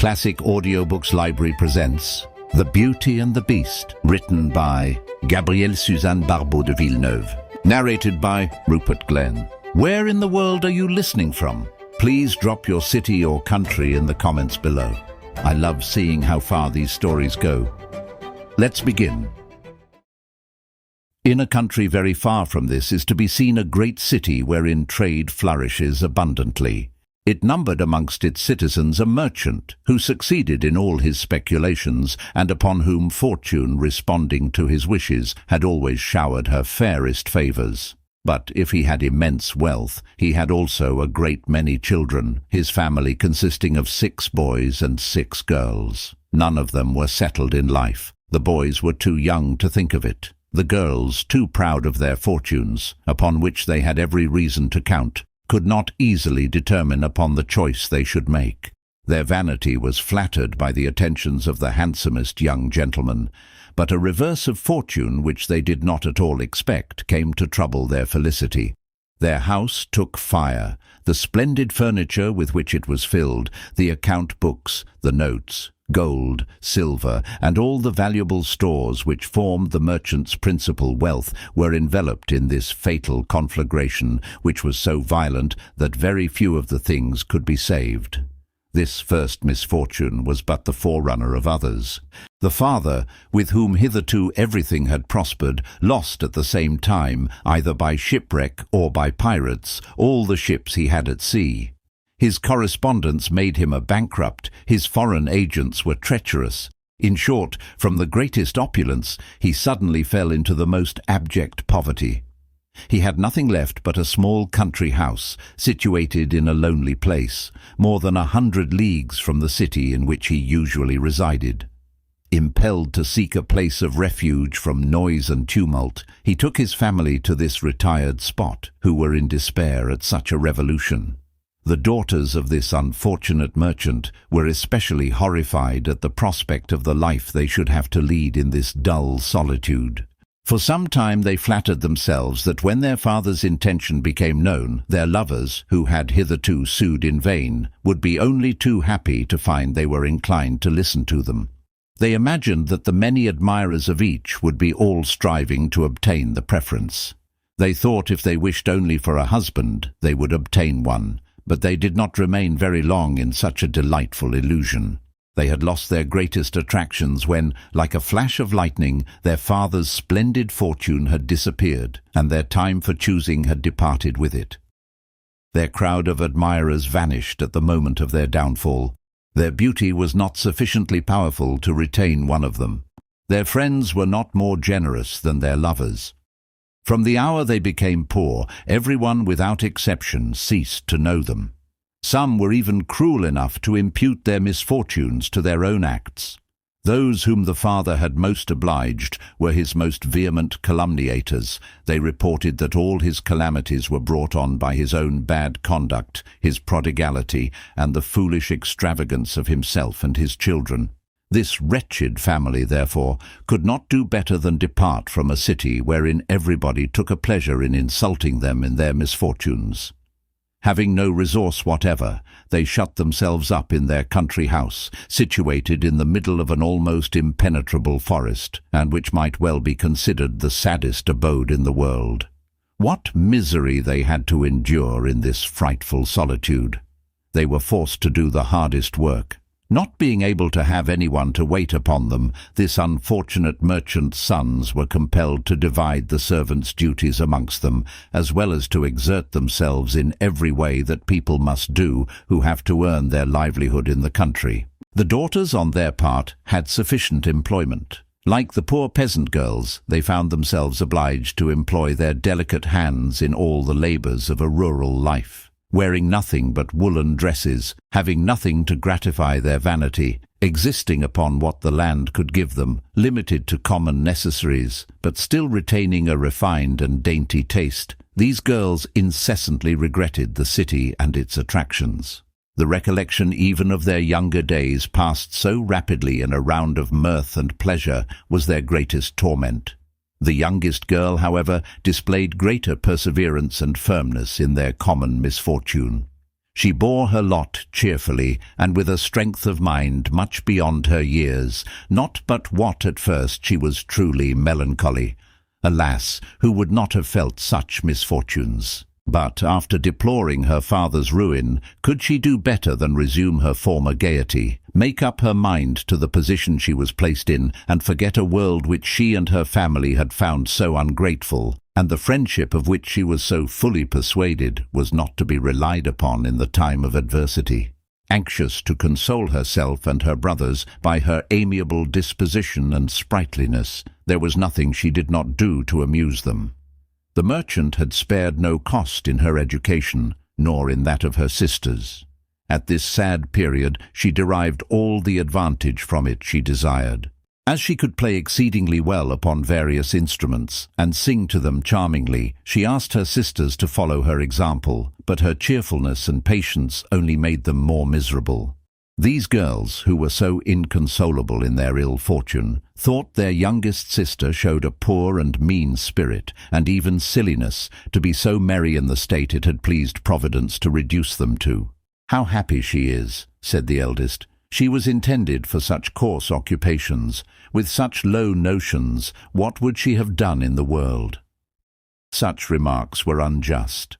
Classic Audiobooks Library presents The Beauty and the Beast, written by Gabrielle-Suzanne Barbot de Villeneuve, narrated by Rupert. Where in the world are you listening from? Please drop your city or country in the comments below. I love seeing how far these stories go. Let's begin. In a country very far from this is to be seen a great city wherein trade flourishes abundantly. It numbered amongst its citizens a merchant who succeeded in all his speculations, and upon whom fortune, responding to his wishes, had always showered her fairest favours. But if he had immense wealth, he had also a great many children, his family consisting of 6 boys and 6 girls. None of them were settled in life. The boys were too young to think of it. The girls, too proud of their fortunes, upon which they had every reason to count, could not easily determine upon the choice they should make. Their vanity was flattered by the attentions of the handsomest young gentleman, but a reverse of fortune which they did not at all expect came to trouble their felicity. Their house took fire. The splendid furniture with which it was filled, the account books, the notes, gold, silver, and all the valuable stores which formed the merchant's principal wealth were enveloped in this fatal conflagration, which was so violent that very few of the things could be saved. This first misfortune was but the forerunner of others. The father, with whom hitherto everything had prospered, lost at the same time, either by shipwreck or by pirates, all the ships he had at sea. His correspondence made him a bankrupt, his foreign agents were treacherous. In short, from the greatest opulence, he suddenly fell into the most abject poverty. He had nothing left but a small country house, situated in a lonely place, more than 100 leagues from the city in which he usually resided. Impelled to seek a place of refuge from noise and tumult, he took his family to this retired spot, who were in despair at such a revolution. The daughters of this unfortunate merchant were especially horrified at the prospect of the life they should have to lead in this dull solitude. For some time they flattered themselves that when their father's intention became known, their lovers, who had hitherto sued in vain, would be only too happy to find they were inclined to listen to them. They imagined that the many admirers of each would be all striving to obtain the preference. They thought if they wished only for a husband, they would obtain one. But they did not remain very long in such a delightful illusion. They had lost their greatest attractions when, like a flash of lightning, their father's splendid fortune had disappeared, and their time for choosing had departed with it. Their crowd of admirers vanished at the moment of their downfall. Their beauty was not sufficiently powerful to retain one of them. Their friends were not more generous than their lovers. From the hour they became poor, everyone without exception ceased to know them. Some were even cruel enough to impute their misfortunes to their own acts. Those whom the father had most obliged were his most vehement calumniators. They reported that all his calamities were brought on by his own bad conduct, his prodigality, and the foolish extravagance of himself and his children. This wretched family, therefore, could not do better than depart from a city wherein everybody took a pleasure in insulting them in their misfortunes. Having no resource whatever, they shut themselves up in their country house, situated in the middle of an almost impenetrable forest, and which might well be considered the saddest abode in the world. What misery they had to endure in this frightful solitude! They were forced to do the hardest work. Not being able to have anyone to wait upon them, this unfortunate merchant's sons were compelled to divide the servants' duties amongst them, as well as to exert themselves in every way that people must do who have to earn their livelihood in the country. The daughters, on their part, had sufficient employment. Like the poor peasant girls, they found themselves obliged to employ their delicate hands in all the labours of a rural life. Wearing nothing but woolen dresses, having nothing to gratify their vanity, existing upon what the land could give them, limited to common necessaries, but still retaining a refined and dainty taste, these girls incessantly regretted the city and its attractions. The recollection even of their younger days passed so rapidly in a round of mirth and pleasure was their greatest torment. The youngest girl, however, displayed greater perseverance and firmness in their common misfortune. She bore her lot cheerfully, and with a strength of mind much beyond her years, not but what at first she was truly melancholy. Alas, who would not have felt such misfortunes? But after deploring her father's ruin, could she do better than resume her former gaiety, make up her mind to the position she was placed in, and forget a world which she and her family had found so ungrateful, and the friendship of which she was so fully persuaded was not to be relied upon in the time of adversity? Anxious to console herself and her brothers by her amiable disposition and sprightliness, there was nothing she did not do to amuse them. The merchant had spared no cost in her education, nor in that of her sisters. At this sad period she derived all the advantage from it she desired. As she could play exceedingly well upon various instruments, and sing to them charmingly, she asked her sisters to follow her example, but her cheerfulness and patience only made them more miserable. These girls, who were so inconsolable in their ill fortune, thought their youngest sister showed a poor and mean spirit, and even silliness, to be so merry in the state it had pleased Providence to reduce them to. "How happy she is," said the eldest. "She was intended for such coarse occupations. With such low notions, what would she have done in the world?" Such remarks were unjust.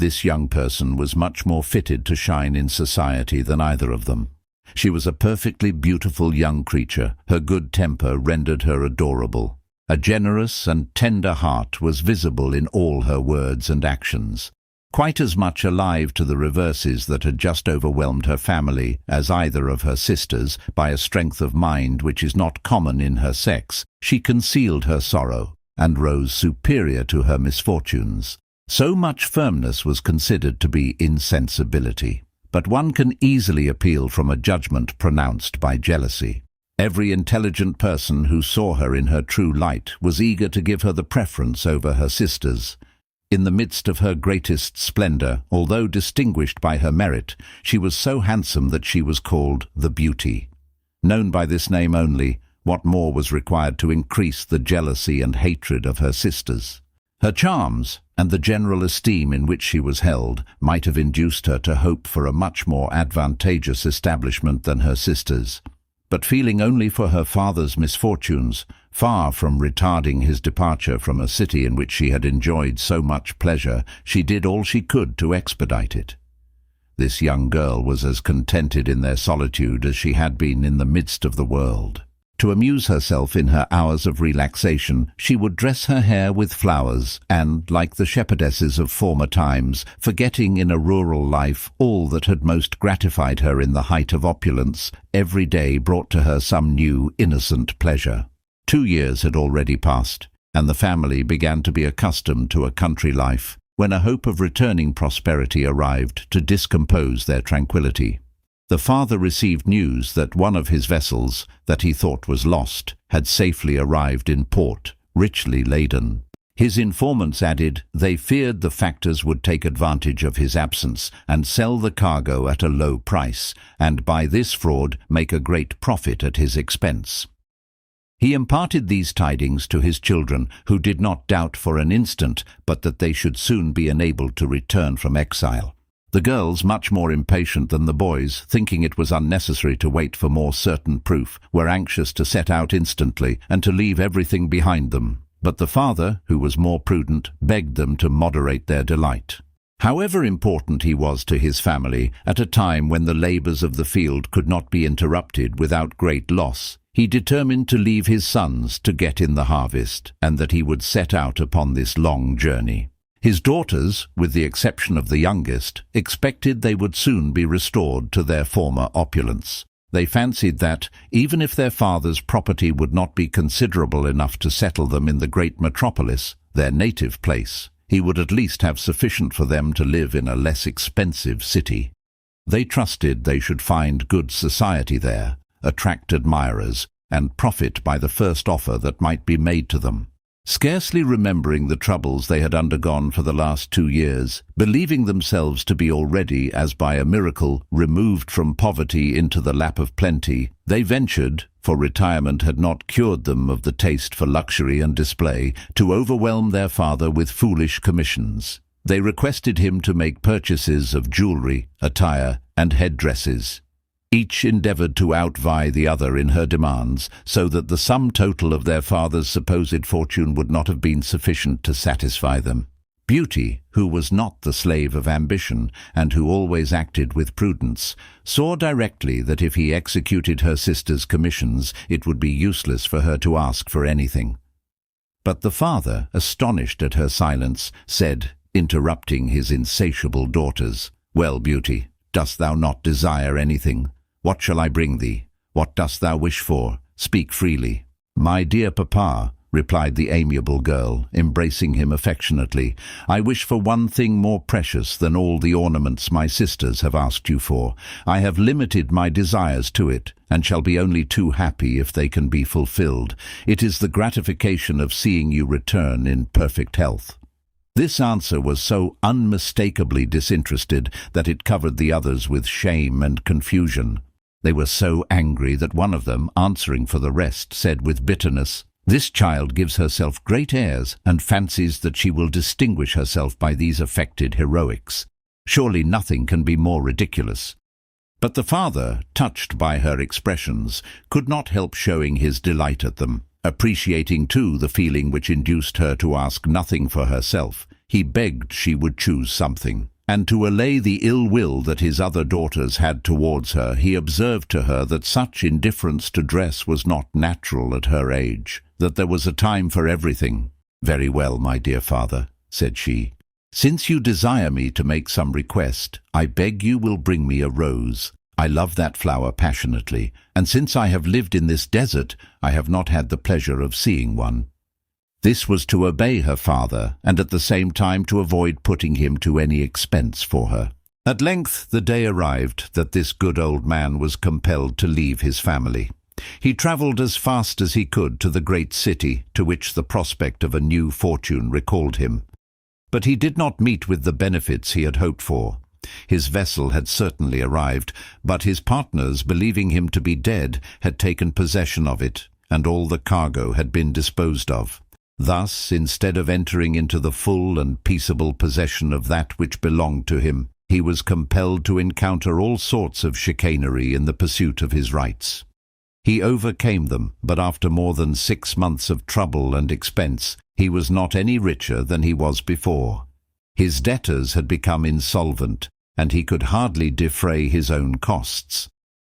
This young person was much more fitted to shine in society than either of them. She was a perfectly beautiful young creature. Her good temper rendered her adorable. A generous and tender heart was visible in all her words and actions. Quite as much alive to the reverses that had just overwhelmed her family as either of her sisters, by a strength of mind which is not common in her sex, she concealed her sorrow, and rose superior to her misfortunes. So much firmness was considered to be insensibility. But one can easily appeal from a judgment pronounced by jealousy. Every intelligent person who saw her in her true light was eager to give her the preference over her sisters. In the midst of her greatest splendor, although distinguished by her merit, she was so handsome that she was called the Beauty. Known by this name only, what more was required to increase the jealousy and hatred of her sisters? Her charms, and the general esteem in which she was held, might have induced her to hope for a much more advantageous establishment than her sisters. But feeling only for her father's misfortunes, far from retarding his departure from a city in which she had enjoyed so much pleasure, she did all she could to expedite it. This young girl was as contented in their solitude as she had been in the midst of the world. To amuse herself in her hours of relaxation, she would dress her hair with flowers, and, like the shepherdesses of former times, forgetting in a rural life all that had most gratified her in the height of opulence, every day brought to her some new, innocent pleasure. 2 years had already passed, and the family began to be accustomed to a country life, when a hope of returning prosperity arrived to discompose their tranquillity. The father received news that one of his vessels, that he thought was lost, had safely arrived in port, richly laden. His informants added they feared the factors would take advantage of his absence and sell the cargo at a low price, and by this fraud make a great profit at his expense. He imparted these tidings to his children, who did not doubt for an instant but that they should soon be enabled to return from exile. The girls, much more impatient than the boys, thinking it was unnecessary to wait for more certain proof, were anxious to set out instantly and to leave everything behind them. But the father, who was more prudent, begged them to moderate their delight. However important he was to his family, at a time when the labours of the field could not be interrupted without great loss, he determined to leave his sons to get in the harvest, and that he would set out upon this long journey. His daughters, with the exception of the youngest, expected they would soon be restored to their former opulence. They fancied that, even if their father's property would not be considerable enough to settle them in the great metropolis, their native place, he would at least have sufficient for them to live in a less expensive city. They trusted they should find good society there, attract admirers, and profit by the first offer that might be made to them. Scarcely remembering the troubles they had undergone for the last 2 years, believing themselves to be already, as by a miracle, removed from poverty into the lap of plenty, they ventured, for retirement had not cured them of the taste for luxury and display, to overwhelm their father with foolish commissions. They requested him to make purchases of jewelry, attire, and headdresses. Each endeavoured to outvie the other in her demands, so that the sum total of their father's supposed fortune would not have been sufficient to satisfy them. Beauty, who was not the slave of ambition, and who always acted with prudence, saw directly that if he executed her sister's commissions, it would be useless for her to ask for anything. But the father, astonished at her silence, said, interrupting his insatiable daughters, "Well, Beauty, dost thou not desire anything? What shall I bring thee? What dost thou wish for? Speak freely." "My dear papa," replied the amiable girl, embracing him affectionately, "I wish for one thing more precious than all the ornaments my sisters have asked you for. I have limited my desires to it, and shall be only too happy if they can be fulfilled. It is the gratification of seeing you return in perfect health." This answer was so unmistakably disinterested that it covered the others with shame and confusion. They were so angry that one of them, answering for the rest, said with bitterness, "This child gives herself great airs and fancies that she will distinguish herself by these affected heroics. Surely nothing can be more ridiculous." But the father, touched by her expressions, could not help showing his delight at them. Appreciating too the feeling which induced her to ask nothing for herself, he begged she would choose something. And to allay the ill will that his other daughters had towards her, he observed to her that such indifference to dress was not natural at her age, that there was a time for everything. "Very well, my dear father," said she. "Since you desire me to make some request, I beg you will bring me a rose. I love that flower passionately, and since I have lived in this desert, I have not had the pleasure of seeing one." This was to obey her father, and at the same time to avoid putting him to any expense for her. At length the day arrived that this good old man was compelled to leave his family. He travelled as fast as he could to the great city to which the prospect of a new fortune recalled him. But he did not meet with the benefits he had hoped for. His vessel had certainly arrived, but his partners, believing him to be dead, had taken possession of it, and all the cargo had been disposed of. Thus, instead of entering into the full and peaceable possession of that which belonged to him, he was compelled to encounter all sorts of chicanery in the pursuit of his rights. He overcame them, but after more than 6 months of trouble and expense, he was not any richer than he was before. His debtors had become insolvent, and he could hardly defray his own costs.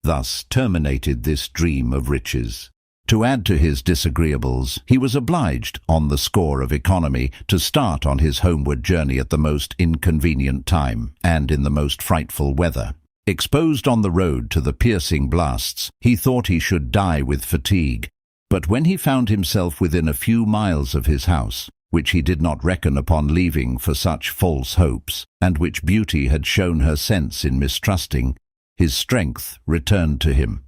Thus terminated this dream of riches. To add to his disagreeables, he was obliged, on the score of economy, to start on his homeward journey at the most inconvenient time, and in the most frightful weather. Exposed on the road to the piercing blasts, he thought he should die with fatigue, but when he found himself within a few miles of his house, which he did not reckon upon leaving for such false hopes, and which Beauty had shown her sense in mistrusting, his strength returned to him.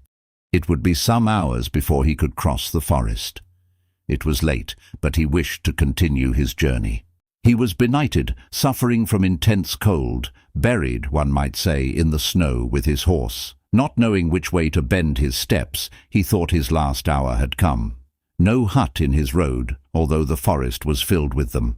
It would be some hours before he could cross the forest. It was late, but he wished to continue his journey. He was benighted, suffering from intense cold, buried, one might say, in the snow with his horse. Not knowing which way to bend his steps, he thought his last hour had come. No hut in his road, although the forest was filled with them.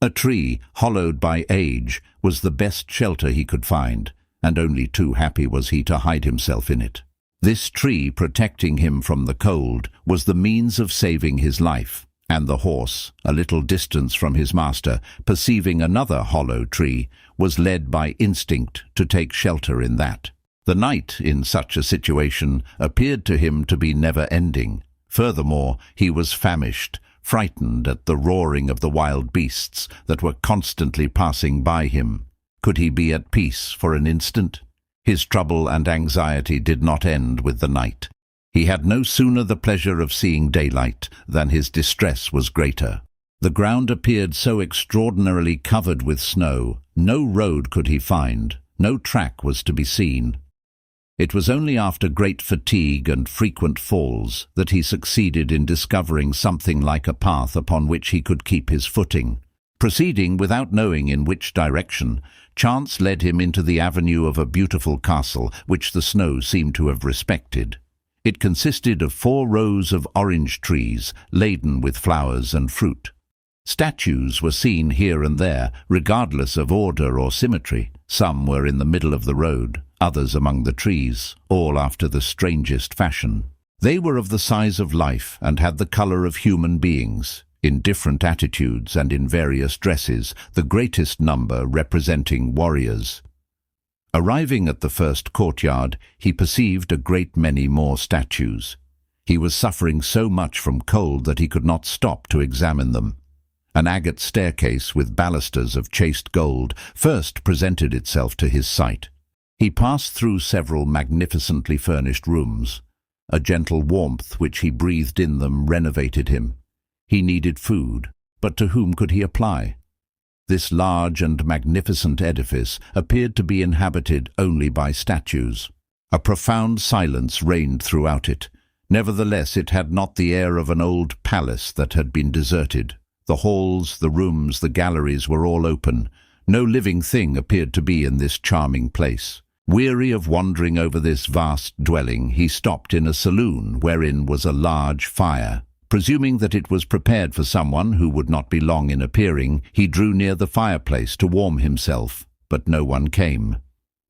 A tree, hollowed by age, was the best shelter he could find, and only too happy was he to hide himself in it. This tree, protecting him from the cold, was the means of saving his life, and the horse, a little distance from his master, perceiving another hollow tree, was led by instinct to take shelter in that. The night, in such a situation, appeared to him to be never-ending. Furthermore, he was famished, frightened at the roaring of the wild beasts that were constantly passing by him. Could he be at peace for an instant? His trouble and anxiety did not end with the night. He had no sooner the pleasure of seeing daylight than his distress was greater. The ground appeared so extraordinarily covered with snow, no road could he find, no track was to be seen. It was only after great fatigue and frequent falls that he succeeded in discovering something like a path upon which he could keep his footing. Proceeding without knowing in which direction, chance led him into the avenue of a beautiful castle which the snow seemed to have respected. It consisted of 4 rows of orange trees laden with flowers and fruit. Statues were seen here and there, regardless of order or symmetry. Some were in the middle of the road, others among the trees, all after the strangest fashion. They were of the size of life and had the color of human beings, in different attitudes and in various dresses, the greatest number representing warriors. Arriving at the first courtyard, he perceived a great many more statues. He was suffering so much from cold that he could not stop to examine them. An agate staircase with balusters of chased gold first presented itself to his sight. He passed through several magnificently furnished rooms. A gentle warmth which he breathed in them renovated him. He needed food, but to whom could he apply? This large and magnificent edifice appeared to be inhabited only by statues. A profound silence reigned throughout it. Nevertheless, it had not the air of an old palace that had been deserted. The halls, the rooms, the galleries were all open. No living thing appeared to be in this charming place. Weary of wandering over this vast dwelling, he stopped in a saloon wherein was a large fire. Presuming that it was prepared for someone who would not be long in appearing, he drew near the fireplace to warm himself, but no one came.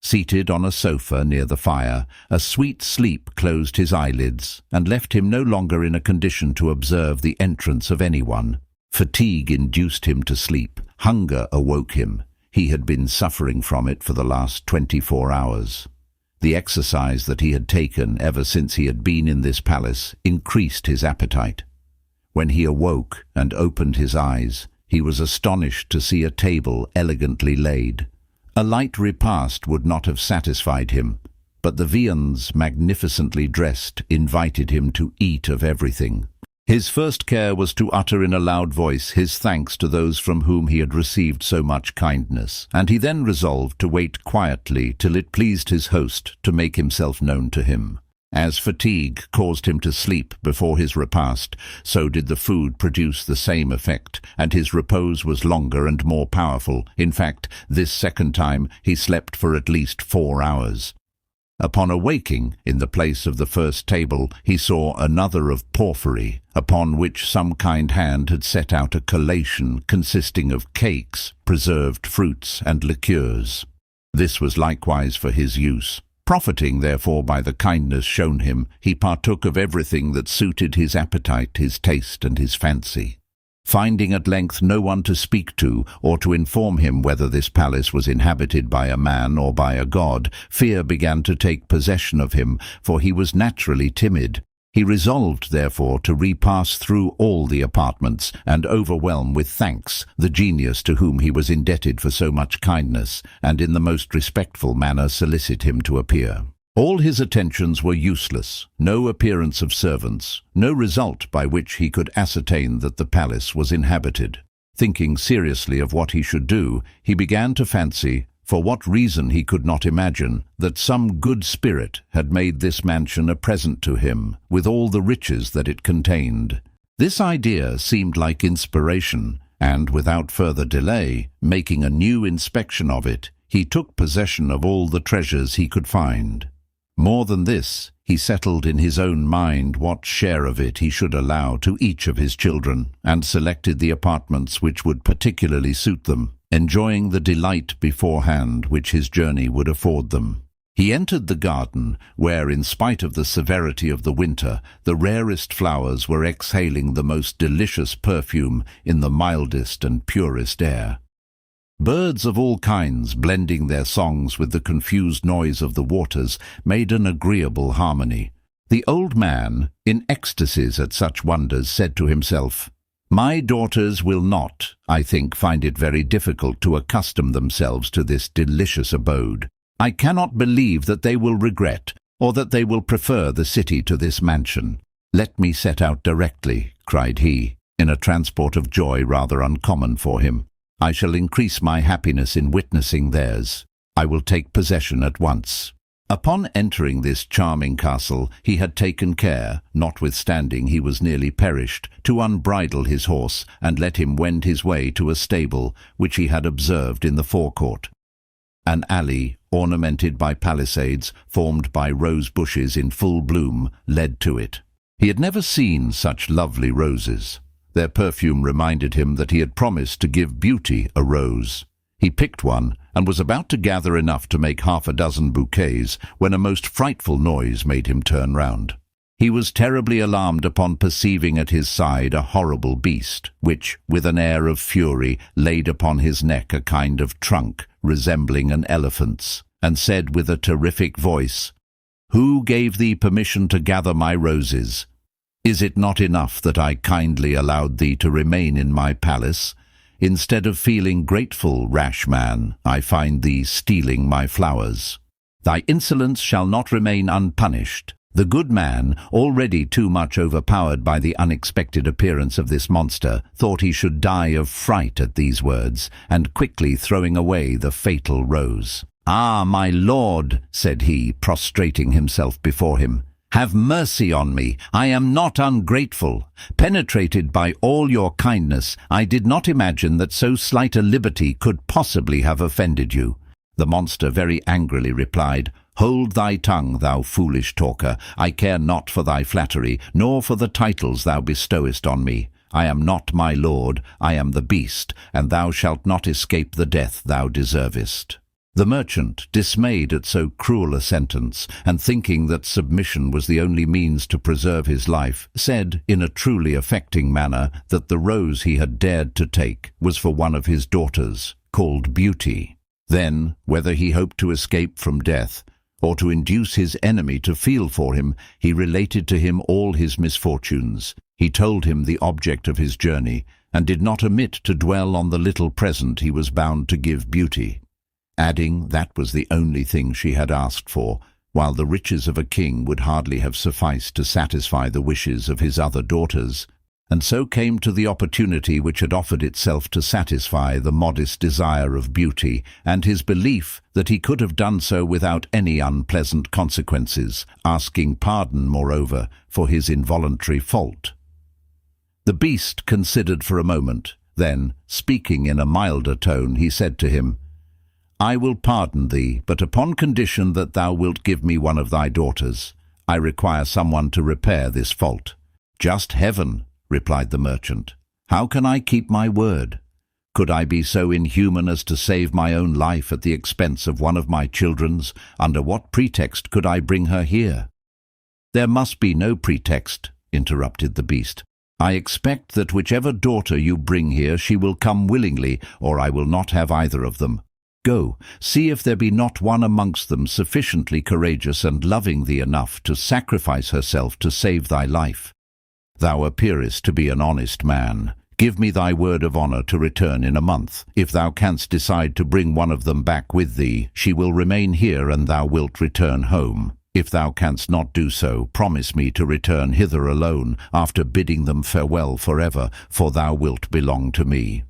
Seated on a sofa near the fire, a sweet sleep closed his eyelids and left him no longer in a condition to observe the entrance of anyone. Fatigue induced him to sleep. Hunger awoke him. He had been suffering from it for the last 24 hours. The exercise that he had taken ever since he had been in this palace increased his appetite. When he awoke and opened his eyes, he was astonished to see a table elegantly laid. A light repast would not have satisfied him, but the viands, magnificently dressed, invited him to eat of everything. His first care was to utter in a loud voice his thanks to those from whom he had received so much kindness, and he then resolved to wait quietly till it pleased his host to make himself known to him. As fatigue caused him to sleep before his repast, so did the food produce the same effect, and his repose was longer and more powerful. In fact, this second time he slept for at least 4 hours. Upon awaking, in the place of the first table, he saw another of porphyry, upon which some kind hand had set out a collation consisting of cakes, preserved fruits, and liqueurs. This was likewise for his use. Profiting, therefore, by the kindness shown him, he partook of everything that suited his appetite, his taste, and his fancy. Finding at length no one to speak to or to inform him whether this palace was inhabited by a man or by a god, fear began to take possession of him, for he was naturally timid. He resolved, therefore, to repass through all the apartments and overwhelm with thanks the genius to whom he was indebted for so much kindness, and in the most respectful manner solicit him to appear. All his attentions were useless, no appearance of servants, no result by which he could ascertain that the palace was inhabited. Thinking seriously of what he should do, he began to fancy, for what reason he could not imagine, that some good spirit had made this mansion a present to him, with all the riches that it contained. This idea seemed like inspiration, and without further delay, making a new inspection of it, he took possession of all the treasures he could find. More than this, he settled in his own mind what share of it he should allow to each of his children, and selected the apartments which would particularly suit them, enjoying the delight beforehand which his journey would afford them. He entered the garden, where, in spite of the severity of the winter, the rarest flowers were exhaling the most delicious perfume in the mildest and purest air. Birds of all kinds, blending their songs with the confused noise of the waters, made an agreeable harmony. The old man, in ecstasies at such wonders, said to himself, "My daughters will not, I think, find it very difficult to accustom themselves to this delicious abode. I cannot believe that they will regret, or that they will prefer the city to this mansion. Let me set out directly," cried he, in a transport of joy rather uncommon for him. "I shall increase my happiness in witnessing theirs. I will take possession at once." Upon entering this charming castle, he had taken care, notwithstanding he was nearly perished, to unbridle his horse and let him wend his way to a stable which he had observed in the forecourt. An alley, ornamented by palisades, formed by rose bushes in full bloom, led to it. He had never seen such lovely roses. Their perfume reminded him that he had promised to give Beauty a rose. He picked one and was about to gather enough to make 6 bouquets when a most frightful noise made him turn round. He was terribly alarmed upon perceiving at his side a horrible beast, which, with an air of fury, laid upon his neck a kind of trunk resembling an elephant's, and said with a terrific voice, "Who gave thee permission to gather my roses? Is it not enough that I kindly allowed thee to remain in my palace? Instead of feeling grateful, rash man, I find thee stealing my flowers. Thy insolence shall not remain unpunished." The good man, already too much overpowered by the unexpected appearance of this monster, thought he should die of fright at these words, and quickly throwing away the fatal rose. "Ah, my lord," said he, prostrating himself before him, "have mercy on me. I am not ungrateful. Penetrated by all your kindness, I did not imagine that so slight a liberty could possibly have offended you." The monster very angrily replied, "Hold thy tongue, thou foolish talker. I care not for thy flattery, nor for the titles thou bestowest on me. I am not my lord, I am the beast, and thou shalt not escape the death thou deservest." The merchant, dismayed at so cruel a sentence, and thinking that submission was the only means to preserve his life, said, in a truly affecting manner, that the rose he had dared to take was for one of his daughters, called Beauty. Then, whether he hoped to escape from death, or to induce his enemy to feel for him, he related to him all his misfortunes. He told him the object of his journey, and did not omit to dwell on the little present he was bound to give Beauty, adding that was the only thing she had asked for, while the riches of a king would hardly have sufficed to satisfy the wishes of his other daughters, and so came to the opportunity which had offered itself to satisfy the modest desire of Beauty, and his belief that he could have done so without any unpleasant consequences, asking pardon, moreover, for his involuntary fault. The beast considered for a moment, then, speaking in a milder tone, he said to him, "I will pardon thee, but upon condition that thou wilt give me one of thy daughters. I require someone to repair this fault." "Just heaven," replied the merchant. "How can I keep my word? Could I be so inhuman as to save my own life at the expense of one of my children's? Under what pretext could I bring her here?" "There must be no pretext," interrupted the beast. "I expect that whichever daughter you bring here, she will come willingly, or I will not have either of them. Go, see if there be not one amongst them sufficiently courageous and loving thee enough to sacrifice herself to save thy life. Thou appearest to be an honest man. Give me thy word of honor to return in a month. If thou canst decide to bring one of them back with thee, she will remain here and thou wilt return home. If thou canst not do so, promise me to return hither alone, after bidding them farewell forever, for thou wilt belong to me.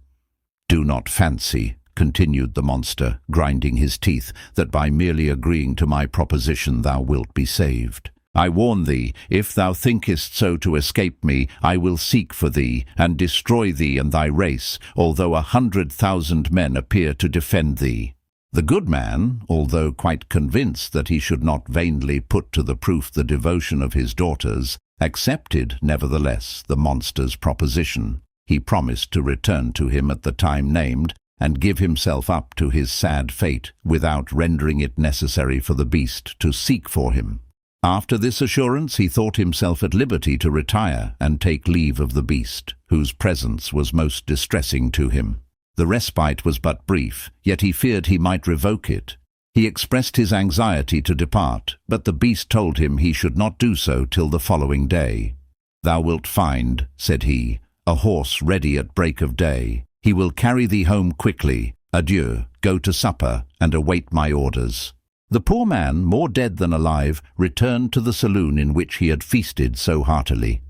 Do not fancy," continued the monster, grinding his teeth, "that by merely agreeing to my proposition thou wilt be saved. I warn thee, if thou thinkest so to escape me, I will seek for thee, and destroy thee and thy race, although 100,000 men appear to defend thee." The good man, although quite convinced that he should not vainly put to the proof the devotion of his daughters, accepted, nevertheless, the monster's proposition. He promised to return to him at the time named, and give himself up to his sad fate, without rendering it necessary for the beast to seek for him. After this assurance, he thought himself at liberty to retire and take leave of the beast, whose presence was most distressing to him. The respite was but brief, yet he feared he might revoke it. He expressed his anxiety to depart, but the beast told him he should not do so till the following day. "Thou wilt find," said he, "a horse ready at break of day. He will carry thee home quickly. Adieu, go to supper, and await my orders." The poor man, more dead than alive, returned to the saloon in which he had feasted so heartily.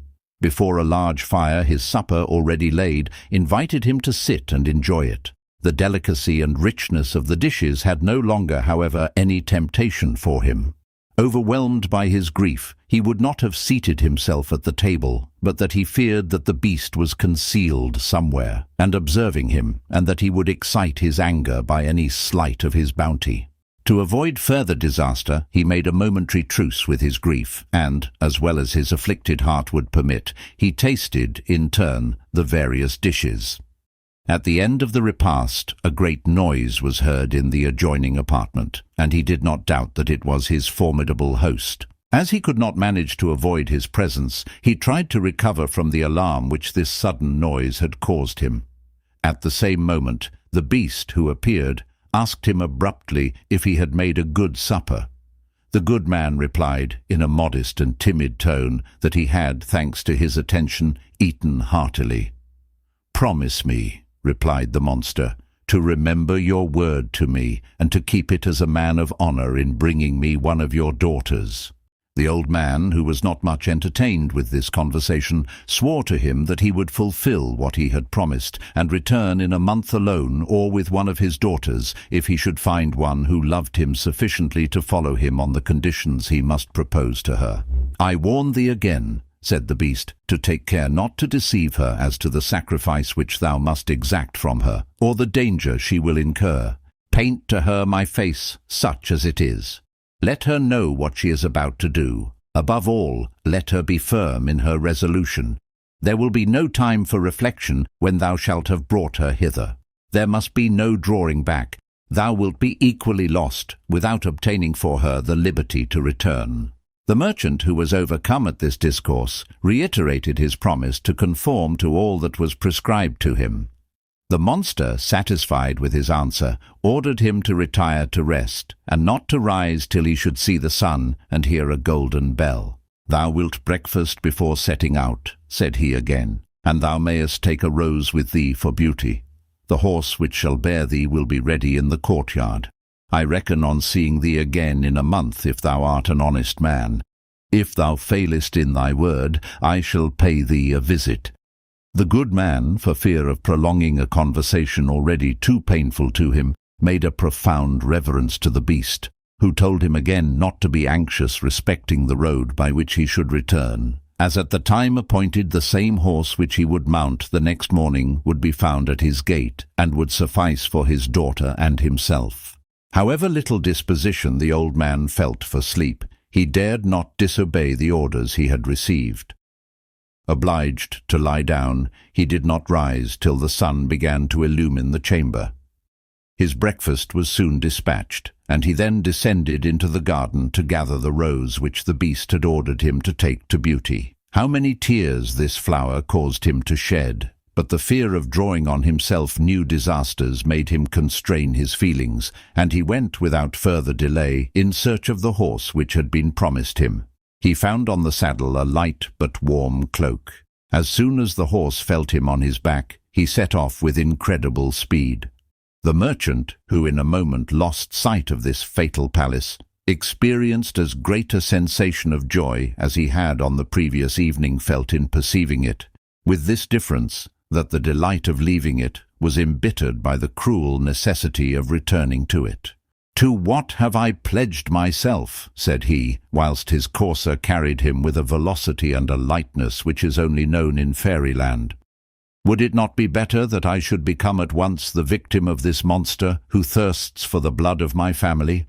Before a large fire, his supper already laid invited him to sit and enjoy it. The delicacy and richness of the dishes had no longer, however, any temptation for him. Overwhelmed by his grief, he would not have seated himself at the table, but that he feared that the beast was concealed somewhere, and observing him, and that he would excite his anger by any slight of his bounty. To avoid further disaster, he made a momentary truce with his grief, and, as well as his afflicted heart would permit, he tasted, in turn, the various dishes. At the end of the repast, a great noise was heard in the adjoining apartment, and he did not doubt that it was his formidable host. As he could not manage to avoid his presence, he tried to recover from the alarm which this sudden noise had caused him. At the same moment, the beast, who appeared, asked him abruptly if he had made a good supper. The good man replied, in a modest and timid tone, that he had, thanks to his attention, eaten heartily. "Promise me," replied the monster, "to remember your word to me, and to keep it as a man of honor in bringing me one of your daughters." The old man, who was not much entertained with this conversation, swore to him that he would fulfill what he had promised, and return in a month alone or with one of his daughters, if he should find one who loved him sufficiently to follow him on the conditions he must propose to her. "I warn thee again," said the beast, "to take care not to deceive her as to the sacrifice which thou must exact from her, or the danger she will incur. Paint to her my face, such as it is. Let her know what she is about to do. Above all, let her be firm in her resolution. There will be no time for reflection when thou shalt have brought her hither. There must be no drawing back. Thou wilt be equally lost without obtaining for her the liberty to return." The merchant, who was overcome at this discourse, reiterated his promise to conform to all that was prescribed to him. The monster, satisfied with his answer, ordered him to retire to rest, and not to rise till he should see the sun and hear a golden bell. "Thou wilt breakfast before setting out," said he again, "and thou mayest take a rose with thee for beauty. The horse which shall bear thee will be ready in the courtyard. I reckon on seeing thee again in a month if thou art an honest man. If thou failest in thy word, I shall pay thee a visit." The good man, for fear of prolonging a conversation already too painful to him, made a profound reverence to the beast, who told him again not to be anxious respecting the road by which he should return, as at the time appointed the same horse which he would mount the next morning would be found at his gate, and would suffice for his daughter and himself. However little disposition the old man felt for sleep, he dared not disobey the orders he had received. Obliged to lie down, he did not rise till the sun began to illumine the chamber. His breakfast was soon dispatched, and he then descended into the garden to gather the rose which the beast had ordered him to take to beauty. How many tears this flower caused him to shed! But the fear of drawing on himself new disasters made him constrain his feelings, and he went without further delay in search of the horse which had been promised him. He found on the saddle a light but warm cloak. As soon as the horse felt him on his back, he set off with incredible speed. The merchant, who in a moment lost sight of this fatal palace, experienced as great a sensation of joy as he had on the previous evening felt in perceiving it, with this difference, that the delight of leaving it was embittered by the cruel necessity of returning to it. "To what have I pledged myself?" said he, whilst his courser carried him with a velocity and a lightness which is only known in fairyland. "Would it not be better that I should become at once the victim of this monster who thirsts for the blood of my family?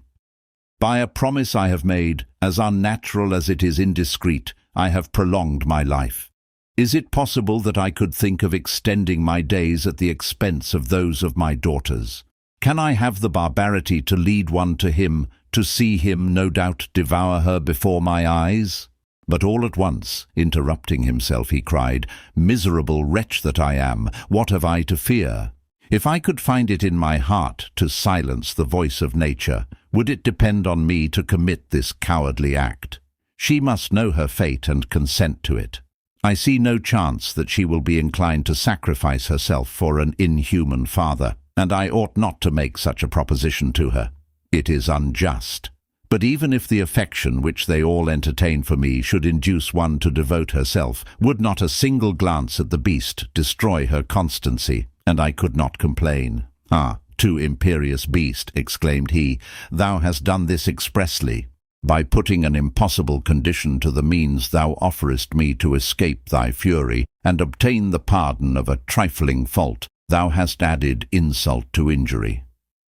By a promise I have made, as unnatural as it is indiscreet, I have prolonged my life. Is it possible that I could think of extending my days at the expense of those of my daughters? Can I have the barbarity to lead one to him, to see him, no doubt, devour her before my eyes?" But all at once, interrupting himself, he cried, "Miserable wretch that I am, what have I to fear? If I could find it in my heart to silence the voice of nature, would it depend on me to commit this cowardly act? She must know her fate and consent to it. I see no chance that she will be inclined to sacrifice herself for an inhuman father, and I ought not to make such a proposition to her. It is unjust. But even if the affection which they all entertain for me should induce one to devote herself, would not a single glance at the beast destroy her constancy, and I could not complain. Ah, too imperious beast," exclaimed he, "thou hast done this expressly. By putting an impossible condition to the means thou offerest me to escape thy fury, and obtain the pardon of a trifling fault, thou hast added insult to injury.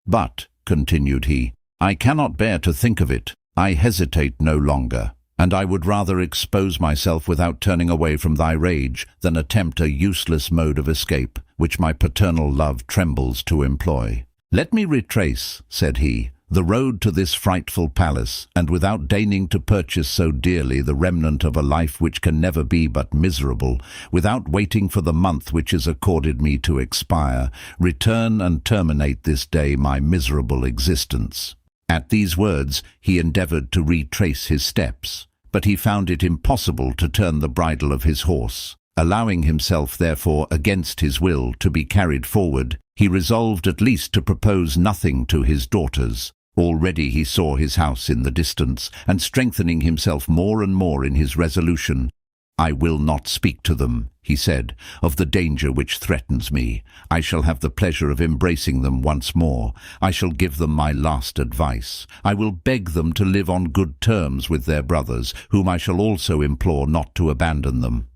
But," continued he, I cannot bear to think of it. I hesitate no longer, and I would rather expose myself without turning away from thy rage than attempt a useless mode of escape, which my paternal love trembles to employ. Let me retrace, said he, the road to this frightful palace, and without deigning to purchase so dearly the remnant of a life which can never be but miserable, without waiting for the month which is accorded me to expire, return and terminate this day my miserable existence. At these words he endeavoured to retrace his steps, but he found it impossible to turn the bridle of his horse. Allowing himself, therefore, against his will, to be carried forward, he resolved at least to propose nothing to his daughters. Already he saw his house in the distance, and strengthening himself more and more in his resolution, "I will not speak to them," he said, "of the danger which threatens me. I shall have the pleasure of embracing them once more. I shall give them my last advice. I will beg them to live on good terms with their brothers, whom I shall also implore not to abandon them."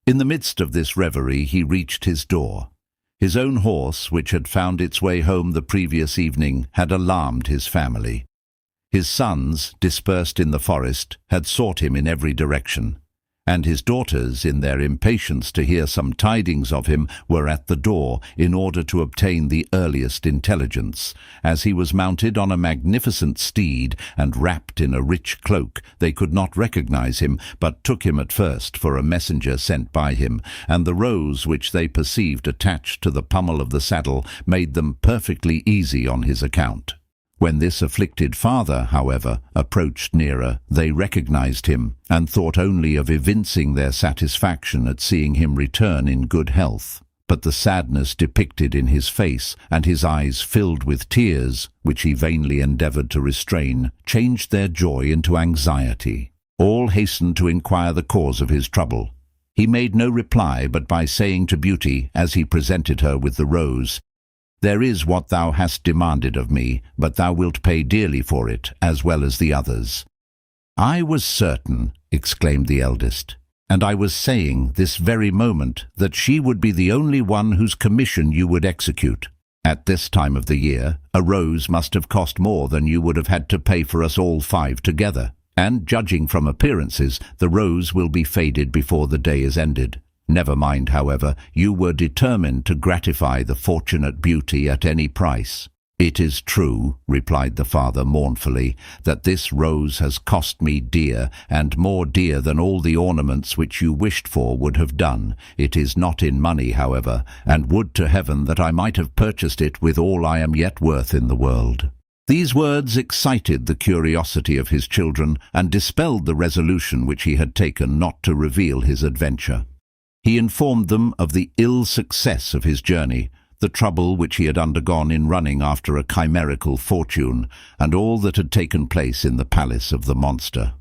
In the midst of this reverie he reached his door. His own horse, which had found its way home the previous evening, had alarmed his family. His sons, dispersed in the forest, had sought him in every direction, and his daughters, in their impatience to hear some tidings of him, were at the door in order to obtain the earliest intelligence. As he was mounted on a magnificent steed and wrapped in a rich cloak, they could not recognize him, but took him at first for a messenger sent by him, and the rose which they perceived attached to the pommel of the saddle made them perfectly easy on his account. When this afflicted father, however, approached nearer, they recognized him, and thought only of evincing their satisfaction at seeing him return in good health. But the sadness depicted in his face, and his eyes filled with tears, which he vainly endeavored to restrain, changed their joy into anxiety. All hastened to inquire the cause of his trouble. He made no reply, but by saying to Beauty, as he presented her with the rose, "There is what thou hast demanded of me, but thou wilt pay dearly for it, as well as the others." "I was certain," exclaimed the eldest, "and I was saying this very moment that she would be the only one whose commission you would execute. At this time of the year, a rose must have cost more than you would have had to pay for us all 5 together, and, judging from appearances, the rose will be faded before the day is ended. Never mind, however, you were determined to gratify the fortunate Beauty at any price." "It is true," replied the father mournfully, "that this rose has cost me dear, and more dear than all the ornaments which you wished for would have done. It is not in money, however, and would to heaven that I might have purchased it with all I am yet worth in the world." These words excited the curiosity of his children, and dispelled the resolution which he had taken not to reveal his adventure. He informed them of the ill success of his journey, the trouble which he had undergone in running after a chimerical fortune, and all that had taken place in the palace of the monster.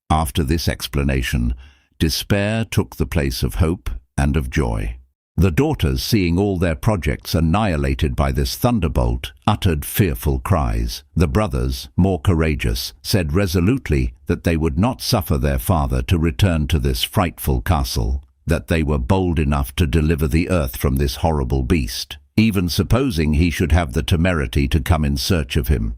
After this explanation, despair took the place of hope and of joy. The daughters, seeing all their projects annihilated by this thunderbolt, uttered fearful cries. The brothers, more courageous, said resolutely that they would not suffer their father to return to this frightful castle, that they were bold enough to deliver the earth from this horrible beast, even supposing he should have the temerity to come in search of him.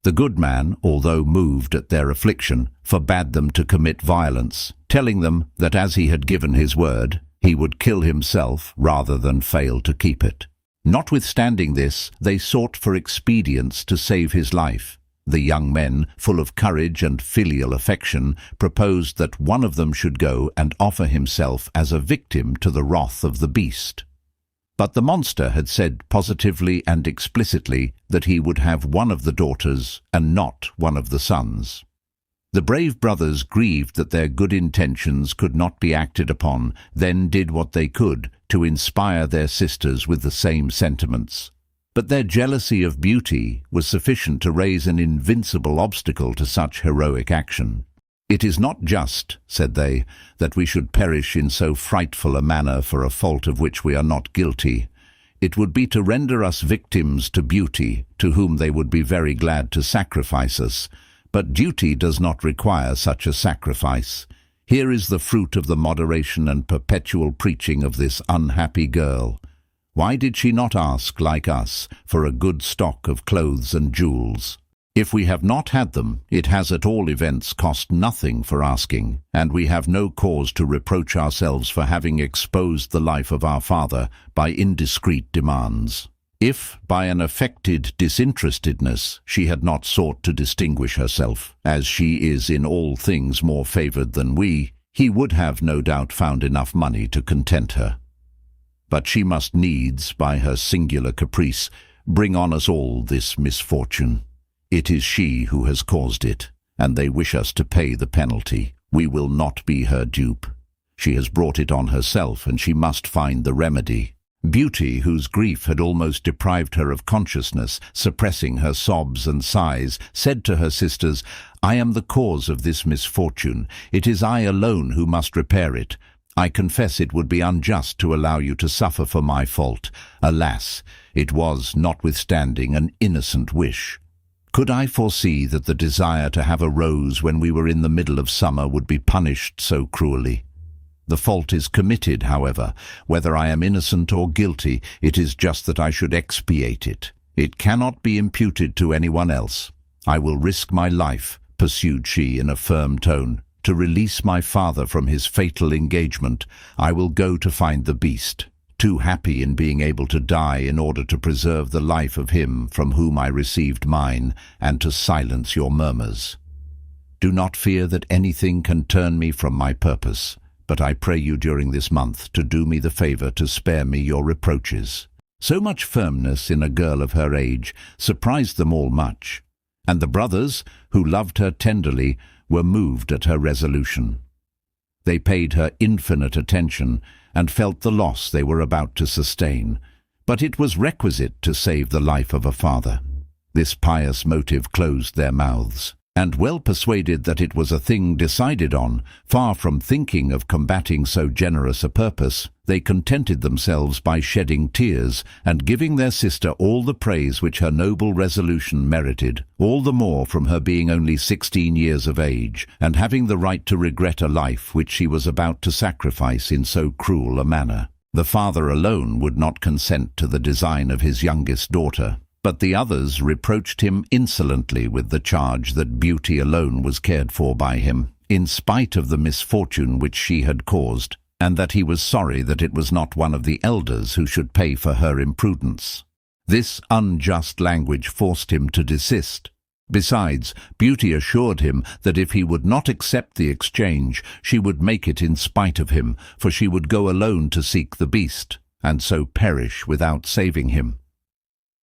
The good man, although moved at their affliction, forbade them to commit violence, telling them that as he had given his word, he would kill himself rather than fail to keep it. Notwithstanding this, they sought for expedients to save his life. The young men, full of courage and filial affection, proposed that one of them should go and offer himself as a victim to the wrath of the beast. But the monster had said positively and explicitly that he would have one of the daughters and not one of the sons. The brave brothers, grieved that their good intentions could not be acted upon, then did what they could to inspire their sisters with the same sentiments. But their jealousy of Beauty was sufficient to raise an invincible obstacle to such heroic action. "It is not just," said they, "that we should perish in so frightful a manner for a fault of which we are not guilty. It would be to render us victims to Beauty, to whom they would be very glad to sacrifice us. But duty does not require such a sacrifice. Here is the fruit of the moderation and perpetual preaching of this unhappy girl. Why did she not ask, like us, for a good stock of clothes and jewels? If we have not had them, it has at all events cost nothing for asking, and we have no cause to reproach ourselves for having exposed the life of our father by indiscreet demands. If, by an affected disinterestedness, she had not sought to distinguish herself, as she is in all things more favoured than we, he would have no doubt found enough money to content her. But she must needs, by her singular caprice, bring on us all this misfortune. It is she who has caused it, and they wish us to pay the penalty. We will not be her dupe. She has brought it on herself, and she must find the remedy. Beauty, whose grief had almost deprived her of consciousness, suppressing her sobs and sighs, said to her sisters, "I am the cause of this misfortune. It is I alone who must repair it. I confess it would be unjust to allow you to suffer for my fault. Alas, it was, notwithstanding, an innocent wish. Could I foresee that the desire to have a rose when we were in the middle of summer would be punished so cruelly? The fault is committed, however. Whether I am innocent or guilty, it is just that I should expiate it. It cannot be imputed to anyone else. I will risk my life," pursued she in a firm tone, "to release my father from his fatal engagement. I will go to find the beast, too happy in being able to die in order to preserve the life of him from whom I received mine, and to silence your murmurs. Do not fear that anything can turn me from my purpose, but I pray you during this month to do me the favour to spare me your reproaches." So much firmness in a girl of her age surprised them all much, and the brothers, who loved her tenderly, were moved at her resolution. They paid her infinite attention and felt the loss they were about to sustain, but it was requisite to save the life of a father. This pious motive closed their mouths, and well persuaded that it was a thing decided on, far from thinking of combating so generous a purpose, they contented themselves by shedding tears and giving their sister all the praise which her noble resolution merited, all the more from her being only 16 years of age, and having the right to regret a life which she was about to sacrifice in so cruel a manner. The father alone would not consent to the design of his youngest daughter, but the others reproached him insolently with the charge that Beauty alone was cared for by him, in spite of the misfortune which she had caused, and that he was sorry that it was not one of the elders who should pay for her imprudence. This unjust language forced him to desist. Besides, Beauty assured him that if he would not accept the exchange, she would make it in spite of him, for she would go alone to seek the beast, and so perish without saving him.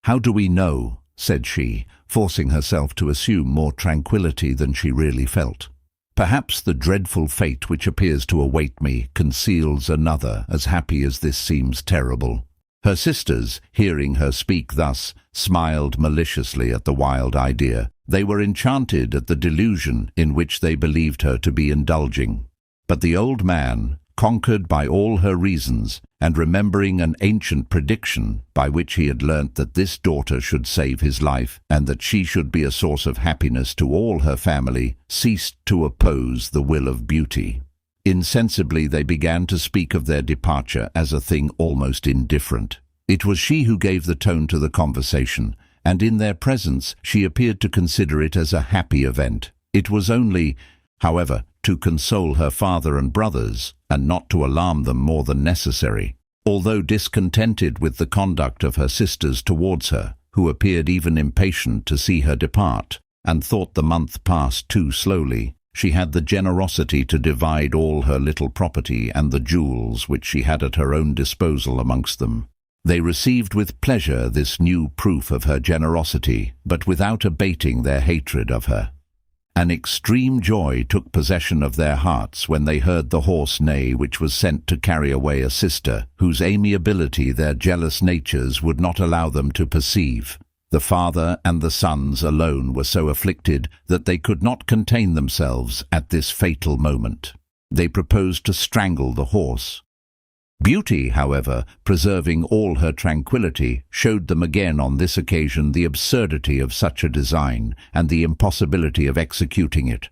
"How do we know?" said she, forcing herself to assume more tranquillity than she really felt. "Perhaps the dreadful fate which appears to await me conceals another as happy as this seems terrible." Her sisters, hearing her speak thus, smiled maliciously at the wild idea. They were enchanted at the delusion in which they believed her to be indulging. But the old man, conquered by all her reasons, and remembering an ancient prediction by which he had learnt that this daughter should save his life, and that she should be a source of happiness to all her family, ceased to oppose the will of Beauty. Insensibly they began to speak of their departure as a thing almost indifferent. It was she who gave the tone to the conversation, and in their presence she appeared to consider it as a happy event. It was only, however, to console her father and brothers, and not to alarm them more than necessary. Although discontented with the conduct of her sisters towards her, who appeared even impatient to see her depart, and thought the month passed too slowly, she had the generosity to divide all her little property and the jewels which she had at her own disposal amongst them. They received with pleasure this new proof of her generosity, but without abating their hatred of her. An extreme joy took possession of their hearts when they heard the horse neigh which was sent to carry away a sister, whose amiability their jealous natures would not allow them to perceive. The father and the sons alone were so afflicted that they could not contain themselves at this fatal moment. They proposed to strangle the horse. Beauty, however, preserving all her tranquillity, showed them again on this occasion the absurdity of such a design and the impossibility of executing it.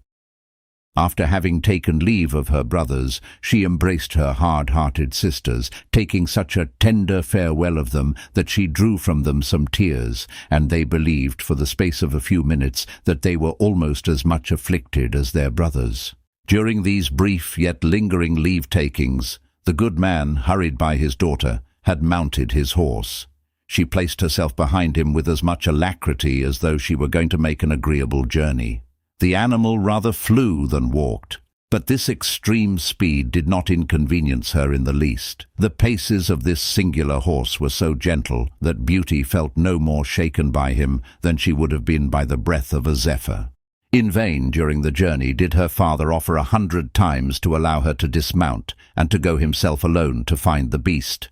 After having taken leave of her brothers, she embraced her hard-hearted sisters, taking such a tender farewell of them that she drew from them some tears, and they believed for the space of a few minutes that they were almost as much afflicted as their brothers. During these brief yet lingering leave-takings, the good man, hurried by his daughter, had mounted his horse. She placed herself behind him with as much alacrity as though she were going to make an agreeable journey. The animal rather flew than walked, but this extreme speed did not inconvenience her in the least. The paces of this singular horse were so gentle that Beauty felt no more shaken by him than she would have been by the breath of a zephyr. In vain during the journey did her father offer 100 times to allow her to dismount and to go himself alone to find the beast.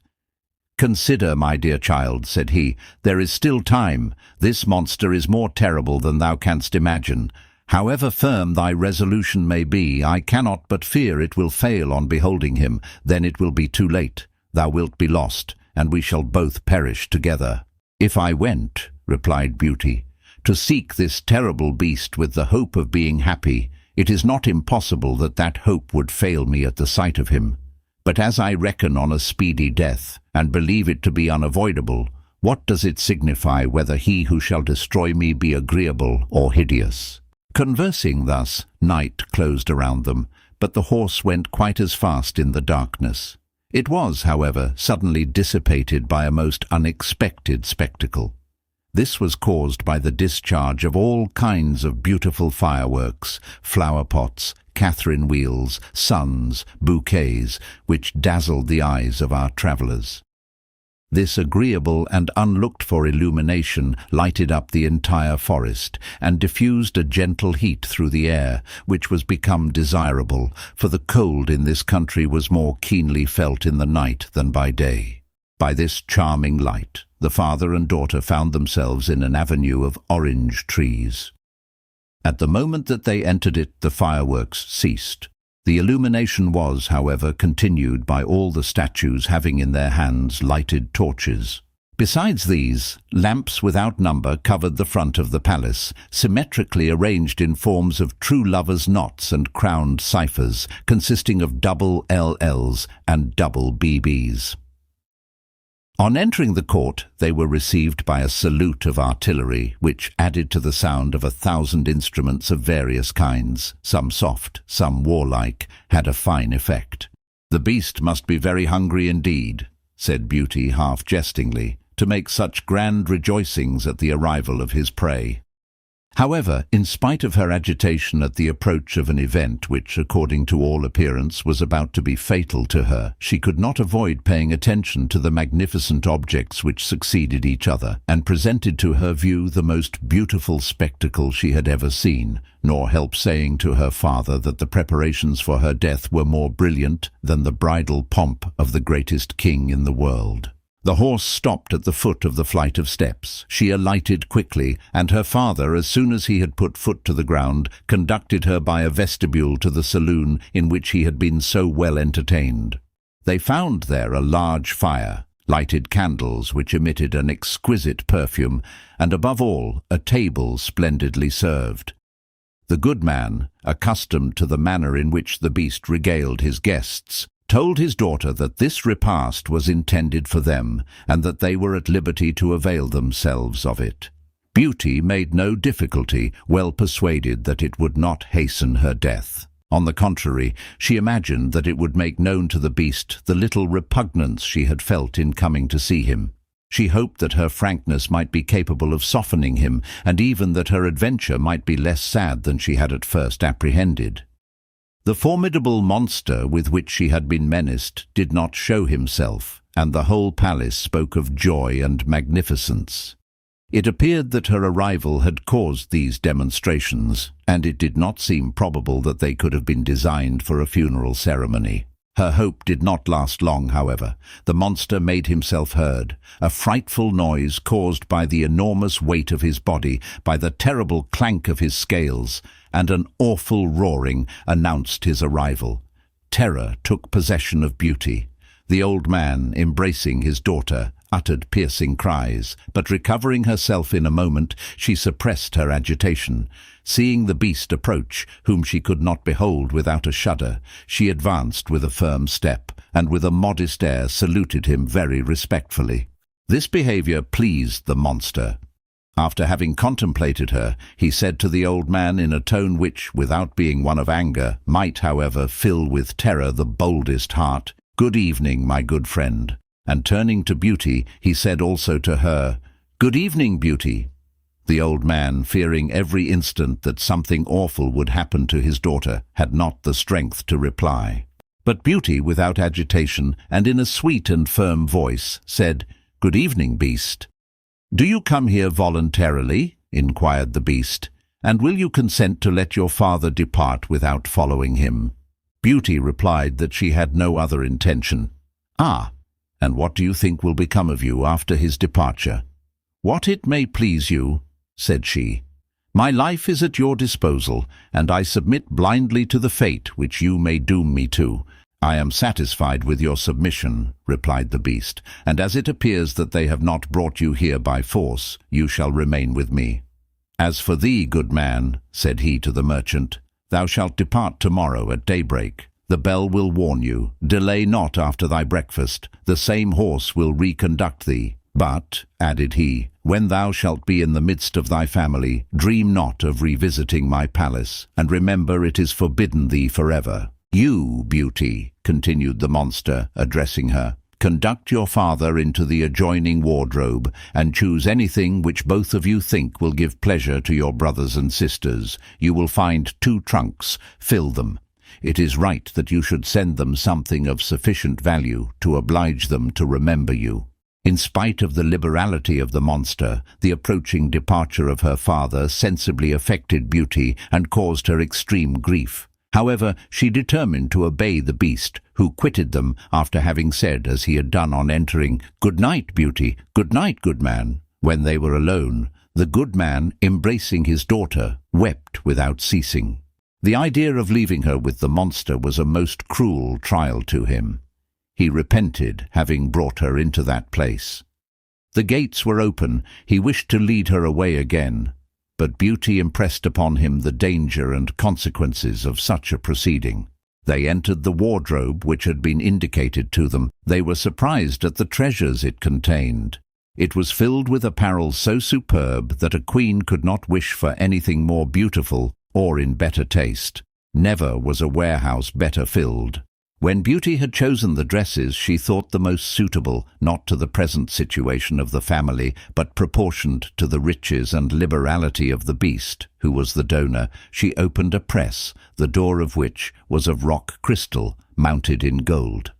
"Consider, my dear child," said he, "there is still time. This monster is more terrible than thou canst imagine. However firm thy resolution may be, I cannot but fear it will fail on beholding him. Then it will be too late. Thou wilt be lost, and we shall both perish together." "If I went," replied Beauty, "to seek this terrible beast with the hope of being happy, it is not impossible that that hope would fail me at the sight of him. But as I reckon on a speedy death, and believe it to be unavoidable, what does it signify whether he who shall destroy me be agreeable or hideous?" Conversing thus, night closed around them, but the horse went quite as fast in the darkness. It was, however, suddenly dissipated by a most unexpected spectacle. This was caused by the discharge of all kinds of beautiful fireworks, flower-pots, Catherine wheels, suns, bouquets, which dazzled the eyes of our travellers. This agreeable and unlooked-for illumination lighted up the entire forest and diffused a gentle heat through the air, which was become desirable, for the cold in this country was more keenly felt in the night than by day. By this charming light, the father and daughter found themselves in an avenue of orange trees. At the moment that they entered it, the fireworks ceased. The illumination was, however, continued by all the statues having in their hands lighted torches. Besides these, lamps without number covered the front of the palace, symmetrically arranged in forms of true lovers' knots and crowned ciphers, consisting of double LLs and double BBs. On entering the court, they were received by a salute of artillery, which, added to the sound of 1,000 instruments of various kinds, some soft, some warlike, had a fine effect. "The beast must be very hungry indeed," said Beauty half-jestingly, "to make such grand rejoicings at the arrival of his prey." However, in spite of her agitation at the approach of an event which, according to all appearance, was about to be fatal to her, she could not avoid paying attention to the magnificent objects which succeeded each other, and presented to her view the most beautiful spectacle she had ever seen, nor help saying to her father that the preparations for her death were more brilliant than the bridal pomp of the greatest king in the world. The horse stopped at the foot of the flight of steps. She alighted quickly, and her father, as soon as he had put foot to the ground, conducted her by a vestibule to the saloon in which he had been so well entertained. They found there a large fire, lighted candles which emitted an exquisite perfume, and above all, a table splendidly served. The good man, accustomed to the manner in which the beast regaled his guests, told his daughter that this repast was intended for them, and that they were at liberty to avail themselves of it. Beauty made no difficulty, well persuaded that it would not hasten her death. On the contrary, she imagined that it would make known to the beast the little repugnance she had felt in coming to see him. She hoped that her frankness might be capable of softening him, and even that her adventure might be less sad than she had at first apprehended. The formidable monster with which she had been menaced did not show himself, and the whole palace spoke of joy and magnificence. It appeared that her arrival had caused these demonstrations, and it did not seem probable that they could have been designed for a funeral ceremony. Her hope did not last long, however. The monster made himself heard, a frightful noise caused by the enormous weight of his body, by the terrible clank of his scales, and an awful roaring announced his arrival. Terror took possession of Beauty. The old man, embracing his daughter, uttered piercing cries, but recovering herself in a moment, she suppressed her agitation. Seeing the beast approach, whom she could not behold without a shudder, she advanced with a firm step, and with a modest air saluted him very respectfully. This behavior pleased the monster. After having contemplated her, he said to the old man in a tone which, without being one of anger, might, however, fill with terror the boldest heart, "Good evening, my good friend." And turning to Beauty, he said also to her, "Good evening, Beauty." The old man, fearing every instant that something awful would happen to his daughter, had not the strength to reply. But Beauty, without agitation, and in a sweet and firm voice, said, "Good evening, beast." "Do you come here voluntarily?" inquired the beast, "and will you consent to let your father depart without following him?" Beauty replied that she had no other intention. "Ah, and what do you think will become of you after his departure?" "What it may please you," said she. "My life is at your disposal, and I submit blindly to the fate which you may doom me to." "I am satisfied with your submission," replied the beast, "and as it appears that they have not brought you here by force, you shall remain with me. As for thee, good man," said he to the merchant, "thou shalt depart tomorrow at daybreak. The bell will warn you. Delay not after thy breakfast. The same horse will reconduct thee. But," added he, "when thou shalt be in the midst of thy family, dream not of revisiting my palace, and remember it is forbidden thee forever. You, Beauty," continued the monster, addressing her, "conduct your father into the adjoining wardrobe, and choose anything which both of you think will give pleasure to your brothers and sisters. You will find 2 trunks. Fill them. It is right that you should send them something of sufficient value to oblige them to remember you." In spite of the liberality of the monster, the approaching departure of her father sensibly affected Beauty and caused her extreme grief. However, she determined to obey the beast, who quitted them after having said, as he had done on entering, "Good night, Beauty. Good night, good man." When they were alone, the good man, embracing his daughter, wept without ceasing. The idea of leaving her with the monster was a most cruel trial to him. He repented having brought her into that place. The gates were open. He wished to lead her away again, but Beauty impressed upon him the danger and consequences of such a proceeding. They entered the wardrobe which had been indicated to them. They were surprised at the treasures it contained. It was filled with apparel so superb that a queen could not wish for anything more beautiful or in better taste. Never was a warehouse better filled. When Beauty had chosen the dresses she thought the most suitable, not to the present situation of the family, but proportioned to the riches and liberality of the beast, who was the donor, she opened a press, the door of which was of rock crystal, mounted in gold.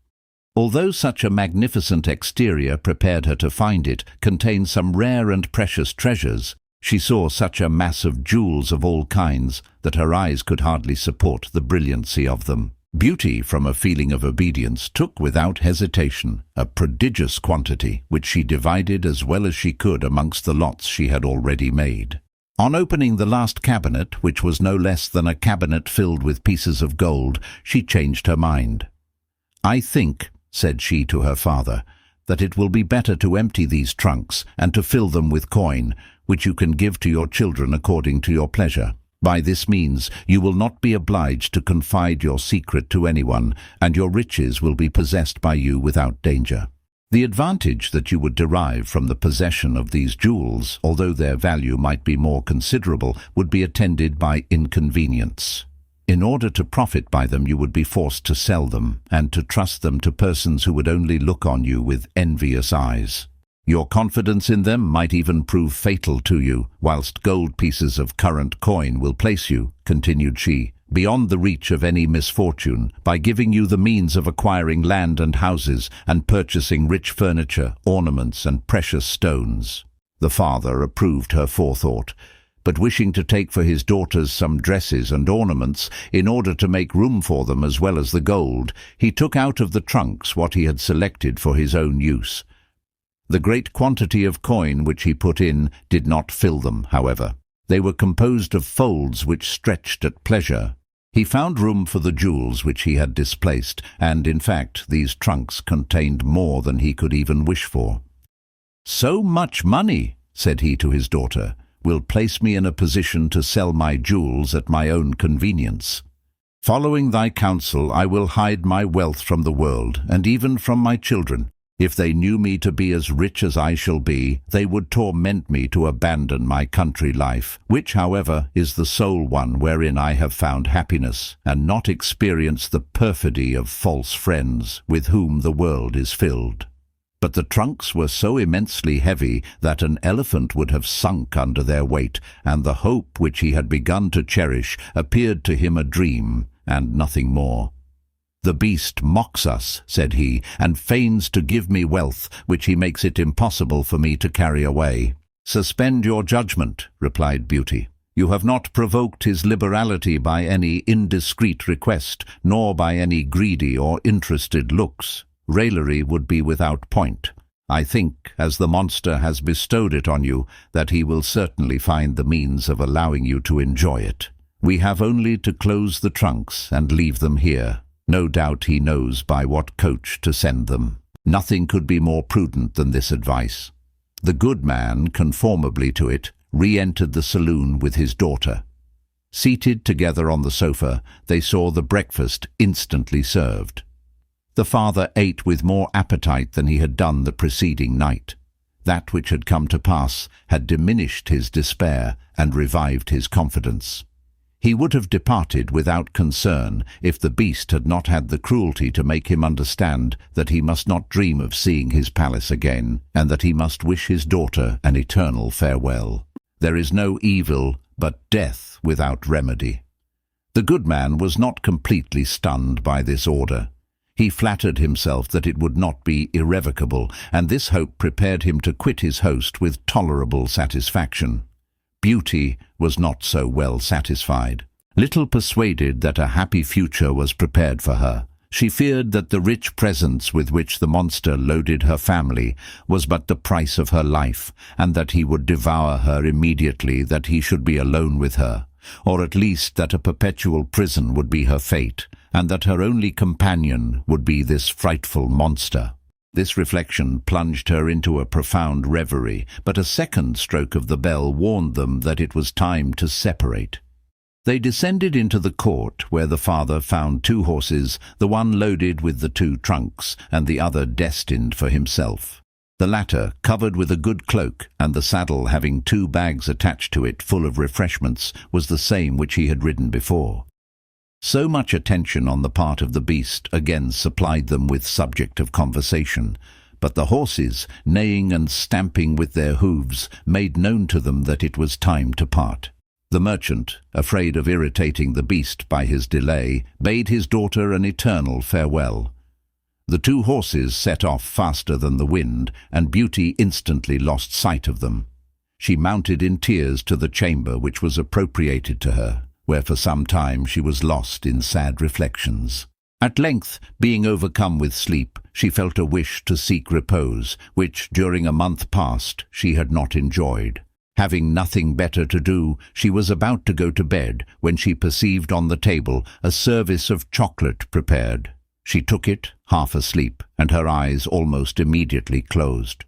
Although such a magnificent exterior prepared her to find it contained some rare and precious treasures, she saw such a mass of jewels of all kinds that her eyes could hardly support the brilliancy of them. Beauty, from a feeling of obedience, took without hesitation a prodigious quantity, which she divided as well as she could amongst the lots she had already made. On opening the last cabinet, which was no less than a cabinet filled with pieces of gold, she changed her mind. "I think," said she to her father, "that it will be better to empty these trunks and to fill them with coin, which you can give to your children according to your pleasure. By this means you will not be obliged to confide your secret to anyone, and your riches will be possessed by you without danger." The advantage that you would derive from the possession of these jewels, although their value might be more considerable, would be attended by inconvenience. In order to profit by them you would be forced to sell them, and to trust them to persons who would only look on you with envious eyes. Your confidence in them might even prove fatal to you, whilst gold pieces of current coin will place you, continued she, beyond the reach of any misfortune, by giving you the means of acquiring land and houses, and purchasing rich furniture, ornaments, and precious stones. The father approved her forethought, but wishing to take for his daughters some dresses and ornaments, in order to make room for them as well as the gold, he took out of the trunks what he had selected for his own use. The great quantity of coin which he put in did not fill them, however. They were composed of folds which stretched at pleasure. He found room for the jewels which he had displaced, and in fact these trunks contained more than he could even wish for. "So much money," said he to his daughter, "will place me in a position to sell my jewels at my own convenience. Following thy counsel, I will hide my wealth from the world, and even from my children. If they knew me to be as rich as I shall be, they would torment me to abandon my country life, which, however, is the sole one wherein I have found happiness, and not experience the perfidy of false friends with whom the world is filled." But the trunks were so immensely heavy that an elephant would have sunk under their weight, and the hope which he had begun to cherish appeared to him a dream, and nothing more. "The beast mocks us," said he, "and feigns to give me wealth, which he makes it impossible for me to carry away." "Suspend your judgment," replied Beauty. "You have not provoked his liberality by any indiscreet request, nor by any greedy or interested looks. Raillery would be without point. I think, as the monster has bestowed it on you, that he will certainly find the means of allowing you to enjoy it. We have only to close the trunks and leave them here. No doubt he knows by what coach to send them." Nothing could be more prudent than this advice. The good man, conformably to it, re-entered the saloon with his daughter. Seated together on the sofa, they saw the breakfast instantly served. The father ate with more appetite than he had done the preceding night. That which had come to pass had diminished his despair and revived his confidence. He would have departed without concern if the beast had not had the cruelty to make him understand that he must not dream of seeing his palace again, and that he must wish his daughter an eternal farewell. There is no evil but death without remedy. The good man was not completely stunned by this order. He flattered himself that it would not be irrevocable, and this hope prepared him to quit his host with tolerable satisfaction. Beauty was not so well satisfied. Little persuaded that a happy future was prepared for her, she feared that the rich presents with which the monster loaded her family was but the price of her life, and that he would devour her immediately that he should be alone with her, or at least that a perpetual prison would be her fate, and that her only companion would be this frightful monster. This reflection plunged her into a profound reverie, but a second stroke of the bell warned them that it was time to separate. They descended into the court, where the father found 2 horses, the one loaded with the 2 trunks, and the other destined for himself. The latter, covered with a good cloak, and the saddle having 2 bags attached to it full of refreshments, was the same which he had ridden before. So much attention on the part of the beast again supplied them with subject of conversation, but the horses, neighing and stamping with their hooves, made known to them that it was time to part. The merchant, afraid of irritating the beast by his delay, bade his daughter an eternal farewell. The 2 horses set off faster than the wind, and Beauty instantly lost sight of them. She mounted in tears to the chamber which was appropriated to her, where for some time she was lost in sad reflections. At length, being overcome with sleep, she felt a wish to seek repose, which during a month past she had not enjoyed. Having nothing better to do, she was about to go to bed when she perceived on the table a service of chocolate prepared. She took it, half asleep, and her eyes almost immediately closed.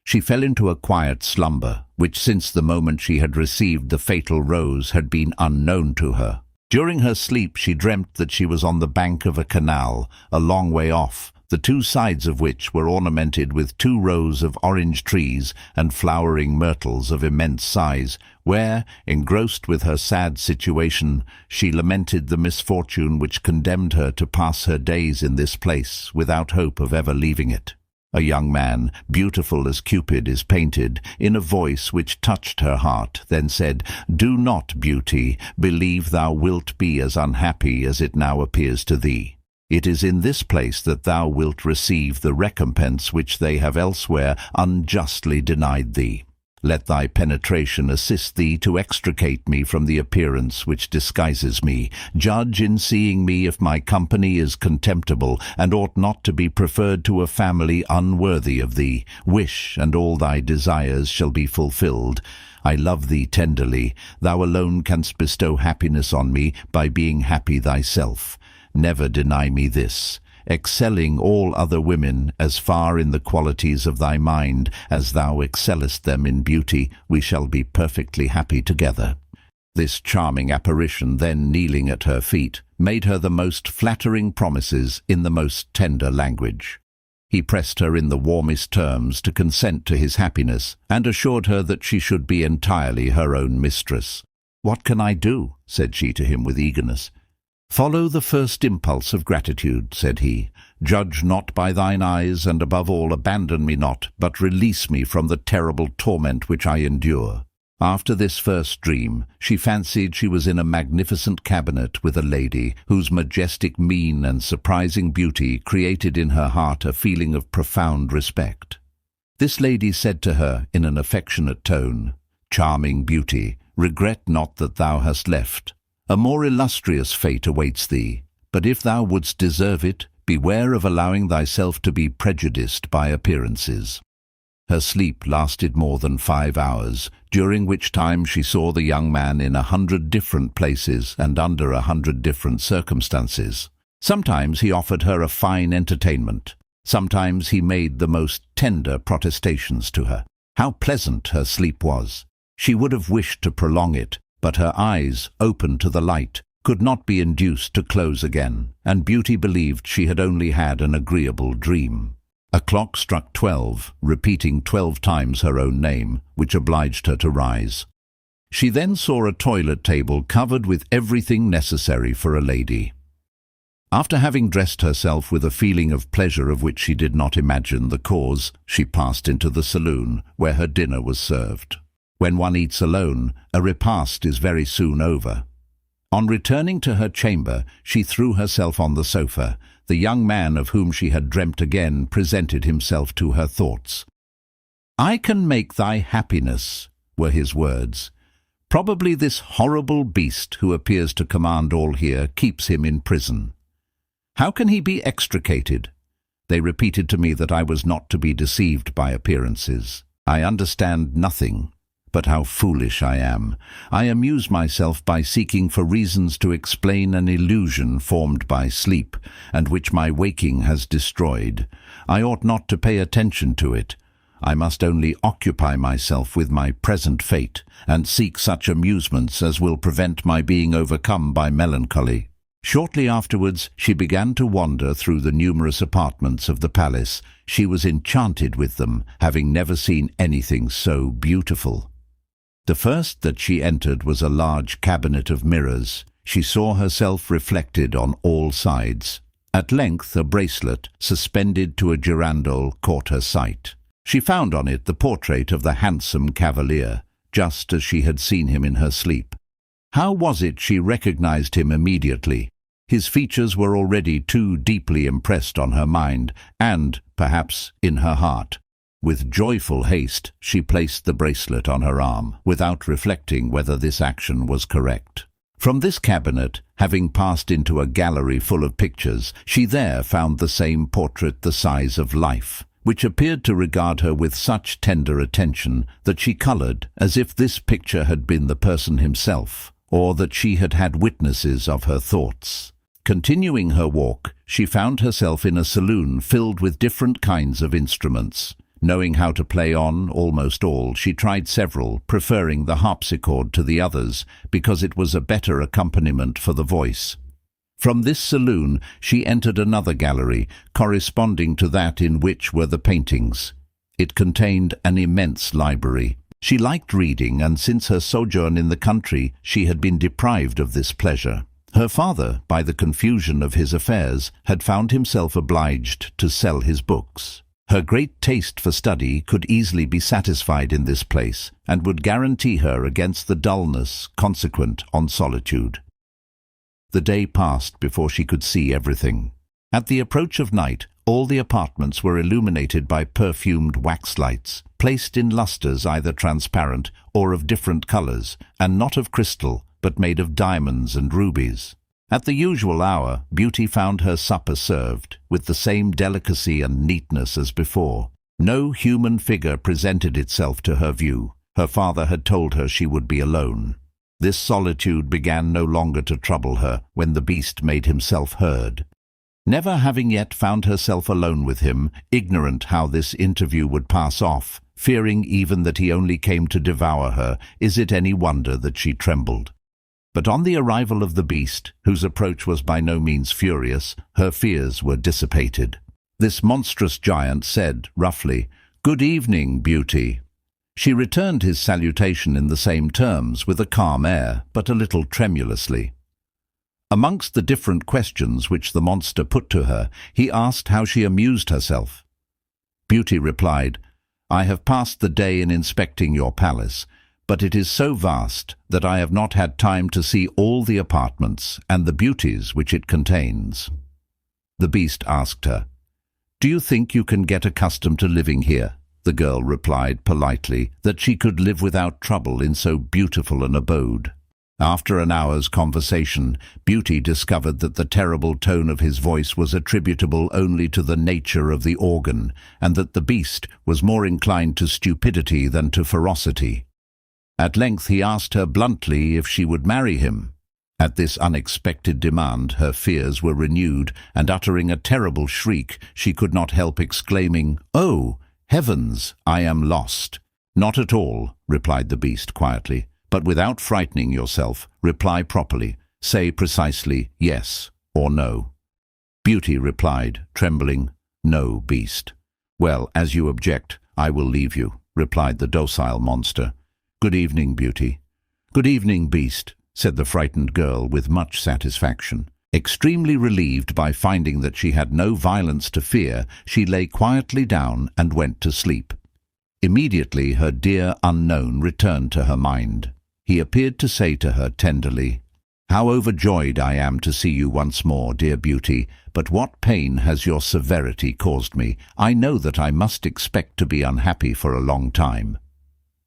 She fell into a quiet slumber, which since the moment she had received the fatal rose had been unknown to her. During her sleep she dreamt that she was on the bank of a canal, a long way off, the 2 sides of which were ornamented with 2 rows of orange trees and flowering myrtles of immense size, where, engrossed with her sad situation, she lamented the misfortune which condemned her to pass her days in this place without hope of ever leaving it. A young man, beautiful as Cupid is painted, in a voice which touched her heart, then said, "Do not, Beauty, believe thou wilt be as unhappy as it now appears to thee. It is in this place that thou wilt receive the recompense which they have elsewhere unjustly denied thee. Let thy penetration assist thee to extricate me from the appearance which disguises me. Judge in seeing me if my company is contemptible, and ought not to be preferred to a family unworthy of thee. Wish, and all thy desires shall be fulfilled. I love thee tenderly. Thou alone canst bestow happiness on me by being happy thyself. Never deny me this. excelling all other women as far in the qualities of thy mind as thou excellest them in beauty, we shall be perfectly happy together." This charming apparition, then kneeling at her feet, made her the most flattering promises in the most tender language. He pressed her in the warmest terms to consent to his happiness, and assured her that she should be entirely her own mistress. "What can I do?" said she to him with eagerness. "Follow the first impulse of gratitude," said he. "Judge not by thine eyes, and above all abandon me not, but release me from the terrible torment which I endure." After this first dream, she fancied she was in a magnificent cabinet with a lady, whose majestic mien and surprising beauty created in her heart a feeling of profound respect. This lady said to her in an affectionate tone, "Charming beauty, regret not that thou hast left. A more illustrious fate awaits thee, but if thou wouldst deserve it, beware of allowing thyself to be prejudiced by appearances." Her sleep lasted more than 5 hours, during which time she saw the young man in 100 different places and under 100 different circumstances. Sometimes he offered her a fine entertainment. Sometimes he made the most tender protestations to her. How pleasant her sleep was! She would have wished to prolong it, but her eyes, open to the light, could not be induced to close again, and Beauty believed she had only had an agreeable dream. A clock struck 12, repeating 12 times her own name, which obliged her to rise. She then saw a toilet table covered with everything necessary for a lady. After having dressed herself with a feeling of pleasure of which she did not imagine the cause, she passed into the saloon, where her dinner was served. When one eats alone, a repast is very soon over. On returning to her chamber, she threw herself on the sofa. The young man of whom she had dreamt again presented himself to her thoughts. "I can make thy happiness," were his words. "Probably this horrible beast who appears to command all here keeps him in prison. How can he be extricated? They repeated to me that I was not to be deceived by appearances. I understand nothing. But how foolish I am! I amuse myself by seeking for reasons to explain an illusion formed by sleep, and which my waking has destroyed. I ought not to pay attention to it. I must only occupy myself with my present fate, and seek such amusements as will prevent my being overcome by melancholy." Shortly afterwards, she began to wander through the numerous apartments of the palace. She was enchanted with them, having never seen anything so beautiful. The first that she entered was a large cabinet of mirrors. She saw herself reflected on all sides. At length a bracelet, suspended to a girandole, caught her sight. She found on it the portrait of the handsome cavalier, just as she had seen him in her sleep. How was it she recognized him immediately? His features were already too deeply impressed on her mind, and, perhaps, in her heart. With joyful haste, she placed the bracelet on her arm, without reflecting whether this action was correct. From this cabinet, having passed into a gallery full of pictures, she there found the same portrait the size of life, which appeared to regard her with such tender attention that she coloured as if this picture had been the person himself, or that she had had witnesses of her thoughts. Continuing her walk, she found herself in a saloon filled with different kinds of instruments. Knowing how to play on almost all, she tried several, preferring the harpsichord to the others, because it was a better accompaniment for the voice. From this saloon she entered another gallery, corresponding to that in which were the paintings. It contained an immense library. She liked reading, and since her sojourn in the country she had been deprived of this pleasure. Her father, by the confusion of his affairs, had found himself obliged to sell his books. Her great taste for study could easily be satisfied in this place, and would guarantee her against the dullness consequent on solitude. The day passed before she could see everything. At the approach of night, all the apartments were illuminated by perfumed wax lights, placed in lustres either transparent or of different colours, and not of crystal, but made of diamonds and rubies. At the usual hour, Beauty found her supper served, with the same delicacy and neatness as before. No human figure presented itself to her view. Her father had told her she would be alone. This solitude began no longer to trouble her when the beast made himself heard. Never having yet found herself alone with him, ignorant how this interview would pass off, fearing even that he only came to devour her, is it any wonder that she trembled? But on the arrival of the beast, whose approach was by no means furious, her fears were dissipated. This monstrous giant said, roughly, "Good evening, beauty." She returned his salutation in the same terms, with a calm air, but a little tremulously. Amongst the different questions which the monster put to her, he asked how she amused herself. Beauty replied, "I have passed the day in inspecting your palace, but it is so vast that I have not had time to see all the apartments and the beauties which it contains." The beast asked her, "Do you think you can get accustomed to living here?" The girl replied politely that she could live without trouble in so beautiful an abode. After an hour's conversation, Beauty discovered that the terrible tone of his voice was attributable only to the nature of the organ, and that the beast was more inclined to stupidity than to ferocity. At length he asked her bluntly if she would marry him. At this unexpected demand her fears were renewed, and uttering a terrible shriek, she could not help exclaiming, "Oh, heavens, I am lost." "Not at all," replied the beast quietly. "But without frightening yourself, reply properly. Say precisely yes or no." Beauty replied, trembling, "No, beast." "Well, as you object, I will leave you," replied the docile monster. "Good evening, Beauty." "Good evening, beast," said the frightened girl with much satisfaction. Extremely relieved by finding that she had no violence to fear, she lay quietly down and went to sleep. Immediately her dear unknown returned to her mind. He appeared to say to her tenderly, "How overjoyed I am to see you once more, dear Beauty, but what pain has your severity caused me? I know that I must expect to be unhappy for a long time."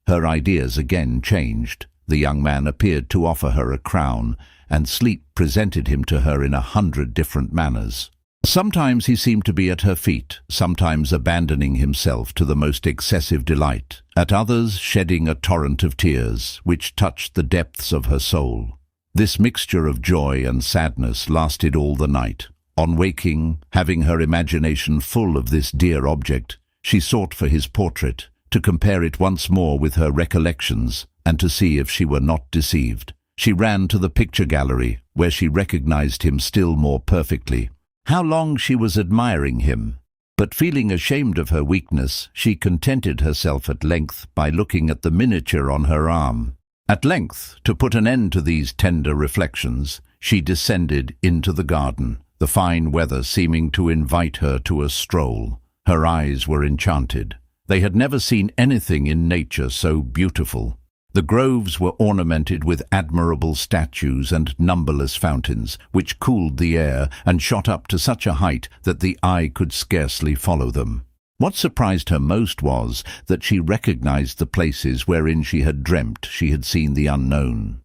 Her ideas again changed. The young man appeared to offer her a crown, and sleep presented him to her in 100 different manners. Sometimes he seemed to be at her feet, sometimes abandoning himself to the most excessive delight, at others shedding a torrent of tears, which touched the depths of her soul. This mixture of joy and sadness lasted all the night. On waking, having her imagination full of this dear object, she sought for his portrait, to compare it once more with her recollections, and to see if she were not deceived. She ran to the picture gallery, where she recognized him still more perfectly. How long she was admiring him! But feeling ashamed of her weakness, she contented herself at length by looking at the miniature on her arm. At length, to put an end to these tender reflections, she descended into the garden, the fine weather seeming to invite her to a stroll. Her eyes were enchanted. They had never seen anything in nature so beautiful. The groves were ornamented with admirable statues and numberless fountains, which cooled the air and shot up to such a height that the eye could scarcely follow them. What surprised her most was that she recognized the places wherein she had dreamt she had seen the unknown.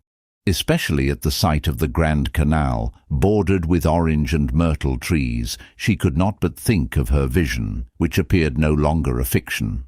Especially at the sight of the Grand Canal, bordered with orange and myrtle trees, she could not but think of her vision, which appeared no longer a fiction.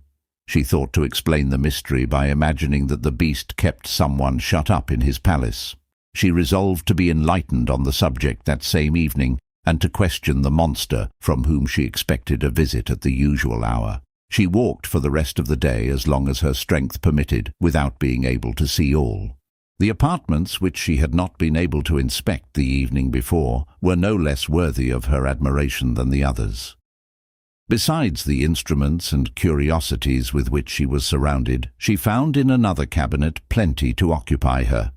She thought to explain the mystery by imagining that the beast kept someone shut up in his palace. She resolved to be enlightened on the subject that same evening, and to question the monster from whom she expected a visit at the usual hour. She walked for the rest of the day as long as her strength permitted, without being able to see all. The apartments which she had not been able to inspect the evening before were no less worthy of her admiration than the others. Besides the instruments and curiosities with which she was surrounded, she found in another cabinet plenty to occupy her.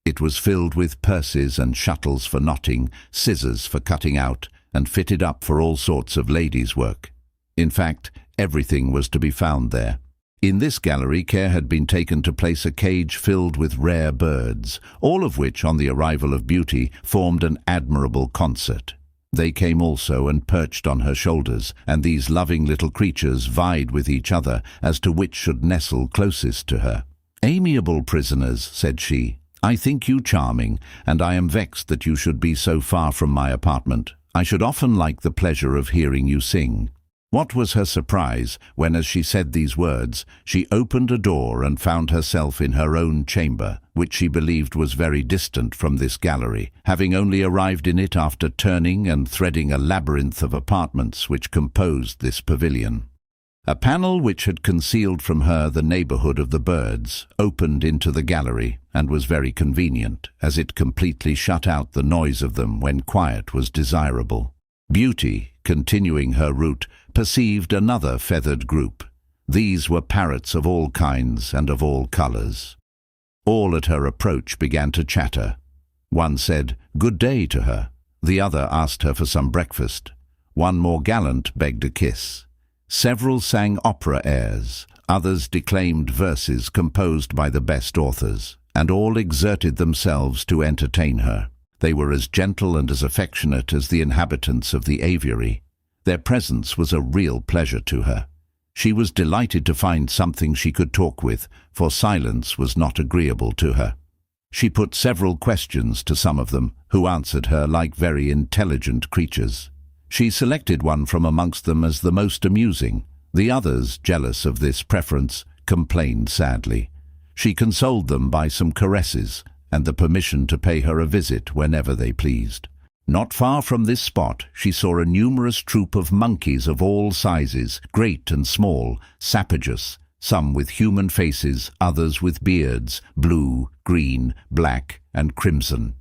It was filled with purses and shuttles for knotting, scissors for cutting out, and fitted up for all sorts of ladies' work. In fact, everything was to be found there. In this gallery care had been taken to place a cage filled with rare birds, all of which, on the arrival of Beauty, formed an admirable concert. They came also and perched on her shoulders, and these loving little creatures vied with each other as to which should nestle closest to her. "Amiable prisoners," said she, "I think you charming, and I am vexed that you should be so far from my apartment. I should often like the pleasure of hearing you sing." What was her surprise when, as she said these words, she opened a door and found herself in her own chamber, which she believed was very distant from this gallery, having only arrived in it after turning and threading a labyrinth of apartments which composed this pavilion. A panel which had concealed from her the neighborhood of the birds opened into the gallery and was very convenient, as it completely shut out the noise of them when quiet was desirable. Beauty, continuing her route, perceived another feathered group. These were parrots of all kinds and of all colors. All at her approach began to chatter. One said, "Good day" to her. The other asked her for some breakfast. One more gallant begged a kiss. Several sang opera airs, others declaimed verses composed by the best authors, and all exerted themselves to entertain her. They were as gentle and as affectionate as the inhabitants of the aviary. Their presence was a real pleasure to her. She was delighted to find something she could talk with, for silence was not agreeable to her. She put several questions to some of them, who answered her like very intelligent creatures. She selected one from amongst them as the most amusing. The others, jealous of this preference, complained sadly. She consoled them by some caresses, and the permission to pay her a visit whenever they pleased. Not far from this spot she saw a numerous troop of monkeys of all sizes, great and small, sappageous, some with human faces, others with beards, blue, green, black, and crimson.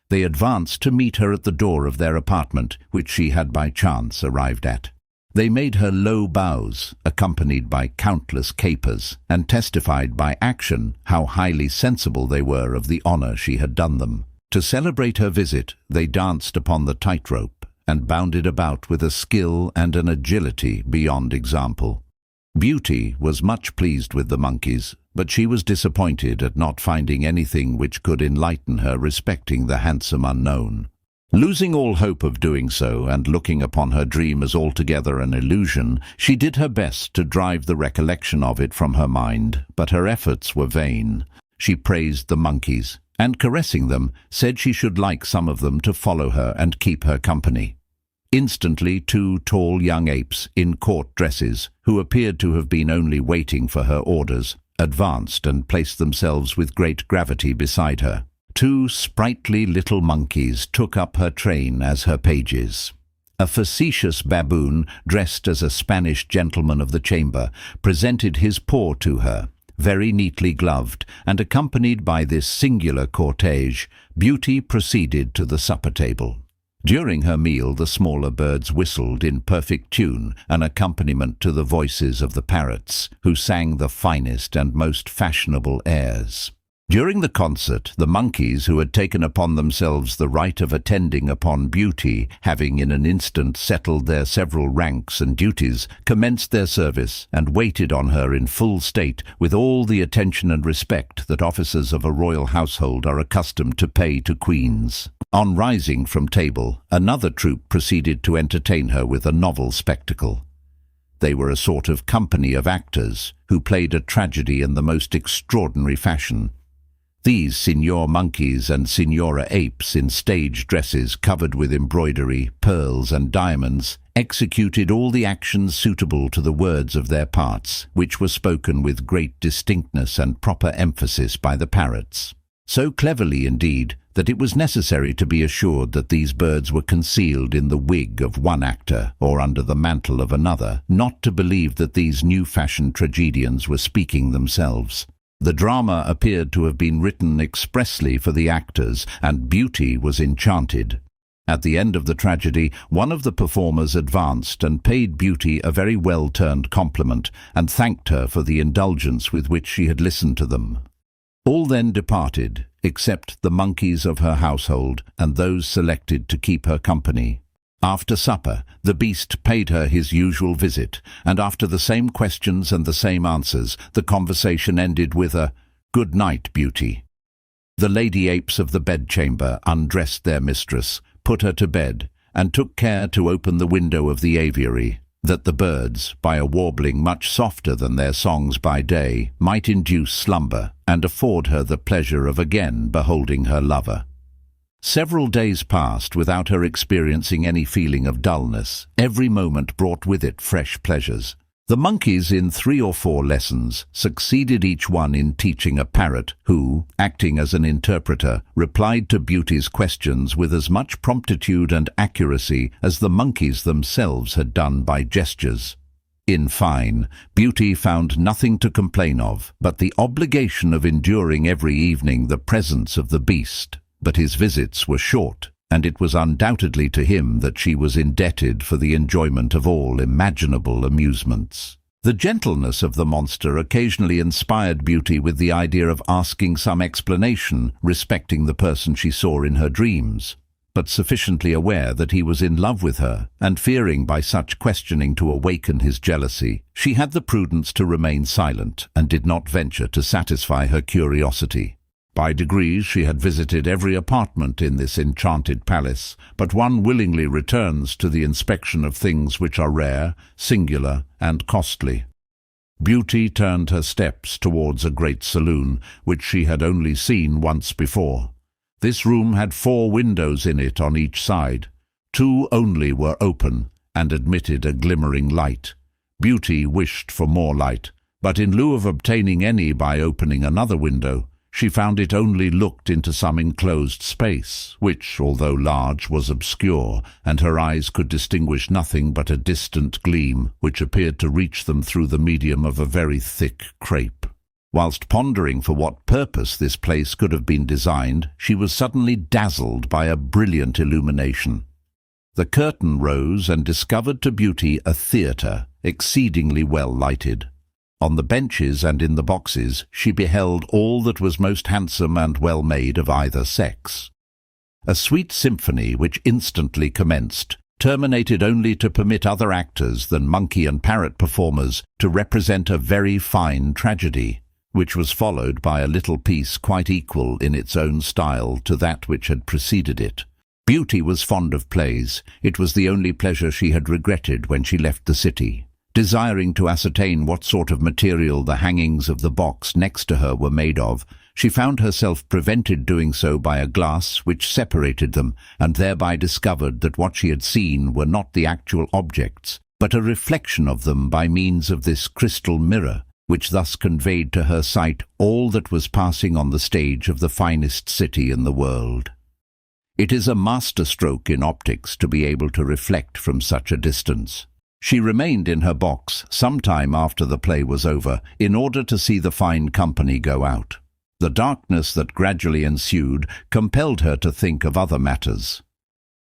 They advanced to meet her at the door of their apartment, which she had by chance arrived at. They made her low bows, accompanied by countless capers, and testified by action how highly sensible they were of the honor she had done them. To celebrate her visit, they danced upon the tightrope, and bounded about with a skill and an agility beyond example. Beauty was much pleased with the monkeys, but she was disappointed at not finding anything which could enlighten her respecting the handsome unknown. Losing all hope of doing so, and looking upon her dream as altogether an illusion, she did her best to drive the recollection of it from her mind, but her efforts were vain. She praised the monkeys, and caressing them, said she should like some of them to follow her and keep her company. Instantly 2 tall young apes in court dresses, who appeared to have been only waiting for her orders, advanced and placed themselves with great gravity beside her. 2 sprightly little monkeys took up her train as her pages. A facetious baboon, dressed as a Spanish gentleman of the chamber, presented his paw to her, very neatly gloved, and accompanied by this singular cortege, Beauty proceeded to the supper table. During her meal the smaller birds whistled in perfect tune, an accompaniment to the voices of the parrots, who sang the finest and most fashionable airs. During the concert, the monkeys, who had taken upon themselves the right of attending upon Beauty, having in an instant settled their several ranks and duties, commenced their service, and waited on her in full state, with all the attention and respect that officers of a royal household are accustomed to pay to queens. On rising from table, another troop proceeded to entertain her with a novel spectacle. They were a sort of company of actors, who played a tragedy in the most extraordinary fashion. These signor monkeys and signora apes in stage dresses covered with embroidery, pearls and diamonds executed all the actions suitable to the words of their parts, which were spoken with great distinctness and proper emphasis by the parrots. So cleverly, indeed, that it was necessary to be assured that these birds were concealed in the wig of one actor or under the mantle of another, not to believe that these new-fashioned tragedians were speaking themselves. The drama appeared to have been written expressly for the actors, and Beauty was enchanted. At the end of the tragedy, one of the performers advanced and paid Beauty a very well-turned compliment, and thanked her for the indulgence with which she had listened to them. All then departed, except the monkeys of her household and those selected to keep her company. After supper, the beast paid her his usual visit, and after the same questions and the same answers, the conversation ended with a "Good night, Beauty." The lady apes of the bedchamber undressed their mistress, put her to bed, and took care to open the window of the aviary, that the birds, by a warbling much softer than their songs by day, might induce slumber, and afford her the pleasure of again beholding her lover. Several days passed without her experiencing any feeling of dullness. Every moment brought with it fresh pleasures. The monkeys in 3 or 4 lessons succeeded each one in teaching a parrot who, acting as an interpreter, replied to Beauty's questions with as much promptitude and accuracy as the monkeys themselves had done by gestures. In fine, Beauty found nothing to complain of but the obligation of enduring every evening the presence of the beast. But his visits were short, and it was undoubtedly to him that she was indebted for the enjoyment of all imaginable amusements. The gentleness of the monster occasionally inspired Beauty with the idea of asking some explanation respecting the person she saw in her dreams, but sufficiently aware that he was in love with her, and fearing by such questioning to awaken his jealousy, she had the prudence to remain silent and did not venture to satisfy her curiosity. By degrees she had visited every apartment in this enchanted palace, but one willingly returns to the inspection of things which are rare, singular, and costly. Beauty turned her steps towards a great saloon, which she had only seen once before. This room had 4 windows in it on each side. 2 only were open, and admitted a glimmering light. Beauty wished for more light, but in lieu of obtaining any by opening another window, she found it only looked into some enclosed space, which, although large, was obscure, and her eyes could distinguish nothing but a distant gleam, which appeared to reach them through the medium of a very thick crape. Whilst pondering for what purpose this place could have been designed, she was suddenly dazzled by a brilliant illumination. The curtain rose and discovered to Beauty a theatre, exceedingly well lighted. On the benches and in the boxes she beheld all that was most handsome and well made of either sex. A sweet symphony which instantly commenced, terminated only to permit other actors than monkey and parrot performers to represent a very fine tragedy, which was followed by a little piece quite equal in its own style to that which had preceded it. Beauty was fond of plays. It was the only pleasure she had regretted when she left the city. Desiring to ascertain what sort of material the hangings of the box next to her were made of, she found herself prevented doing so by a glass which separated them, and thereby discovered that what she had seen were not the actual objects, but a reflection of them by means of this crystal mirror, which thus conveyed to her sight all that was passing on the stage of the finest city in the world. It is a masterstroke in optics to be able to reflect from such a distance. She remained in her box some time after the play was over, in order to see the fine company go out. The darkness that gradually ensued compelled her to think of other matters.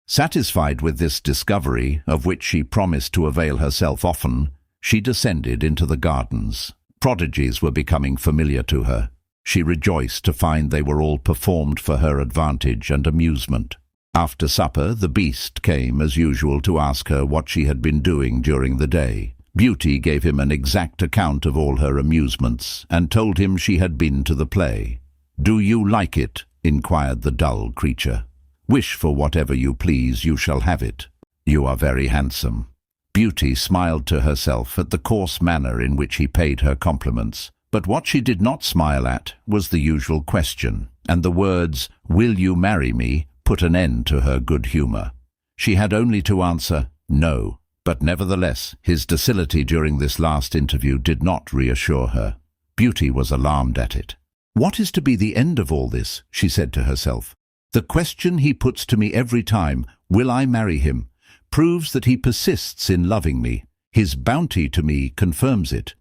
Satisfied with this discovery, of which she promised to avail herself often, she descended into the gardens. Prodigies were becoming familiar to her. She rejoiced to find they were all performed for her advantage and amusement. After supper, the beast came as usual to ask her what she had been doing during the day. Beauty gave him an exact account of all her amusements, and told him she had been to the play. "Do you like it?" inquired the dull creature. "Wish for whatever you please, you shall have it. You are very handsome." Beauty smiled to herself at the coarse manner in which he paid her compliments, but what she did not smile at was the usual question, and the words, "Will you marry me?" put an end to her good humour. She had only to answer, "No," but nevertheless his docility during this last interview did not reassure her. Beauty was alarmed at it. "What is to be the end of all this?" she said to herself. "The question he puts to me every time, 'Will I marry him?' proves that he persists in loving me. His bounty to me confirms it.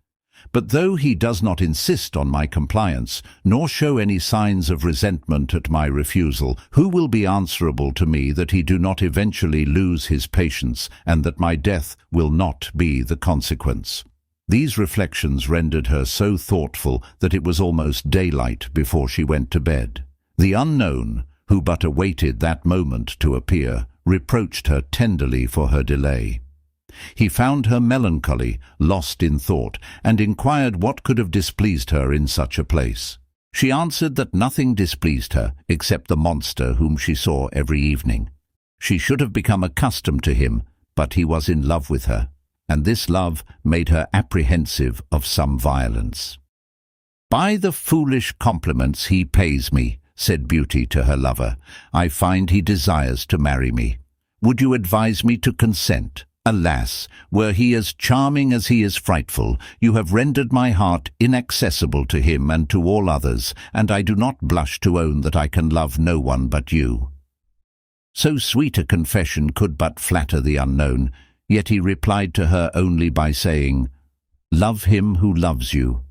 But though he does not insist on my compliance, nor show any signs of resentment at my refusal, who will be answerable to me that he do not eventually lose his patience, and that my death will not be the consequence?" These reflections rendered her so thoughtful that it was almost daylight before she went to bed. The unknown, who but awaited that moment to appear, reproached her tenderly for her delay. He found her melancholy, lost in thought, and inquired what could have displeased her in such a place. She answered that nothing displeased her except the monster whom she saw every evening. She should have become accustomed to him, but he was in love with her, and this love made her apprehensive of some violence. "By the foolish compliments he pays me," said Beauty to her lover. "I find he desires to marry me. Would you advise me to consent? Alas, were he as charming as he is frightful, you have rendered my heart inaccessible to him and to all others, and I do not blush to own that I can love no one but you." So sweet a confession could but flatter the unknown, yet he replied to her only by saying, "Love him who loves you.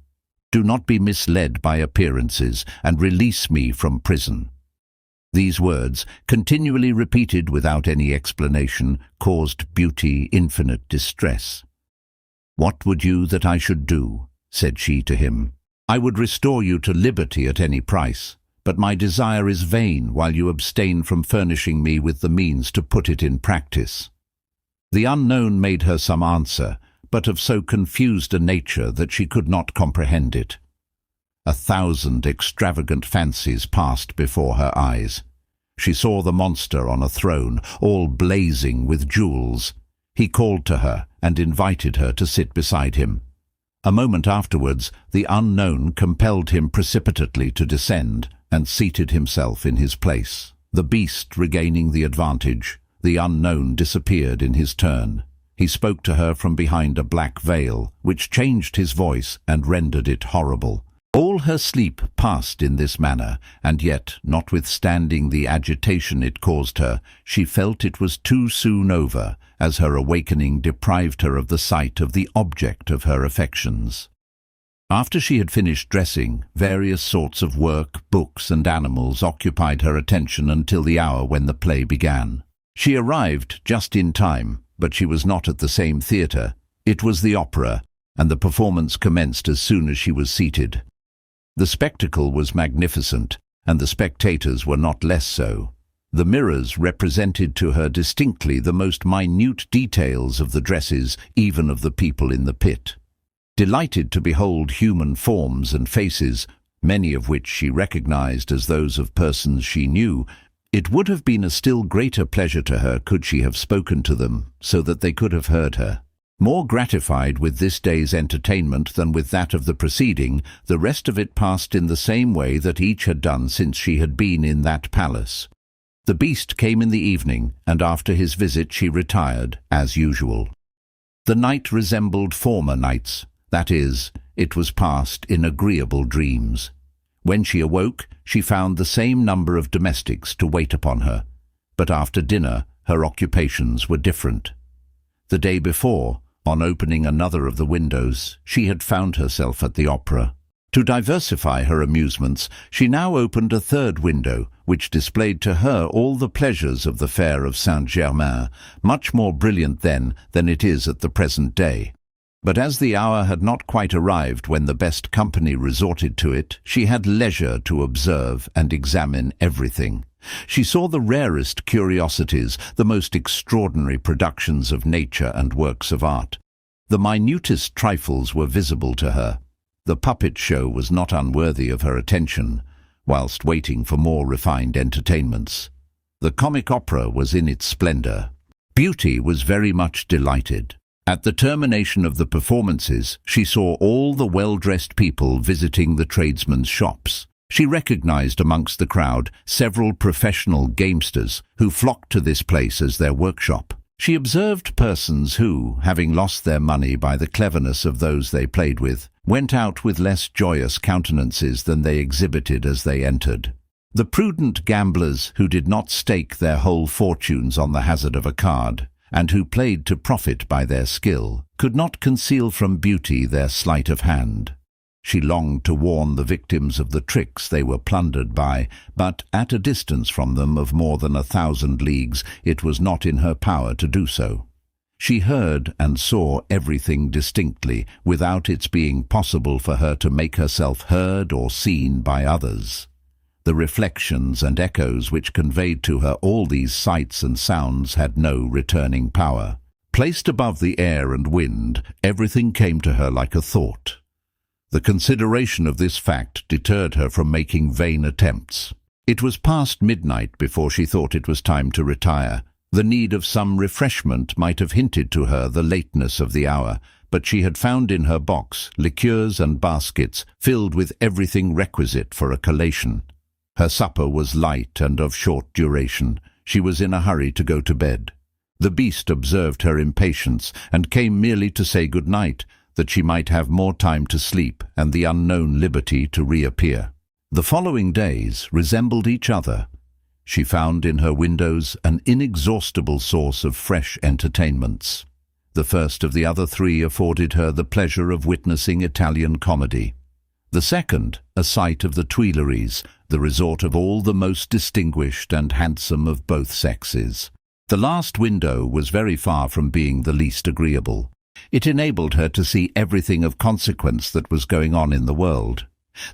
Do not be misled by appearances, and release me from prison." These words, continually repeated without any explanation, caused Beauty infinite distress. "What would you that I should do?" said she to him. "I would restore you to liberty at any price, but my desire is vain while you abstain from furnishing me with the means to put it in practice." The unknown made her some answer, but of so confused a nature that she could not comprehend it. 1,000 extravagant fancies passed before her eyes. She saw the monster on a throne, all blazing with jewels. He called to her and invited her to sit beside him. A moment afterwards, the unknown compelled him precipitately to descend and seated himself in his place. The beast regaining the advantage, the unknown disappeared in his turn. He spoke to her from behind a black veil, which changed his voice and rendered it horrible. All her sleep passed in this manner, and yet, notwithstanding the agitation it caused her, she felt it was too soon over, as her awakening deprived her of the sight of the object of her affections. After she had finished dressing, various sorts of work, books and animals occupied her attention until the hour when the play began. She arrived just in time, but she was not at the same theatre. It was the opera, and the performance commenced as soon as she was seated. The spectacle was magnificent, and the spectators were not less so. The mirrors represented to her distinctly the most minute details of the dresses, even of the people in the pit. Delighted to behold human forms and faces, many of which she recognized as those of persons she knew, it would have been a still greater pleasure to her could she have spoken to them, so that they could have heard her. More gratified with this day's entertainment than with that of the preceding, the rest of it passed in the same way that each had done since she had been in that palace. The beast came in the evening, and after his visit she retired, as usual. The night resembled former nights, that is, it was passed in agreeable dreams. When she awoke, she found the same number of domestics to wait upon her, but after dinner her occupations were different. The day before, on opening another of the windows, she had found herself at the opera. To diversify her amusements, she now opened a third window, which displayed to her all the pleasures of the fair of Saint-Germain, much more brilliant then than it is at the present day. But as the hour had not quite arrived when the best company resorted to it, she had leisure to observe and examine everything. She saw the rarest curiosities, the most extraordinary productions of nature and works of art. The minutest trifles were visible to her. The puppet show was not unworthy of her attention, whilst waiting for more refined entertainments. The comic opera was in its splendor. Beauty was very much delighted. At the termination of the performances, she saw all the well-dressed people visiting the tradesmen's shops. She recognized amongst the crowd several professional gamesters who flocked to this place as their workshop. She observed persons who, having lost their money by the cleverness of those they played with, went out with less joyous countenances than they exhibited as they entered. The prudent gamblers who did not stake their whole fortunes on the hazard of a card, and who played to profit by their skill, could not conceal from Beauty their sleight of hand. She longed to warn the victims of the tricks they were plundered by, but at a distance from them of more than 1,000 leagues it was not in her power to do so. She heard and saw everything distinctly, without its being possible for her to make herself heard or seen by others. The reflections and echoes which conveyed to her all these sights and sounds had no returning power. Placed above the air and wind, everything came to her like a thought. The consideration of this fact deterred her from making vain attempts. It was past midnight before she thought it was time to retire. The need of some refreshment might have hinted to her the lateness of the hour, but she had found in her box liqueurs and baskets filled with everything requisite for a collation. Her supper was light and of short duration. She was in a hurry to go to bed. The beast observed her impatience and came merely to say good night, that she might have more time to sleep and the unknown liberty to reappear. The following days resembled each other. She found in her windows an inexhaustible source of fresh entertainments. The first of the other three afforded her the pleasure of witnessing Italian comedy. The second, a sight of the Tuileries, the resort of all the most distinguished and handsome of both sexes. The last window was very far from being the least agreeable. It enabled her to see everything of consequence that was going on in the world.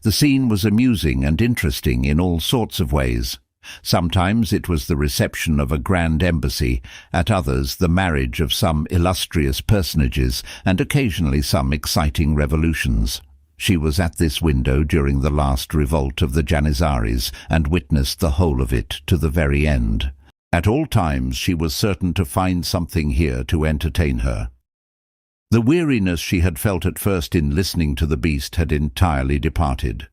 The scene was amusing and interesting in all sorts of ways. Sometimes it was the reception of a grand embassy, at others the marriage of some illustrious personages, and occasionally some exciting revolutions. She was at this window during the last revolt of the Janissaries, and witnessed the whole of it to the very end. At all times she was certain to find something here to entertain her. The weariness she had felt at first in listening to the beast had entirely departed.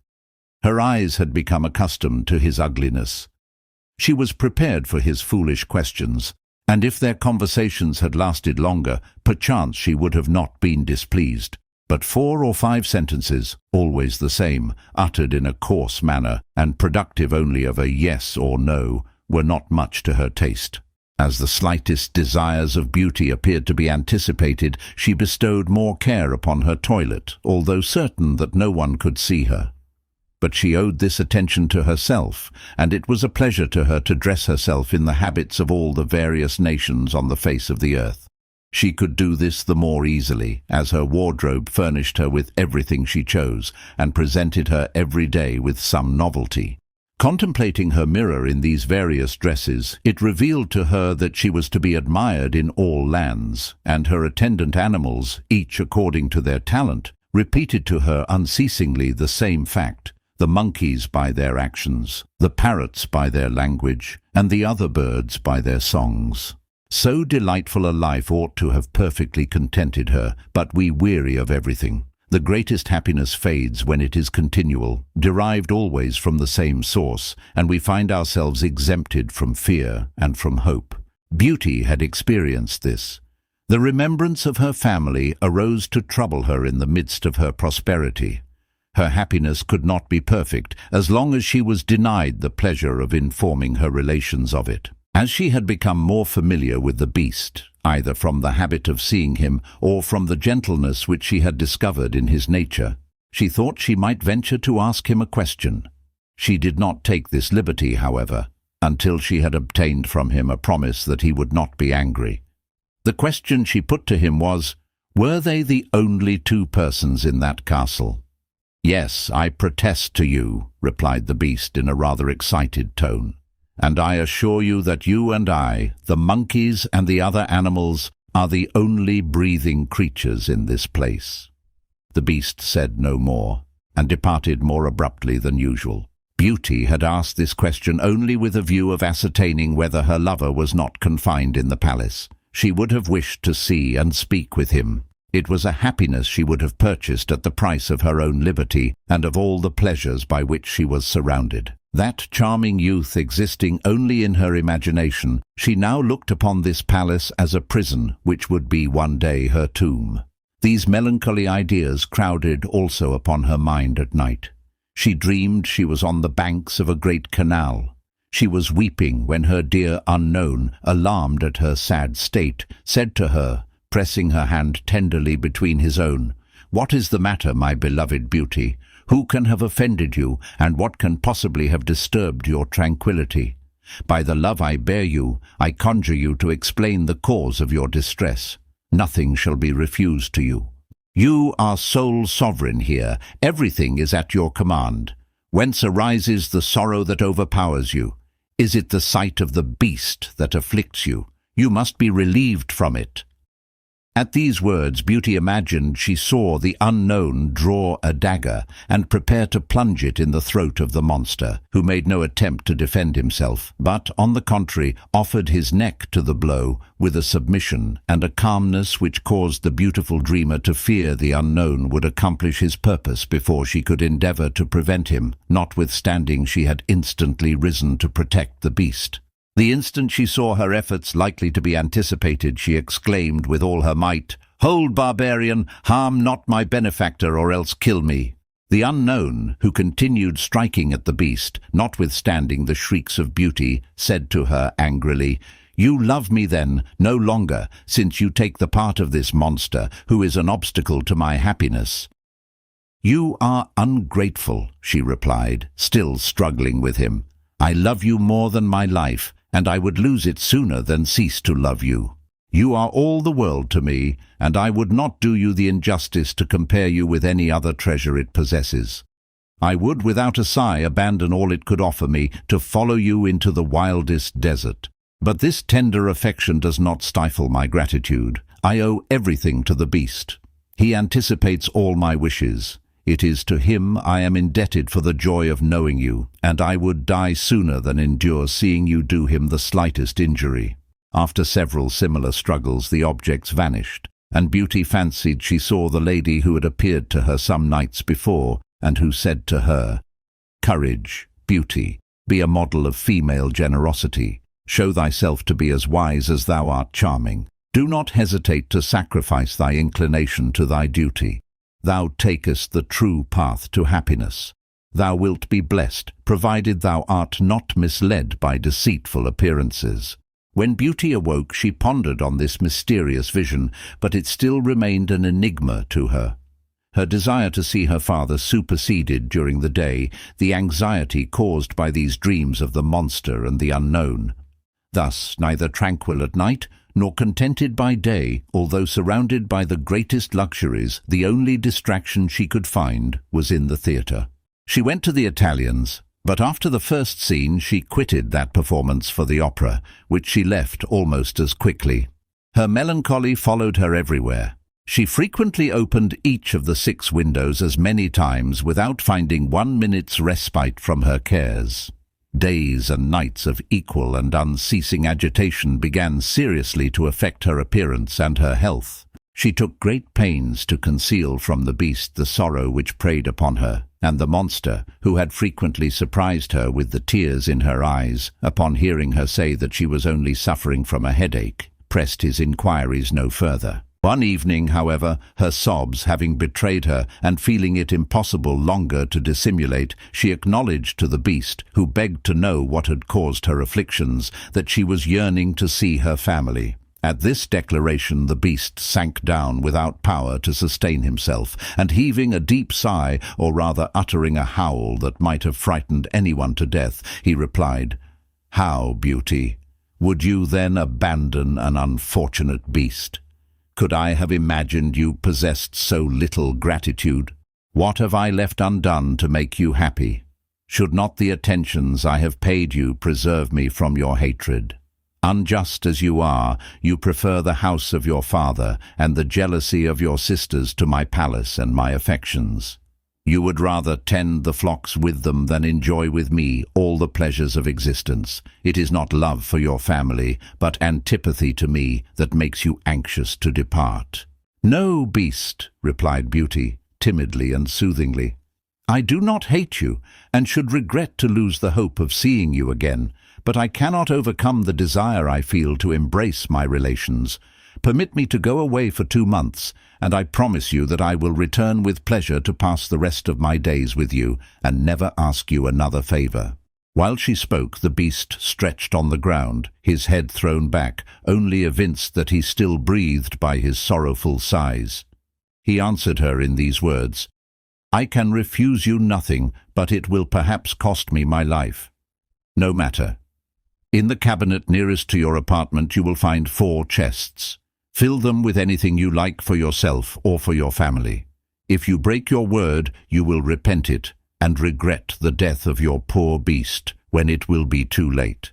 Her eyes had become accustomed to his ugliness. She was prepared for his foolish questions, and if their conversations had lasted longer, perchance she would have not been displeased. But 4 or 5 sentences, always the same, uttered in a coarse manner, and productive only of a yes or no, were not much to her taste. As the slightest desires of beauty appeared to be anticipated, she bestowed more care upon her toilet, although certain that no one could see her. But she owed this attention to herself, and it was a pleasure to her to dress herself in the habits of all the various nations on the face of the earth. She could do this the more easily, as her wardrobe furnished her with everything she chose, and presented her every day with some novelty. Contemplating her mirror in these various dresses, it revealed to her that she was to be admired in all lands, and her attendant animals, each according to their talent, repeated to her unceasingly the same fact: the monkeys by their actions, the parrots by their language, and the other birds by their songs. So delightful a life ought to have perfectly contented her, but we weary of everything. The greatest happiness fades when it is continual, derived always from the same source, and we find ourselves exempted from fear and from hope. Beauty had experienced this. The remembrance of her family arose to trouble her in the midst of her prosperity. Her happiness could not be perfect as long as she was denied the pleasure of informing her relations of it. As she had become more familiar with the beast, either from the habit of seeing him or from the gentleness which she had discovered in his nature, she thought she might venture to ask him a question. She did not take this liberty, however, until she had obtained from him a promise that he would not be angry. The question she put to him was, were they the only 2 persons in that castle? "Yes, I protest to you," replied the beast in a rather excited tone. "And I assure you that you and I, the monkeys and the other animals, are the only breathing creatures in this place." The beast said no more, and departed more abruptly than usual. Beauty had asked this question only with a view of ascertaining whether her lover was not confined in the palace. She would have wished to see and speak with him. It was a happiness she would have purchased at the price of her own liberty and of all the pleasures by which she was surrounded. That charming youth existing only in her imagination, she now looked upon this palace as a prison which would be one day her tomb. These melancholy ideas crowded also upon her mind at night. She dreamed she was on the banks of a great canal. She was weeping when her dear unknown, alarmed at her sad state, said to her, pressing her hand tenderly between his own, "What is the matter, my beloved beauty? Who can have offended you, and what can possibly have disturbed your tranquillity? By the love I bear you, I conjure you to explain the cause of your distress. Nothing shall be refused to you. You are sole sovereign here. Everything is at your command. Whence arises the sorrow that overpowers you? Is it the sight of the beast that afflicts you? You must be relieved from it." At these words, Beauty imagined she saw the unknown draw a dagger and prepare to plunge it in the throat of the monster, who made no attempt to defend himself, but, on the contrary, offered his neck to the blow with a submission and a calmness which caused the beautiful dreamer to fear the unknown would accomplish his purpose before she could endeavor to prevent him, notwithstanding she had instantly risen to protect the beast. The instant she saw her efforts likely to be anticipated, she exclaimed with all her might, "Hold, barbarian! Harm not my benefactor, or else kill me!" The unknown, who continued striking at the beast, notwithstanding the shrieks of Beauty, said to her angrily, "You love me then no longer, since you take the part of this monster, who is an obstacle to my happiness." "You are ungrateful," she replied, still struggling with him. "I love you more than my life, and I would lose it sooner than cease to love you. You are all the world to me, and I would not do you the injustice to compare you with any other treasure it possesses. I would without a sigh abandon all it could offer me to follow you into the wildest desert. But this tender affection does not stifle my gratitude. I owe everything to the beast. He anticipates all my wishes. It is to him I am indebted for the joy of knowing you, and I would die sooner than endure seeing you do him the slightest injury." After several similar struggles, the objects vanished, and Beauty fancied she saw the lady who had appeared to her some nights before, and who said to her, "Courage, Beauty, be a model of female generosity. Show thyself to be as wise as thou art charming. Do not hesitate to sacrifice thy inclination to thy duty. Thou takest the true path to happiness. Thou wilt be blessed, provided thou art not misled by deceitful appearances." When Beauty awoke, she pondered on this mysterious vision, but it still remained an enigma to her. Her desire to see her father superseded during the day the anxiety caused by these dreams of the monster and the unknown. Thus, neither tranquil at night nor contented by day, although surrounded by the greatest luxuries, the only distraction she could find was in the theatre. She went to the Italians, but after the first scene she quitted that performance for the opera, which she left almost as quickly. Her melancholy followed her everywhere. She frequently opened each of the 6 windows as many times without finding 1 minute's respite from her cares. Days and nights of equal and unceasing agitation began seriously to affect her appearance and her health. She took great pains to conceal from the beast the sorrow which preyed upon her, and the monster, who had frequently surprised her with the tears in her eyes, upon hearing her say that she was only suffering from a headache, pressed his inquiries no further. One evening, however, her sobs having betrayed her, and feeling it impossible longer to dissimulate, she acknowledged to the beast, who begged to know what had caused her afflictions, that she was yearning to see her family. At this declaration the beast sank down without power to sustain himself, and heaving a deep sigh, or rather uttering a howl that might have frightened anyone to death, he replied, "How, Beauty? Would you then abandon an unfortunate beast? Could I have imagined you possessed so little gratitude? What have I left undone to make you happy? Should not the attentions I have paid you preserve me from your hatred? Unjust as you are, you prefer the house of your father and the jealousy of your sisters to my palace and my affections. You would rather tend the flocks with them than enjoy with me all the pleasures of existence. It is not love for your family, but antipathy to me that makes you anxious to depart." "No, beast," replied Beauty, timidly and soothingly. "I do not hate you, and should regret to lose the hope of seeing you again, but I cannot overcome the desire I feel to embrace my relations. Permit me to go away for 2 months, and I promise you that I will return with pleasure to pass the rest of my days with you, and never ask you another favor." While she spoke, the beast stretched on the ground, his head thrown back, only evinced that he still breathed by his sorrowful sighs. He answered her in these words, "I can refuse you nothing, but it will perhaps cost me my life. No matter. In the cabinet nearest to your apartment you will find 4 chests. Fill them with anything you like for yourself or for your family. If you break your word, you will repent it and regret the death of your poor beast when it will be too late.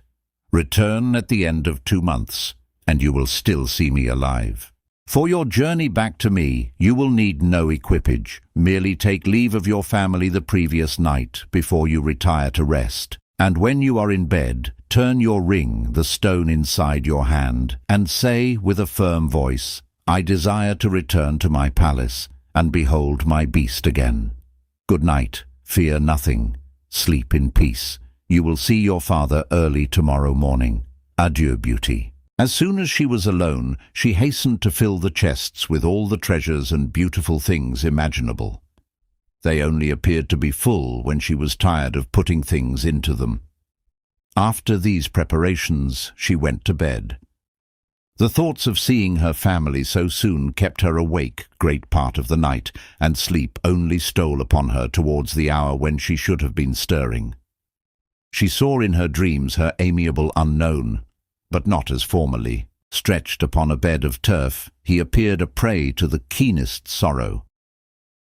Return at the end of 2 months, and you will still see me alive." For your journey back to me, you will need no equipage. Merely take leave of your family the previous night before you retire to rest. And when you are in bed, turn your ring, the stone inside your hand, and say with a firm voice, I desire to return to my palace and behold my beast again. Good night, fear nothing, sleep in peace. You will see your father early tomorrow morning. Adieu, beauty. As soon as she was alone, she hastened to fill the chests with all the treasures and beautiful things imaginable. They only appeared to be full when she was tired of putting things into them. After these preparations, she went to bed. The thoughts of seeing her family so soon kept her awake great part of the night, and sleep only stole upon her towards the hour when she should have been stirring. She saw in her dreams her amiable unknown, but not as formerly. Stretched upon a bed of turf, he appeared a prey to the keenest sorrow.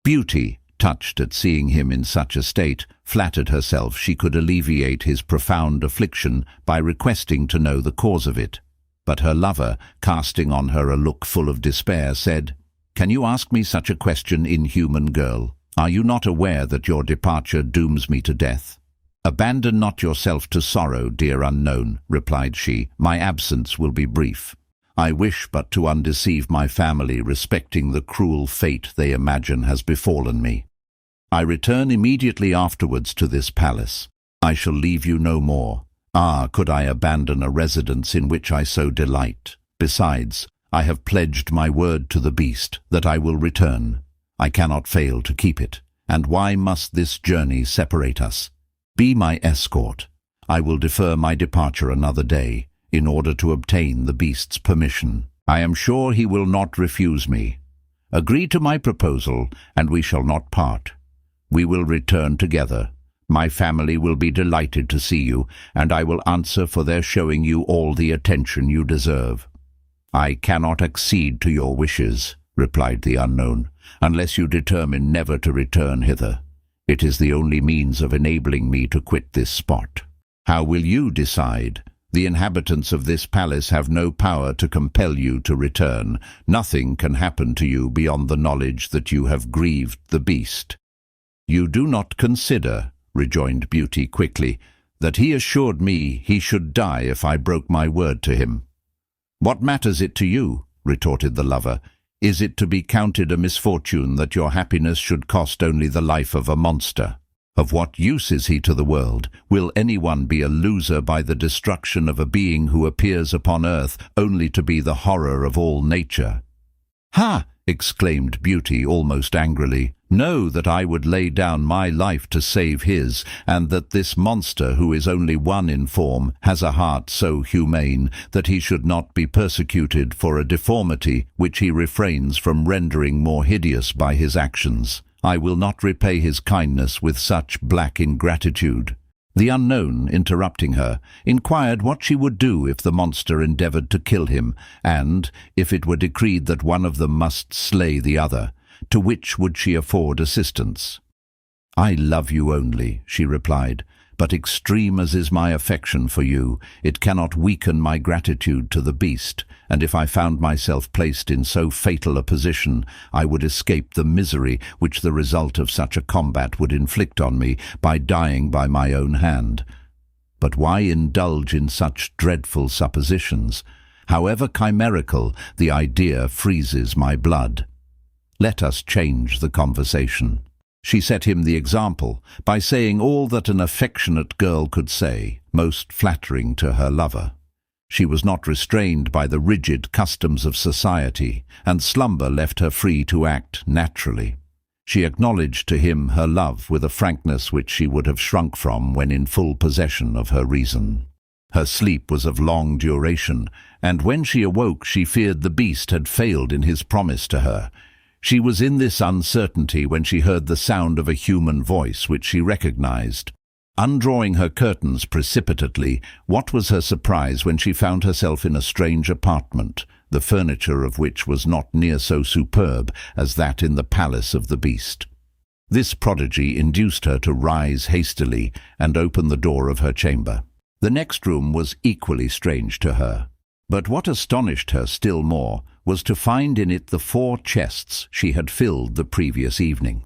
Beauty, touched at seeing him in such a state, flattered herself she could alleviate his profound affliction by requesting to know the cause of it. But her lover, casting on her a look full of despair, said, Can you ask me such a question, inhuman girl? Are you not aware that your departure dooms me to death? Abandon not yourself to sorrow, dear unknown, replied she. My absence will be brief. I wish but to undeceive my family respecting the cruel fate they imagine has befallen me. I return immediately afterwards to this palace. I shall leave you no more. Ah, could I abandon a residence in which I so delight? Besides, I have pledged my word to the beast that I will return. I cannot fail to keep it. And why must this journey separate us? Be my escort. I will defer my departure another day, in order to obtain the beast's permission. I am sure he will not refuse me. Agree to my proposal, and we shall not part. We will return together. My family will be delighted to see you, and I will answer for their showing you all the attention you deserve. I cannot accede to your wishes, replied the unknown, unless you determine never to return hither. It is the only means of enabling me to quit this spot. How will you decide? The inhabitants of this palace have no power to compel you to return. Nothing can happen to you beyond the knowledge that you have grieved the beast. You do not consider, rejoined Beauty quickly, that he assured me he should die if I broke my word to him. What matters it to you? Retorted the lover. Is it to be counted a misfortune that your happiness should cost only the life of a monster? Of what use is he to the world? Will anyone be a loser by the destruction of a being who appears upon earth only to be the horror of all nature? Ha! Exclaimed Beauty almost angrily. Know that I would lay down my life to save his, and that this monster, who is only one in form, has a heart so humane that he should not be persecuted for a deformity which he refrains from rendering more hideous by his actions. I will not repay his kindness with such black ingratitude. The unknown, interrupting her, inquired what she would do if the monster endeavoured to kill him, and, if it were decreed that one of them must slay the other, to which would she afford assistance? I love you only, she replied, but extreme as is my affection for you, it cannot weaken my gratitude to the beast, and if I found myself placed in so fatal a position, I would escape the misery which the result of such a combat would inflict on me by dying by my own hand. But why indulge in such dreadful suppositions? However chimerical, the idea freezes my blood. Let us change the conversation. She set him the example by saying all that an affectionate girl could say, most flattering to her lover. She was not restrained by the rigid customs of society, and slumber left her free to act naturally. She acknowledged to him her love with a frankness which she would have shrunk from when in full possession of her reason. Her sleep was of long duration, and when she awoke she feared the beast had failed in his promise to her. She was in this uncertainty when she heard the sound of a human voice which she recognized. Undrawing her curtains precipitately, what was her surprise when she found herself in a strange apartment, the furniture of which was not near so superb as that in the palace of the beast. This prodigy induced her to rise hastily and open the door of her chamber. The next room was equally strange to her. But what astonished her still more was to find in it the 4 chests she had filled the previous evening.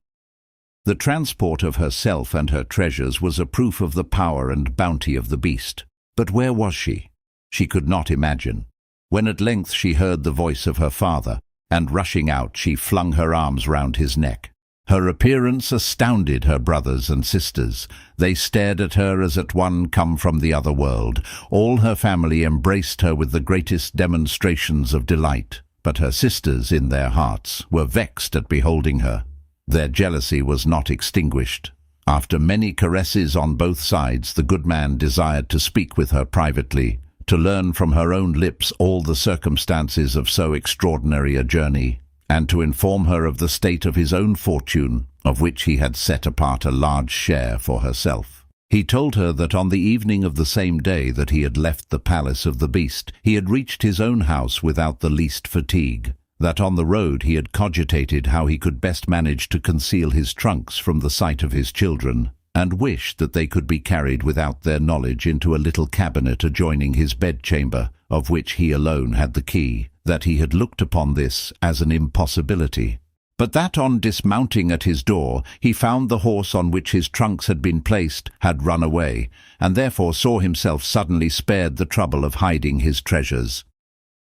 The transport of herself and her treasures was a proof of the power and bounty of the beast. But where was she? She could not imagine. When at length she heard the voice of her father, and rushing out she flung her arms round his neck. Her appearance astounded her brothers and sisters. They stared at her as at one come from the other world. All her family embraced her with the greatest demonstrations of delight, but her sisters, in their hearts, were vexed at beholding her. Their jealousy was not extinguished. After many caresses on both sides, the good man desired to speak with her privately, to learn from her own lips all the circumstances of so extraordinary a journey, and to inform her of the state of his own fortune, of which he had set apart a large share for herself. He told her that on the evening of the same day that he had left the palace of the beast, he had reached his own house without the least fatigue, that on the road he had cogitated how he could best manage to conceal his trunks from the sight of his children, and wished that they could be carried without their knowledge into a little cabinet adjoining his bedchamber, of which he alone had the key, that he had looked upon this as an impossibility. But that on dismounting at his door he found the horse on which his trunks had been placed had run away, and therefore saw himself suddenly spared the trouble of hiding his treasures.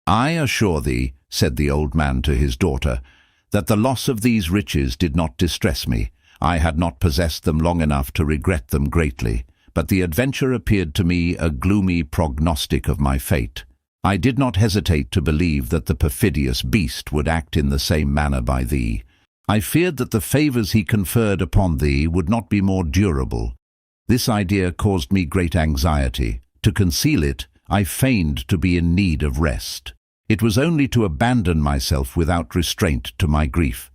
"I assure thee," said the old man to his daughter, "that the loss of these riches did not distress me. I had not possessed them long enough to regret them greatly, but the adventure appeared to me a gloomy prognostic of my fate. I did not hesitate to believe that the perfidious beast would act in the same manner by thee. I feared that the favours he conferred upon thee would not be more durable. This idea caused me great anxiety. To conceal it, I feigned to be in need of rest. It was only to abandon myself without restraint to my grief.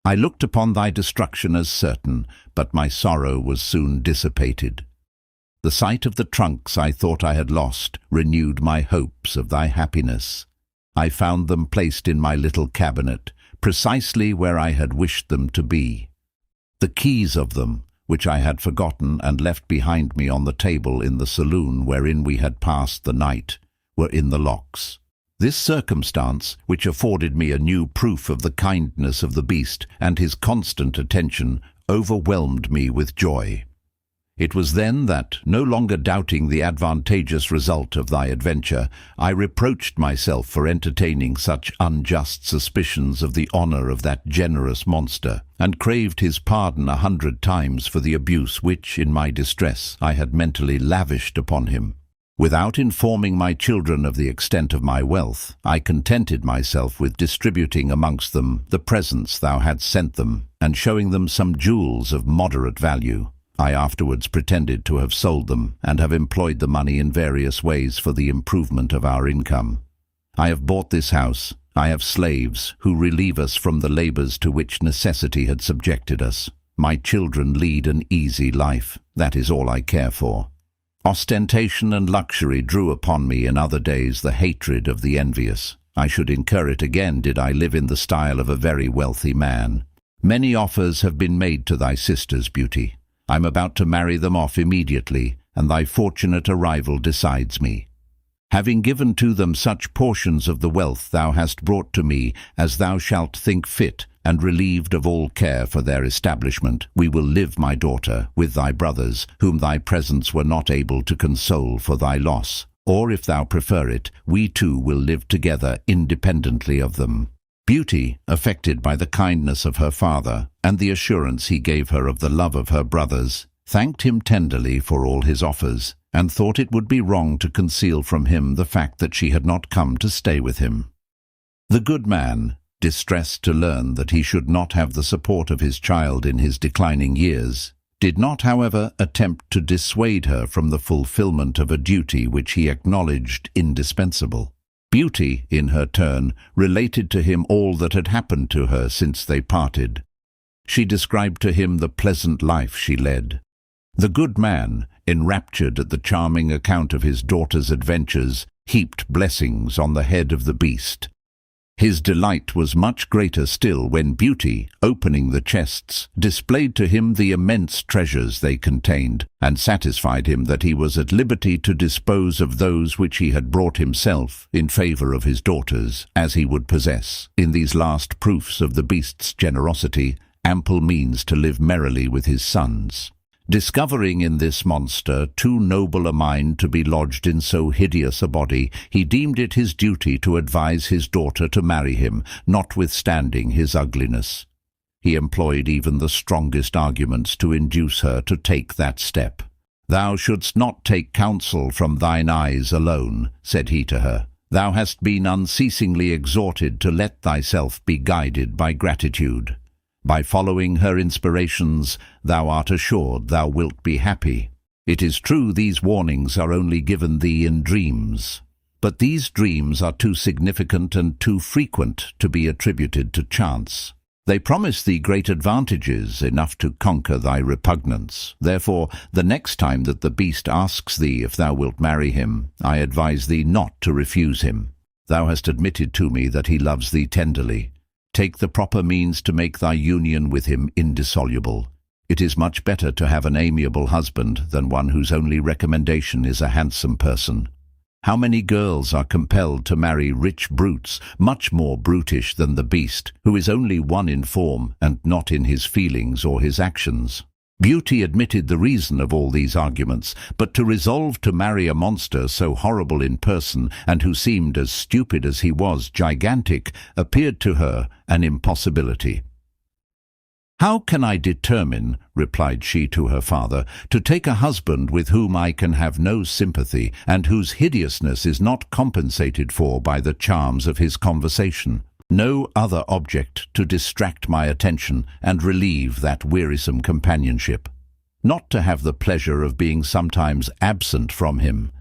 I looked upon thy destruction as certain, but my sorrow was soon dissipated. The sight of the trunks I thought I had lost renewed my hopes of thy happiness. I found them placed in my little cabinet, precisely where I had wished them to be. The keys of them, which I had forgotten and left behind me on the table in the saloon wherein we had passed the night, were in the locks. This circumstance, which afforded me a new proof of the kindness of the beast and his constant attention, overwhelmed me with joy. It was then that, no longer doubting the advantageous result of thy adventure, I reproached myself for entertaining such unjust suspicions of the honour of that generous monster, and craved his pardon 100 times for the abuse which, in my distress, I had mentally lavished upon him. Without informing my children of the extent of my wealth, I contented myself with distributing amongst them the presents thou hadst sent them, and showing them some jewels of moderate value. I afterwards pretended to have sold them, and have employed the money in various ways for the improvement of our income. I have bought this house. I have slaves who relieve us from the labours to which necessity had subjected us. My children lead an easy life. That is all I care for. Ostentation and luxury drew upon me in other days the hatred of the envious. I should incur it again did I live in the style of a very wealthy man. Many offers have been made to thy sisters, Beauty. I am about to marry them off immediately, and thy fortunate arrival decides me. Having given to them such portions of the wealth thou hast brought to me as thou shalt think fit, and relieved of all care for their establishment, we will live, my daughter, with thy brothers, whom thy presence were not able to console for thy loss. Or, if thou prefer it, we too will live together independently of them. Beauty, affected by the kindness of her father, and the assurance he gave her of the love of her brothers, thanked him tenderly for all his offers, and thought it would be wrong to conceal from him the fact that she had not come to stay with him. The good man, distressed to learn that he should not have the support of his child in his declining years, did not, however, attempt to dissuade her from the fulfillment of a duty which he acknowledged indispensable. Beauty, in her turn, related to him all that had happened to her since they parted. She described to him the pleasant life she led. The good man, enraptured at the charming account of his daughter's adventures, heaped blessings on the head of the beast. His delight was much greater still when Beauty, opening the chests, displayed to him the immense treasures they contained, and satisfied him that he was at liberty to dispose of those which he had brought himself in favour of his daughters, as he would possess, in these last proofs of the beast's generosity, ample means to live merrily with his sons. Discovering in this monster too noble a mind to be lodged in so hideous a body, he deemed it his duty to advise his daughter to marry him, notwithstanding his ugliness. He employed even the strongest arguments to induce her to take that step. "Thou shouldst not take counsel from thine eyes alone," said he to her. "Thou hast been unceasingly exhorted to let thyself be guided by gratitude. By following her inspirations, thou art assured thou wilt be happy. It is true these warnings are only given thee in dreams, but these dreams are too significant and too frequent to be attributed to chance. They promise thee great advantages, enough to conquer thy repugnance. Therefore, the next time that the beast asks thee if thou wilt marry him, I advise thee not to refuse him. Thou hast admitted to me that he loves thee tenderly. Take the proper means to make thy union with him indissoluble. It is much better to have an amiable husband than one whose only recommendation is a handsome person. How many girls are compelled to marry rich brutes, much more brutish than the beast, who is only one in form and not in his feelings or his actions? Beauty admitted the reason of all these arguments, but to resolve to marry a monster so horrible in person, and who seemed as stupid as he was gigantic, appeared to her an impossibility. "How can I determine," replied she to her father, "to take a husband with whom I can have no sympathy, and whose hideousness is not compensated for by the charms of his conversation? No other object to distract my attention and relieve that wearisome companionship. Not to have the pleasure of being sometimes absent from him,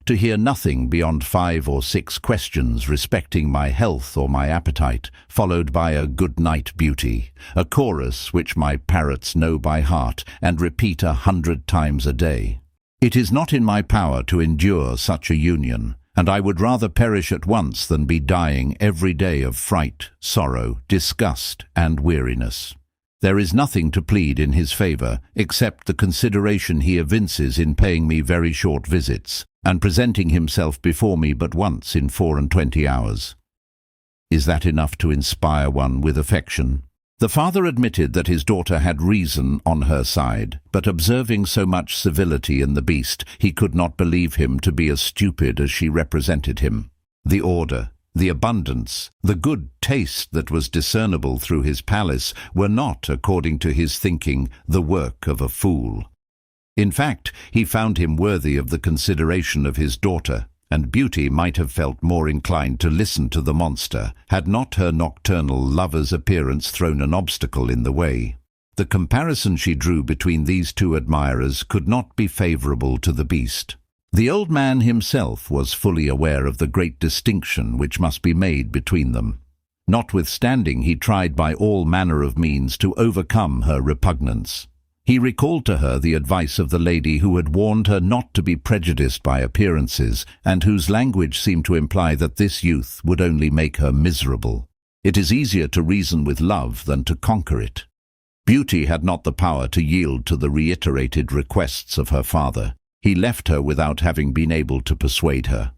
to hear nothing beyond 5 or 6 questions respecting my health or my appetite, followed by a good night, Beauty, a chorus which my parrots know by heart and repeat 100 times a day. It is not in my power to endure such a union, and I would rather perish at once than be dying every day of fright, sorrow, disgust, and weariness. There is nothing to plead in his favour, except the consideration he evinces in paying me very short visits, and presenting himself before me but once in 24 hours. Is that enough to inspire one with affection?" The father admitted that his daughter had reason on her side, but observing so much civility in the beast, he could not believe him to be as stupid as she represented him. The order, the abundance, the good taste that was discernible through his palace were not, according to his thinking, the work of a fool. In fact, he found him worthy of the consideration of his daughter, and Beauty might have felt more inclined to listen to the monster, had not her nocturnal lover's appearance thrown an obstacle in the way. The comparison she drew between these two admirers could not be favourable to the beast. The old man himself was fully aware of the great distinction which must be made between them. Notwithstanding, he tried by all manner of means to overcome her repugnance. He recalled to her the advice of the lady who had warned her not to be prejudiced by appearances, and whose language seemed to imply that this youth would only make her miserable. It is easier to reason with love than to conquer it. Beauty had not the power to yield to the reiterated requests of her father. He left her without having been able to persuade her.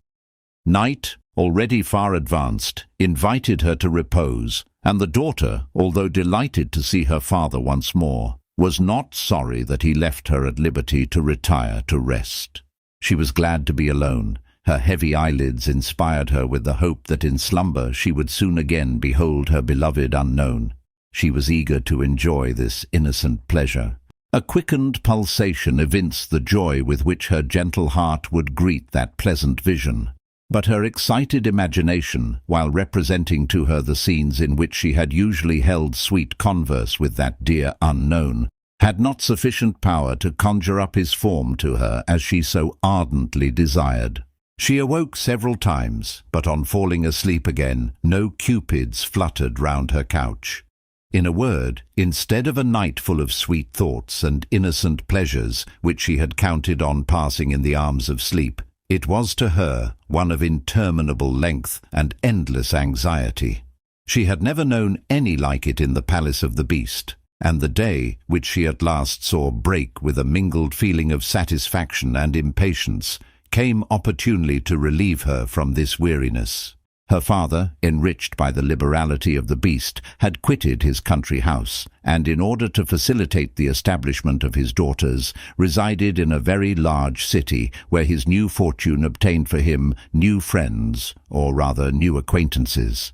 Night, already far advanced, invited her to repose, and the daughter, although delighted to see her father once more, was not sorry that he left her at liberty to retire to rest. She was glad to be alone. Her heavy eyelids inspired her with the hope that in slumber she would soon again behold her beloved unknown. She was eager to enjoy this innocent pleasure. A quickened pulsation evinced the joy with which her gentle heart would greet that pleasant vision. But her excited imagination, while representing to her the scenes in which she had usually held sweet converse with that dear unknown, had not sufficient power to conjure up his form to her as she so ardently desired. She awoke several times, but on falling asleep again, no cupids fluttered round her couch. In a word, instead of a night full of sweet thoughts and innocent pleasures, which she had counted on passing in the arms of sleep, it was to her one of interminable length and endless anxiety. She had never known any like it in the palace of the beast, and the day which she at last saw break with a mingled feeling of satisfaction and impatience came opportunely to relieve her from this weariness. Her father, enriched by the liberality of the beast, had quitted his country house, and in order to facilitate the establishment of his daughters, resided in a very large city, where his new fortune obtained for him new friends, or rather new acquaintances.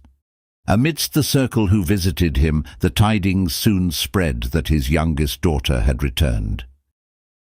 Amidst the circle who visited him, the tidings soon spread that his youngest daughter had returned.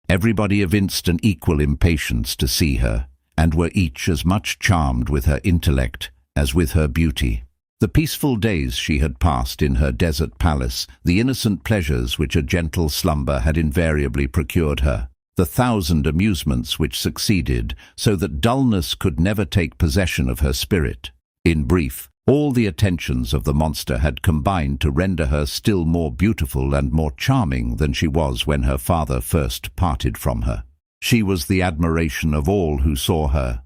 Everybody evinced an equal impatience to see her, and were each as much charmed with her intellect as with her beauty. The peaceful days she had passed in her desert palace, the innocent pleasures which a gentle slumber had invariably procured her, the 1,000 amusements which succeeded, so that dullness could never take possession of her spirit. In brief, all the attentions of the monster had combined to render her still more beautiful and more charming than she was when her father first parted from her. She was the admiration of all who saw her.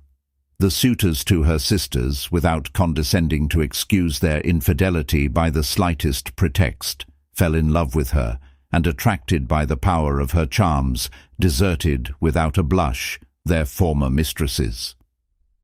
The suitors to her sisters, without condescending to excuse their infidelity by the slightest pretext, fell in love with her, and attracted by the power of her charms, deserted, without a blush, their former mistresses.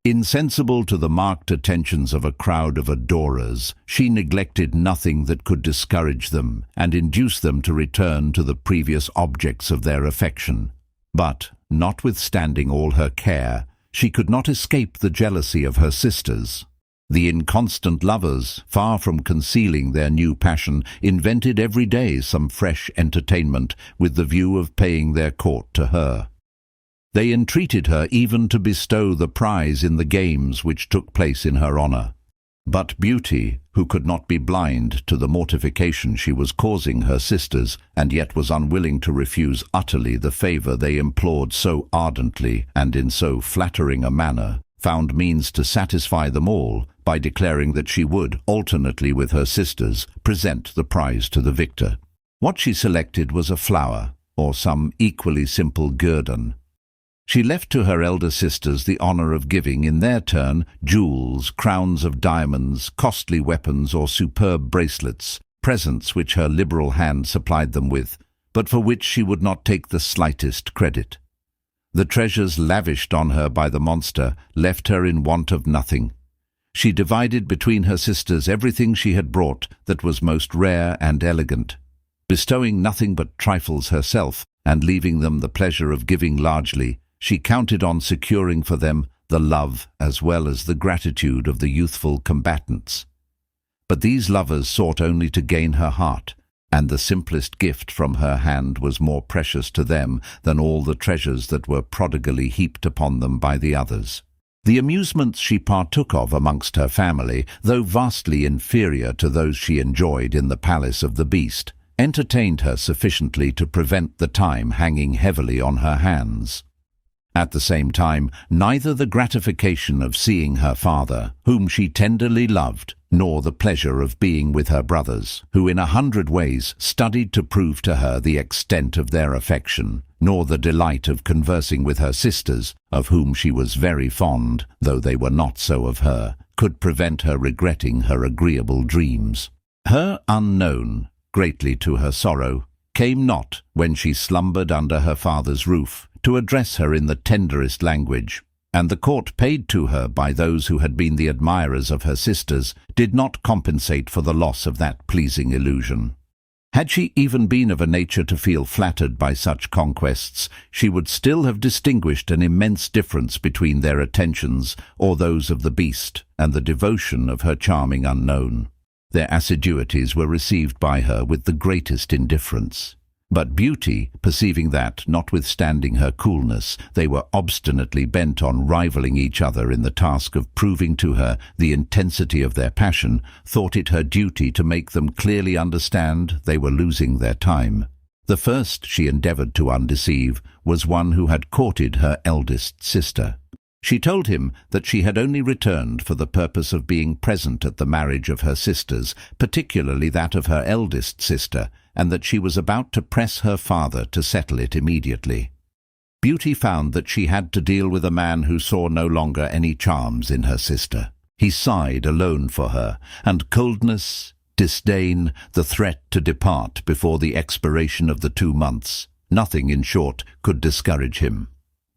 Insensible to the marked attentions of a crowd of adorers, she neglected nothing that could discourage them and induce them to return to the previous objects of their affection. But, notwithstanding all her care, she could not escape the jealousy of her sisters. The inconstant lovers, far from concealing their new passion, invented every day some fresh entertainment with the view of paying their court to her. They entreated her even to bestow the prize in the games which took place in her honor. But Beauty, who could not be blind to the mortification she was causing her sisters, and yet was unwilling to refuse utterly the favor they implored so ardently and in so flattering a manner, found means to satisfy them all by declaring that she would, alternately with her sisters, present the prize to the victor. What she selected was a flower, or some equally simple guerdon. She left to her elder sisters the honor of giving, in their turn, jewels, crowns of diamonds, costly weapons, or superb bracelets, presents which her liberal hand supplied them with, but for which she would not take the slightest credit. The treasures lavished on her by the monster left her in want of nothing. She divided between her sisters everything she had brought that was most rare and elegant, bestowing nothing but trifles herself, and leaving them the pleasure of giving largely. She counted on securing for them the love as well as the gratitude of the youthful combatants. But these lovers sought only to gain her heart, and the simplest gift from her hand was more precious to them than all the treasures that were prodigally heaped upon them by the others. The amusements she partook of amongst her family, though vastly inferior to those she enjoyed in the palace of the beast, entertained her sufficiently to prevent the time hanging heavily on her hands. At the same time, neither the gratification of seeing her father, whom she tenderly loved, nor the pleasure of being with her brothers, who in 100 ways studied to prove to her the extent of their affection, nor the delight of conversing with her sisters, of whom she was very fond, though they were not so of her, could prevent her regretting her agreeable dreams. Her unknown, greatly to her sorrow, came not when she slumbered under her father's roof, to address her in the tenderest language, and the court paid to her by those who had been the admirers of her sisters did not compensate for the loss of that pleasing illusion. Had she even been of a nature to feel flattered by such conquests, she would still have distinguished an immense difference between their attentions, or those of the beast, and the devotion of her charming unknown. Their assiduities were received by her with the greatest indifference. But Beauty, perceiving that, notwithstanding her coolness, they were obstinately bent on rivaling each other in the task of proving to her the intensity of their passion, thought it her duty to make them clearly understand they were losing their time. The first she endeavored to undeceive was one who had courted her eldest sister. She told him that she had only returned for the purpose of being present at the marriage of her sisters, particularly that of her eldest sister, and that she was about to press her father to settle it immediately. Beauty found that she had to deal with a man who saw no longer any charms in her sister. He sighed alone for her, and coldness, disdain, the threat to depart before the expiration of the 2 months, nothing, in short, could discourage him.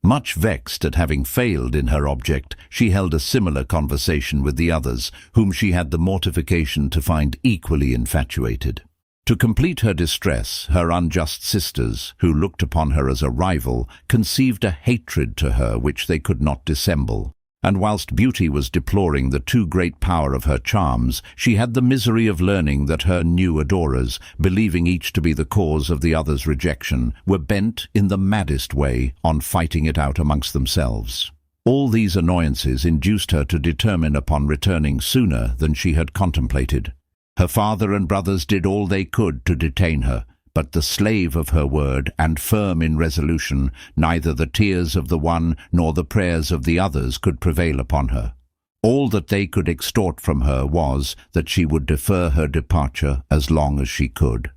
Much vexed at having failed in her object, she held a similar conversation with the others, whom she had the mortification to find equally infatuated. To complete her distress, her unjust sisters, who looked upon her as a rival, conceived a hatred to her which they could not dissemble. And whilst Beauty was deploring the too great power of her charms, she had the misery of learning that her new adorers, believing each to be the cause of the other's rejection, were bent in the maddest way on fighting it out amongst themselves. All these annoyances induced her to determine upon returning sooner than she had contemplated. Her father and brothers did all they could to detain her, but the slave of her word and firm in resolution, neither the tears of the one nor the prayers of the others could prevail upon her. All that they could extort from her was that she would defer her departure as long as she could.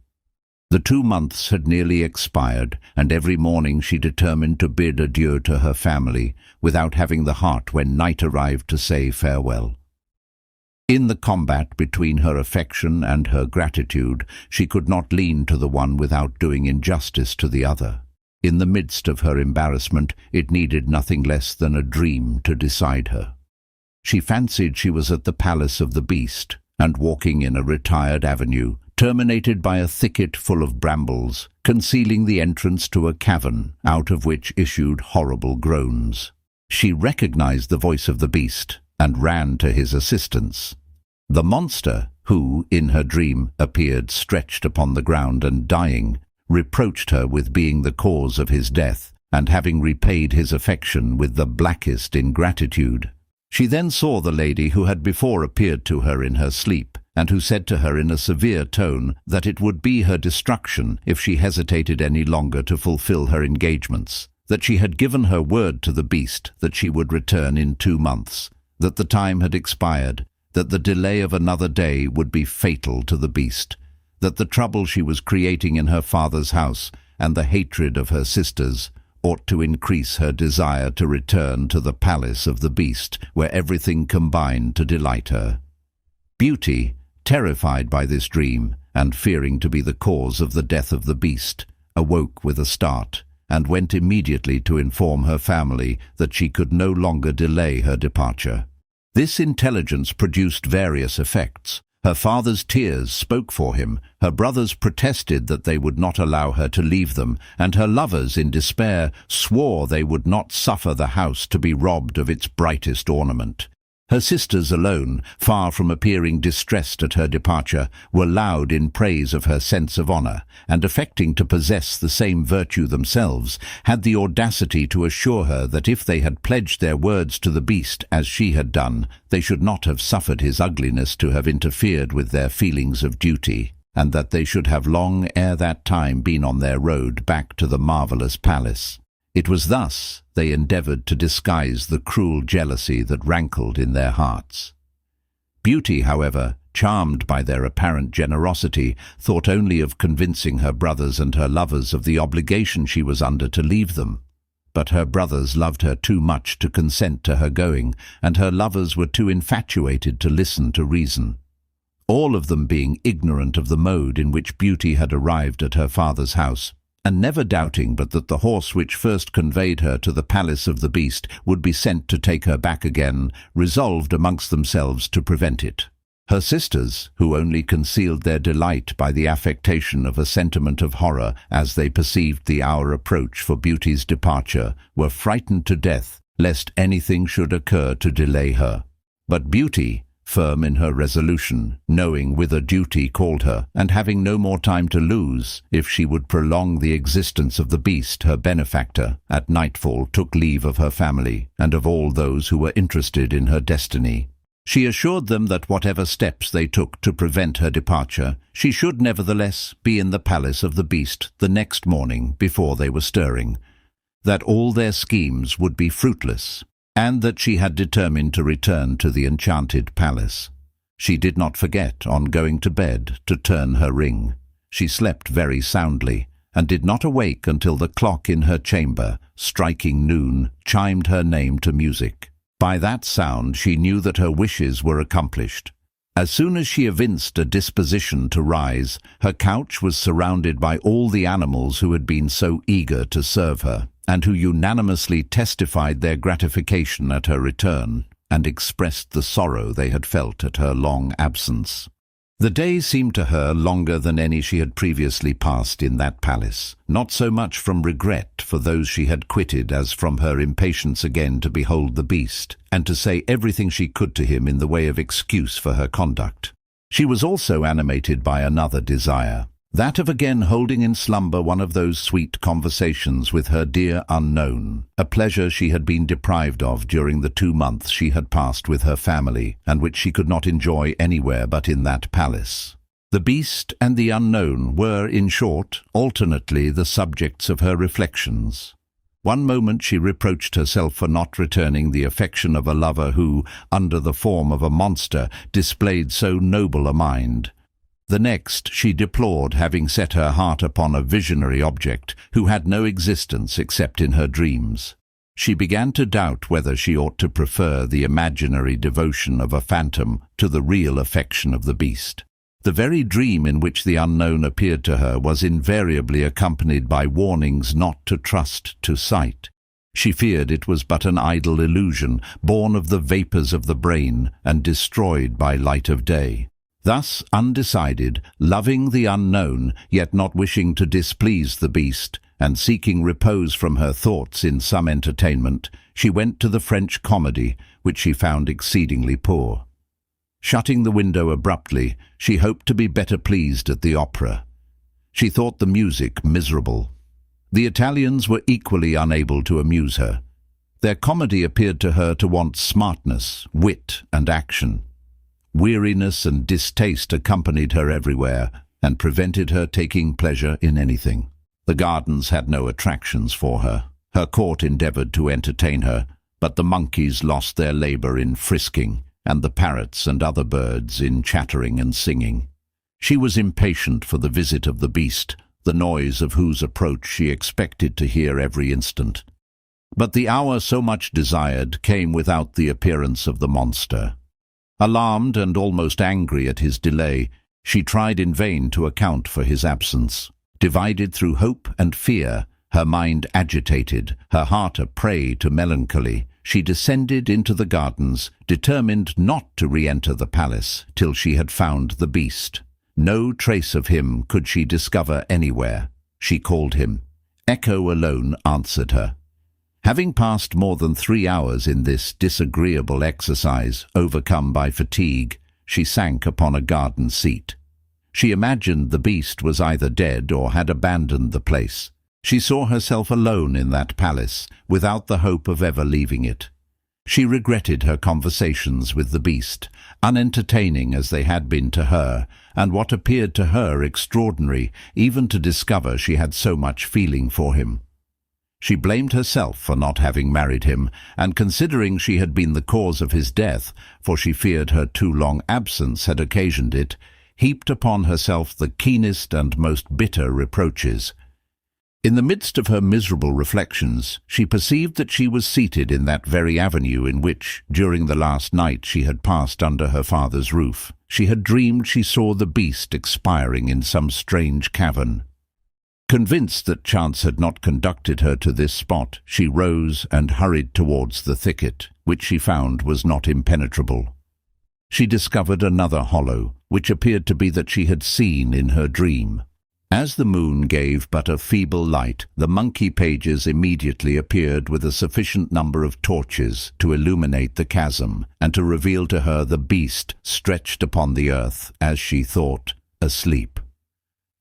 The 2 months had nearly expired, and every morning she determined to bid adieu to her family, without having the heart when night arrived to say farewell. In the combat between her affection and her gratitude, she could not lean to the one without doing injustice to the other. In the midst of her embarrassment, it needed nothing less than a dream to decide her. She fancied she was at the palace of the beast, and walking in a retired avenue, terminated by a thicket full of brambles, concealing the entrance to a cavern, out of which issued horrible groans. She recognized the voice of the beast, and ran to his assistance. The monster, who, in her dream, appeared stretched upon the ground and dying, reproached her with being the cause of his death, and having repaid his affection with the blackest ingratitude. She then saw the lady who had before appeared to her in her sleep, and who said to her in a severe tone that it would be her destruction if she hesitated any longer to fulfill her engagements, that she had given her word to the beast that she would return in 2 months, that the time had expired, that the delay of another day would be fatal to the beast, that the trouble she was creating in her father's house and the hatred of her sisters ought to increase her desire to return to the palace of the beast, where everything combined to delight her. Beauty, terrified by this dream, and fearing to be the cause of the death of the beast, awoke with a start, and went immediately to inform her family that she could no longer delay her departure. This intelligence produced various effects. Her father's tears spoke for him, her brothers protested that they would not allow her to leave them, and her lovers, in despair, swore they would not suffer the house to be robbed of its brightest ornament. Her sisters alone, far from appearing distressed at her departure, were loud in praise of her sense of honor, and affecting to possess the same virtue themselves, had the audacity to assure her that if they had pledged their words to the beast as she had done, they should not have suffered his ugliness to have interfered with their feelings of duty, and that they should have long ere that time been on their road back to the marvelous palace. It was thus they endeavored to disguise the cruel jealousy that rankled in their hearts. Beauty, however, charmed by their apparent generosity, thought only of convincing her brothers and her lovers of the obligation she was under to leave them. But her brothers loved her too much to consent to her going, and her lovers were too infatuated to listen to reason. All of them being ignorant of the mode in which Beauty had arrived at her father's house, and never doubting but that the horse which first conveyed her to the palace of the beast would be sent to take her back again, resolved amongst themselves to prevent it. Her sisters, who only concealed their delight by the affectation of a sentiment of horror as they perceived the hour approach for Beauty's departure, were frightened to death lest anything should occur to delay her. But Beauty, firm in her resolution, knowing whither duty called her, and having no more time to lose, if she would prolong the existence of the beast, her benefactor, at nightfall took leave of her family, and of all those who were interested in her destiny. She assured them that whatever steps they took to prevent her departure, she should nevertheless be in the palace of the beast the next morning before they were stirring, that all their schemes would be fruitless, and that she had determined to return to the enchanted palace. She did not forget, on going to bed, to turn her ring. She slept very soundly, and did not awake until the clock in her chamber, striking noon, chimed her name to music. By that sound she knew that her wishes were accomplished. As soon as she evinced a disposition to rise, her couch was surrounded by all the animals who had been so eager to serve her, and who unanimously testified their gratification at her return, and expressed the sorrow they had felt at her long absence. The day seemed to her longer than any she had previously passed in that palace, not so much from regret for those she had quitted as from her impatience again to behold the beast, and to say everything she could to him in the way of excuse for her conduct. She was also animated by another desire, that of again holding in slumber one of those sweet conversations with her dear unknown, a pleasure she had been deprived of during the 2 months she had passed with her family, and which she could not enjoy anywhere but in that palace. The beast and the unknown were, in short, alternately the subjects of her reflections. One moment she reproached herself for not returning the affection of a lover who, under the form of a monster, displayed so noble a mind. The next she deplored having set her heart upon a visionary object who had no existence except in her dreams. She began to doubt whether she ought to prefer the imaginary devotion of a phantom to the real affection of the beast. The very dream in which the unknown appeared to her was invariably accompanied by warnings not to trust to sight. She feared it was but an idle illusion, born of the vapours of the brain and destroyed by light of day. Thus, undecided, loving the unknown, yet not wishing to displease the beast, and seeking repose from her thoughts in some entertainment, she went to the French comedy, which she found exceedingly poor. Shutting the window abruptly, she hoped to be better pleased at the opera. She thought the music miserable. The Italians were equally unable to amuse her. Their comedy appeared to her to want smartness, wit, and action. Weariness and distaste accompanied her everywhere, and prevented her taking pleasure in anything. The gardens had no attractions for her. Her court endeavoured to entertain her, but the monkeys lost their labour in frisking, and the parrots and other birds in chattering and singing. She was impatient for the visit of the beast, the noise of whose approach she expected to hear every instant. But the hour so much desired came without the appearance of the monster. Alarmed and almost angry at his delay, she tried in vain to account for his absence. Divided through hope and fear, her mind agitated, her heart a prey to melancholy, she descended into the gardens, determined not to re-enter the palace till she had found the beast. No trace of him could she discover anywhere. She called him. Echo alone answered her. Having passed more than 3 hours in this disagreeable exercise, overcome by fatigue, she sank upon a garden seat. She imagined the beast was either dead or had abandoned the place. She saw herself alone in that palace, without the hope of ever leaving it. She regretted her conversations with the beast, unentertaining as they had been to her, and what appeared to her extraordinary, even to discover she had so much feeling for him. She blamed herself for not having married him, and considering she had been the cause of his death, for she feared her too long absence had occasioned it, heaped upon herself the keenest and most bitter reproaches. In the midst of her miserable reflections, she perceived that she was seated in that very avenue in which, during the last night she had passed under her father's roof, she had dreamed she saw the beast expiring in some strange cavern. Convinced that chance had not conducted her to this spot, she rose and hurried towards the thicket, which she found was not impenetrable. She discovered another hollow, which appeared to be that she had seen in her dream. As the moon gave but a feeble light, the monkey pages immediately appeared with a sufficient number of torches to illuminate the chasm, and to reveal to her the beast stretched upon the earth, as she thought, asleep.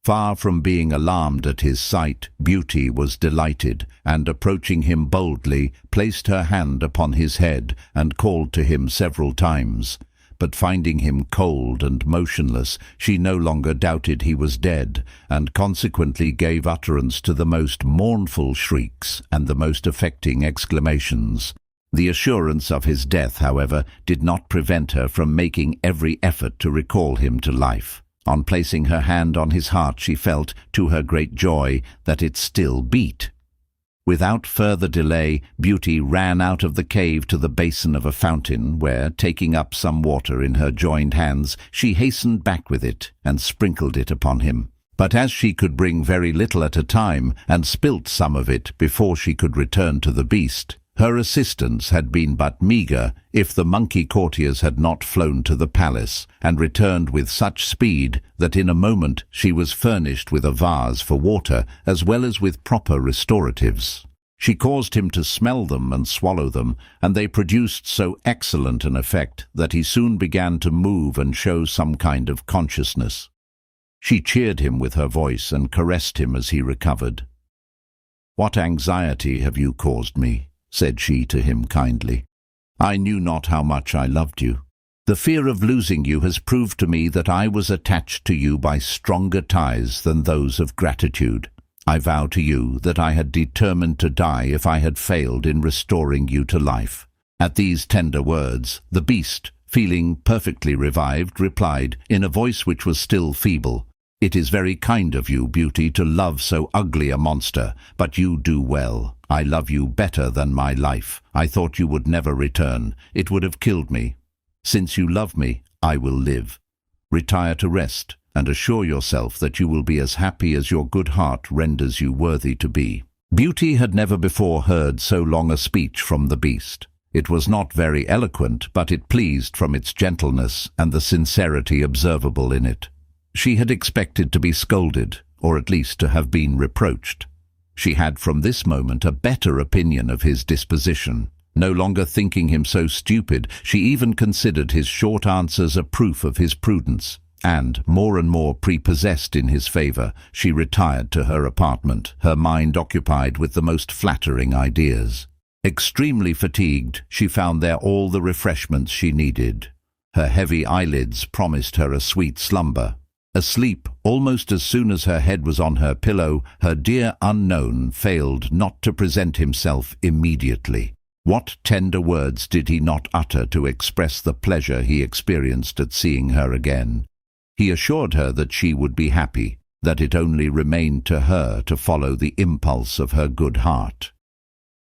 Far from being alarmed at his sight, Beauty was delighted, and approaching him boldly, placed her hand upon his head, and called to him several times. But finding him cold and motionless, she no longer doubted he was dead, and consequently gave utterance to the most mournful shrieks and the most affecting exclamations. The assurance of his death, however, did not prevent her from making every effort to recall him to life. On placing her hand on his heart, she felt, to her great joy, that it still beat. Without further delay, Beauty ran out of the cave to the basin of a fountain where, taking up some water in her joined hands, she hastened back with it and sprinkled it upon him. But as she could bring very little at a time, and spilt some of it before she could return to the beast, her assistance had been but meagre if the monkey courtiers had not flown to the palace, and returned with such speed that in a moment she was furnished with a vase for water as well as with proper restoratives. She caused him to smell them and swallow them, and they produced so excellent an effect that he soon began to move and show some kind of consciousness. She cheered him with her voice and caressed him as he recovered. "What anxiety have you caused me?" said she to him kindly. "I knew not how much I loved you. The fear of losing you has proved to me that I was attached to you by stronger ties than those of gratitude. I vow to you that I had determined to die if I had failed in restoring you to life." At these tender words, the beast, feeling perfectly revived, replied, in a voice which was still feeble, "It is very kind of you, Beauty, to love so ugly a monster, but you do well. I love you better than my life. I thought you would never return. It would have killed me. Since you love me, I will live. Retire to rest, and assure yourself that you will be as happy as your good heart renders you worthy to be." Beauty had never before heard so long a speech from the beast. It was not very eloquent, but it pleased from its gentleness and the sincerity observable in it. She had expected to be scolded, or at least to have been reproached. She had from this moment a better opinion of his disposition. No longer thinking him so stupid, she even considered his short answers a proof of his prudence, and, more and more prepossessed in his favour, she retired to her apartment, her mind occupied with the most flattering ideas. Extremely fatigued, she found there all the refreshments she needed. Her heavy eyelids promised her a sweet slumber. Asleep, almost as soon as her head was on her pillow, her dear unknown failed not to present himself immediately. What tender words did he not utter to express the pleasure he experienced at seeing her again? He assured her that she would be happy, that it only remained to her to follow the impulse of her good heart.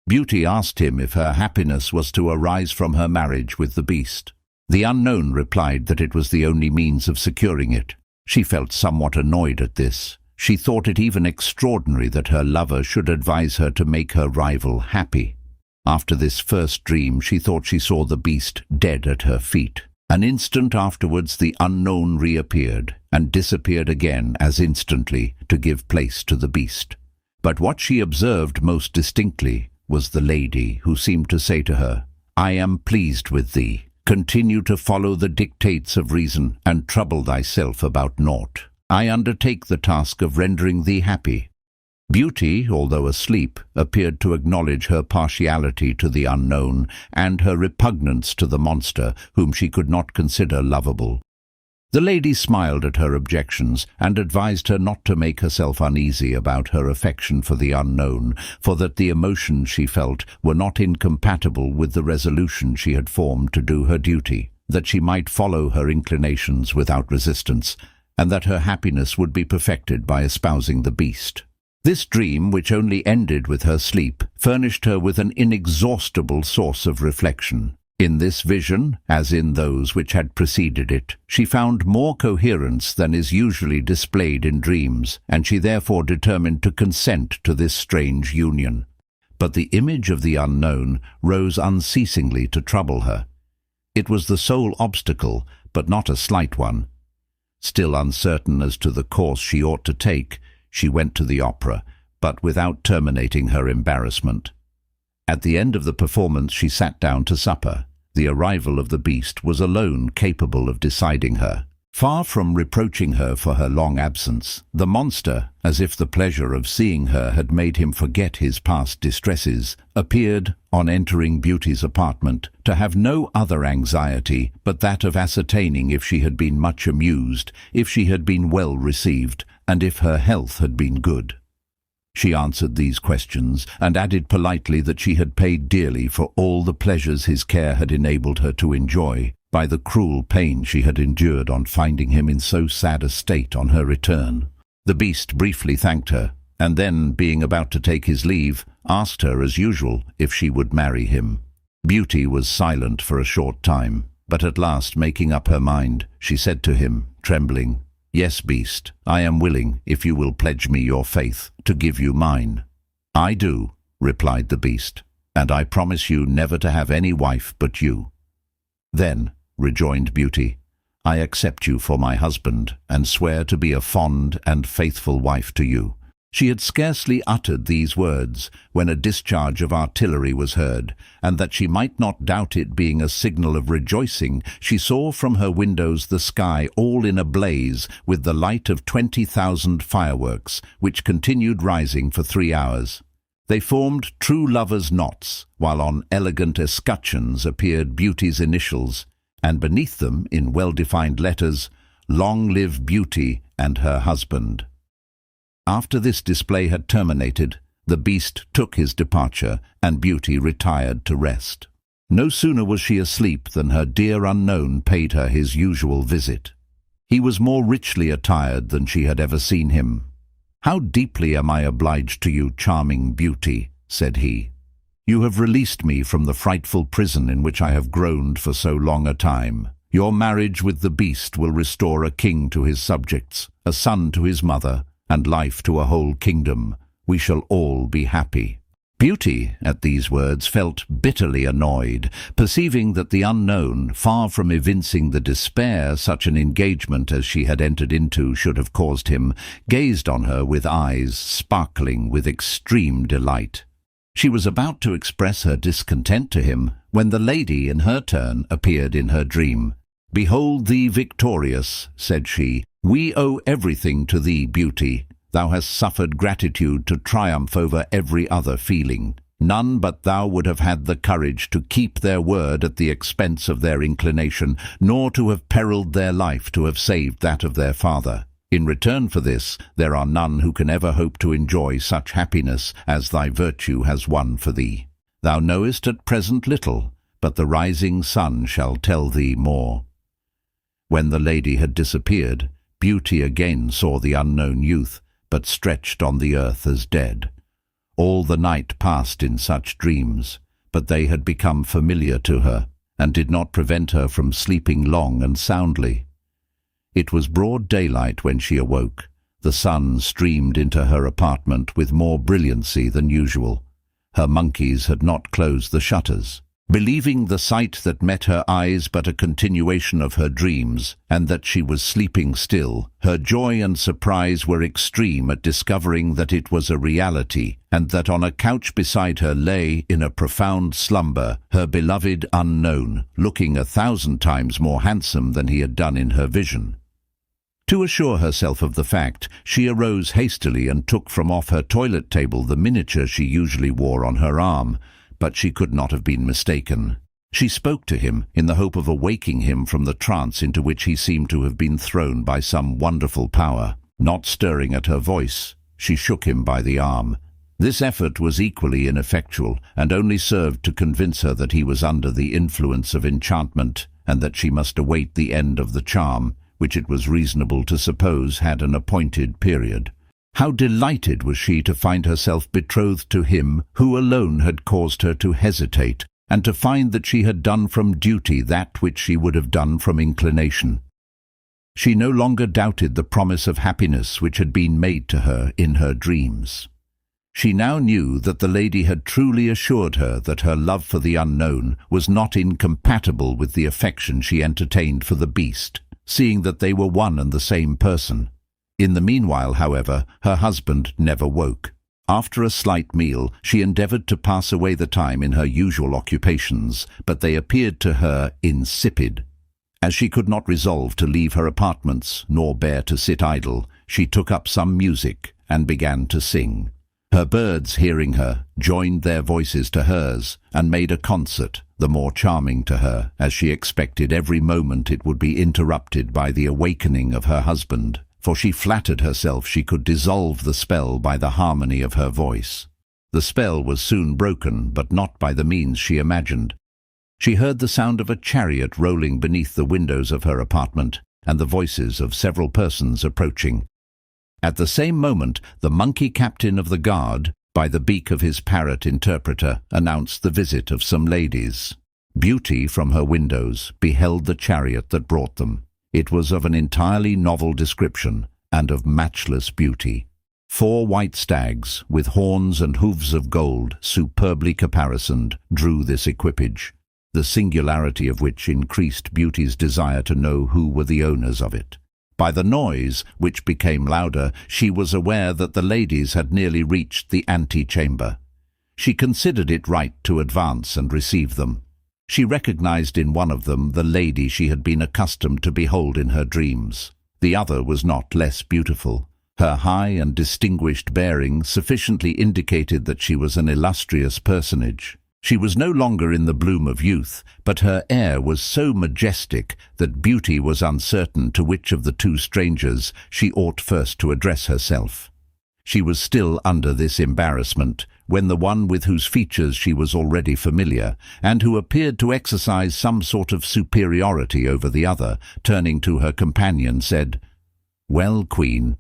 Beauty asked him if her happiness was to arise from her marriage with the beast. The unknown replied that it was the only means of securing it. She felt somewhat annoyed at this. She thought it even extraordinary that her lover should advise her to make her rival happy. After this first dream, she thought she saw the beast dead at her feet. An instant afterwards the unknown reappeared, and disappeared again as instantly to give place to the beast. But what she observed most distinctly was the lady, who seemed to say to her, "I am pleased with thee. Continue to follow the dictates of reason, and trouble thyself about naught. I undertake the task of rendering thee happy." Beauty, although asleep, appeared to acknowledge her partiality to the unknown, and her repugnance to the monster, whom she could not consider lovable. The lady smiled at her objections, and advised her not to make herself uneasy about her affection for the unknown, for that the emotions she felt were not incompatible with the resolution she had formed to do her duty, that she might follow her inclinations without resistance, and that her happiness would be perfected by espousing the beast. This dream, which only ended with her sleep, furnished her with an inexhaustible source of reflection. In this vision, as in those which had preceded it, she found more coherence than is usually displayed in dreams, and she therefore determined to consent to this strange union. But the image of the unknown rose unceasingly to trouble her. It was the sole obstacle, but not a slight one. Still uncertain as to the course she ought to take, she went to the opera, but without terminating her embarrassment. At the end of the performance she sat down to supper. The arrival of the beast was alone capable of deciding her. Far from reproaching her for her long absence, the monster, as if the pleasure of seeing her had made him forget his past distresses, appeared, on entering Beauty's apartment, to have no other anxiety but that of ascertaining if she had been much amused, if she had been well received, and if her health had been good. She answered these questions, and added politely that she had paid dearly for all the pleasures his care had enabled her to enjoy, by the cruel pain she had endured on finding him in so sad a state on her return. The beast briefly thanked her, and then, being about to take his leave, asked her as usual if she would marry him. Beauty was silent for a short time, but at last, making up her mind, she said to him, trembling, "Yes, Beast, I am willing, if you will pledge me your faith, to give you mine." "I do," replied the Beast, "and I promise you never to have any wife but you." "Then," rejoined Beauty, "I accept you for my husband, and swear to be a fond and faithful wife to you." She had scarcely uttered these words when a discharge of artillery was heard, and that she might not doubt it being a signal of rejoicing, she saw from her windows the sky all in a blaze with the light of 20,000 fireworks, which continued rising for 3 hours. They formed true lovers' knots, while on elegant escutcheons appeared Beauty's initials, and beneath them, in well-defined letters, "Long live Beauty and her husband." After this display had terminated, the Beast took his departure, and Beauty retired to rest. No sooner was she asleep than her dear unknown paid her his usual visit. He was more richly attired than she had ever seen him. "How deeply am I obliged to you, charming Beauty," said he. "You have released me from the frightful prison in which I have groaned for so long a time. Your marriage with the Beast will restore a king to his subjects, a son to his mother, and life to a whole kingdom. We shall all be happy." Beauty, at these words, felt bitterly annoyed, perceiving that the unknown, far from evincing the despair such an engagement as she had entered into should have caused him, gazed on her with eyes sparkling with extreme delight. She was about to express her discontent to him when the lady, in her turn, appeared in her dream. "Behold thee victorious," said she. "We owe everything to thee, Beauty. Thou hast suffered gratitude to triumph over every other feeling. None but thou would have had the courage to keep their word at the expense of their inclination, nor to have perilled their life to have saved that of their father. In return for this, there are none who can ever hope to enjoy such happiness as thy virtue has won for thee. Thou knowest at present little, but the rising sun shall tell thee more." When the lady had disappeared, Beauty again saw the unknown youth, but stretched on the earth as dead. All the night passed in such dreams, but they had become familiar to her, and did not prevent her from sleeping long and soundly. It was broad daylight when she awoke. The sun streamed into her apartment with more brilliancy than usual. Her monkeys had not closed the shutters. Believing the sight that met her eyes but a continuation of her dreams, and that she was sleeping still, her joy and surprise were extreme at discovering that it was a reality, and that on a couch beside her lay, in a profound slumber, her beloved unknown, looking 1,000 times more handsome than he had done in her vision. To assure herself of the fact, she arose hastily and took from off her toilet table the miniature she usually wore on her arm, but she could not have been mistaken. She spoke to him in the hope of awaking him from the trance into which he seemed to have been thrown by some wonderful power. Not stirring at her voice, she shook him by the arm. This effort was equally ineffectual, and only served to convince her that he was under the influence of enchantment, and that she must await the end of the charm, which it was reasonable to suppose had an appointed period. How delighted was she to find herself betrothed to him who alone had caused her to hesitate, and to find that she had done from duty that which she would have done from inclination. She no longer doubted the promise of happiness which had been made to her in her dreams. She now knew that the lady had truly assured her that her love for the unknown was not incompatible with the affection she entertained for the Beast, seeing that they were one and the same person. In the meanwhile, however, her husband never woke. After a slight meal, she endeavoured to pass away the time in her usual occupations, but they appeared to her insipid. As she could not resolve to leave her apartments, nor bear to sit idle, she took up some music and began to sing. Her birds, hearing her, joined their voices to hers, and made a concert, the more charming to her, as she expected every moment it would be interrupted by the awakening of her husband, for she flattered herself she could dissolve the spell by the harmony of her voice. The spell was soon broken, but not by the means she imagined. She heard the sound of a chariot rolling beneath the windows of her apartment, and the voices of several persons approaching. At the same moment, the monkey captain of the guard, by the beak of his parrot interpreter, announced the visit of some ladies. Beauty, from her windows, beheld the chariot that brought them. It was of an entirely novel description, and of matchless beauty. 4 white stags, with horns and hoofs of gold, superbly caparisoned, drew this equipage, the singularity of which increased Beauty's desire to know who were the owners of it. By the noise, which became louder, she was aware that the ladies had nearly reached the antechamber. She considered it right to advance and receive them. She recognized in one of them the lady she had been accustomed to behold in her dreams. The other was not less beautiful. Her high and distinguished bearing sufficiently indicated that she was an illustrious personage. She was no longer in the bloom of youth, but her air was so majestic that Beauty was uncertain to which of the 2 strangers she ought first to address herself. She was still under this embarrassment when the one with whose features she was already familiar, and who appeared to exercise some sort of superiority over the other, turning to her companion, said, "Well, Queen,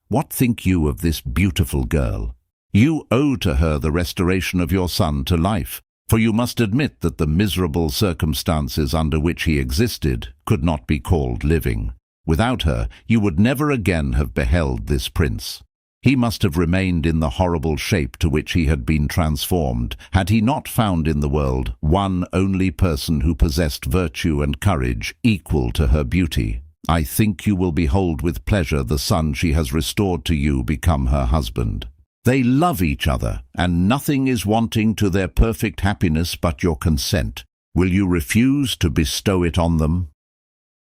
what think you of this beautiful girl? You owe to her the restoration of your son to life, for you must admit that the miserable circumstances under which he existed could not be called living. Without her, you would never again have beheld this prince. He must have remained in the horrible shape to which he had been transformed, had he not found in the world one only person who possessed virtue and courage equal to her beauty. I think you will behold with pleasure the son she has restored to you become her husband. They love each other, and nothing is wanting to their perfect happiness but your consent. Will you refuse to bestow it on them?"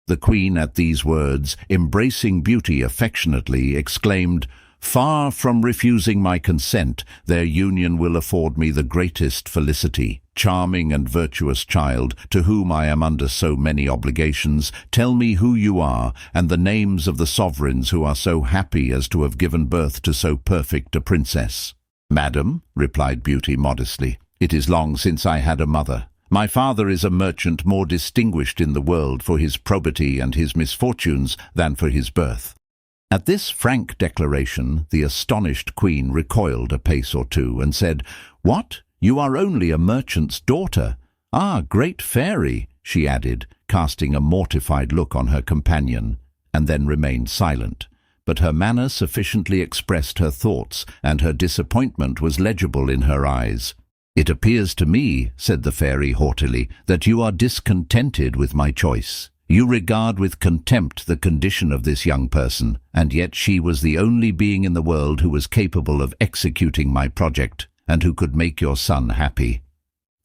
The Queen, at these words, embracing Beauty affectionately, exclaimed, "Far from refusing my consent, their union will afford me the greatest felicity. Charming and virtuous child, to whom I am under so many obligations, tell me who you are, and the names of the sovereigns who are so happy as to have given birth to so perfect a princess." "Madam," replied Beauty modestly, "it is long since I had a mother. My father is a merchant more distinguished in the world for his probity and his misfortunes than for his birth." At this frank declaration, the astonished Queen recoiled a pace or 2 and said, "What? You are only a merchant's daughter? Ah, great fairy," she added, casting a mortified look on her companion, and then remained silent. But her manner sufficiently expressed her thoughts, and her disappointment was legible in her eyes. "It appears to me," said the fairy haughtily, "that you are discontented with my choice. You regard with contempt the condition of this young person, and yet she was the only being in the world who was capable of executing my project, and who could make your son happy."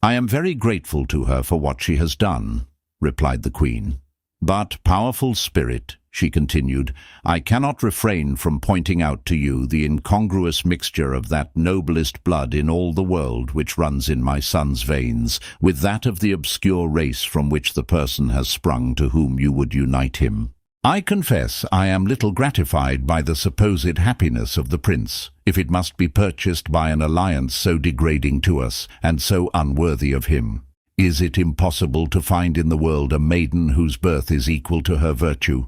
"I am very grateful to her for what she has done," replied the Queen. "But, powerful spirit," she continued, "I cannot refrain from pointing out to you the incongruous mixture of that noblest blood in all the world which runs in my son's veins, with that of the obscure race from which the person has sprung to whom you would unite him. I confess I am little gratified by the supposed happiness of the prince, if it must be purchased by an alliance so degrading to us, and so unworthy of him. Is it impossible to find in the world a maiden whose birth is equal to her virtue?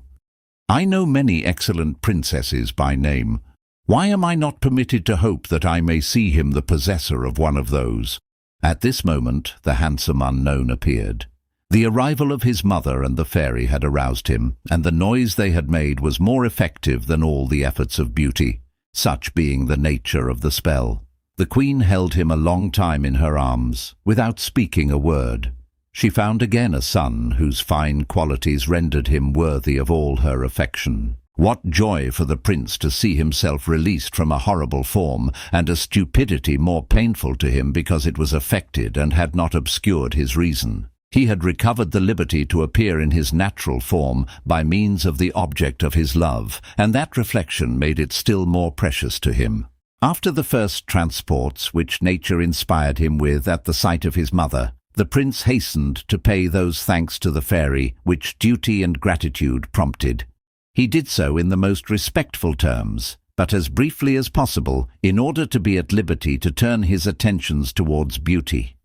I know many excellent princesses by name. Why am I not permitted to hope that I may see him the possessor of one of those?" At this moment the handsome unknown appeared. The arrival of his mother and the fairy had aroused him, and the noise they had made was more effective than all the efforts of Beauty, such being the nature of the spell. The Queen held him a long time in her arms, without speaking a word. She found again a son whose fine qualities rendered him worthy of all her affection. What joy for the prince to see himself released from a horrible form, and a stupidity more painful to him because it was affected and had not obscured his reason. He had recovered the liberty to appear in his natural form by means of the object of his love, and that reflection made it still more precious to him. After the first transports which nature inspired him with at the sight of his mother, the prince hastened to pay those thanks to the fairy which duty and gratitude prompted. He did so in the most respectful terms, but as briefly as possible, in order to be at liberty to turn his attentions towards Beauty.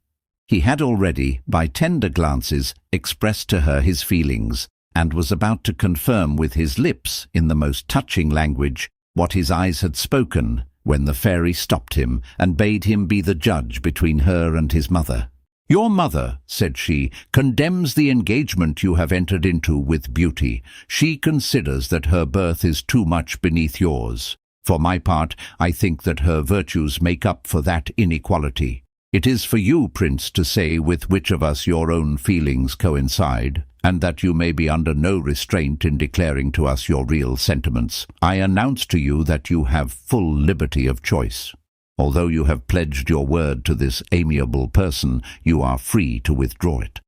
He had already, by tender glances, expressed to her his feelings, and was about to confirm with his lips, in the most touching language, what his eyes had spoken when the fairy stopped him and bade him be the judge between her and his mother. "Your mother," said she, "condemns the engagement you have entered into with Beauty. She considers that her birth is too much beneath yours. For my part, I think that her virtues make up for that inequality. It is for you, Prince, to say with which of us your own feelings coincide, and that you may be under no restraint in declaring to us your real sentiments. I announce to you that you have full liberty of choice. Although you have pledged your word to this amiable person, you are free to withdraw it.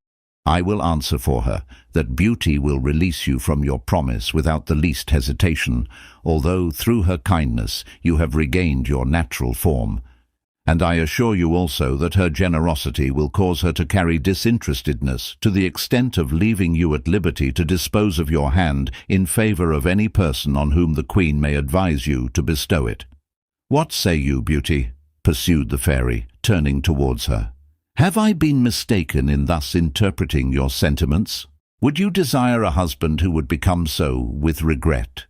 I will answer for her that Beauty will release you from your promise without the least hesitation, although through her kindness you have regained your natural form. And I assure you also that her generosity will cause her to carry disinterestedness to the extent of leaving you at liberty to dispose of your hand in favor of any person on whom the Queen may advise you to bestow it. What say you, Beauty?" pursued the fairy, turning towards her. "Have I been mistaken in thus interpreting your sentiments? Would you desire a husband who would become so with regret?"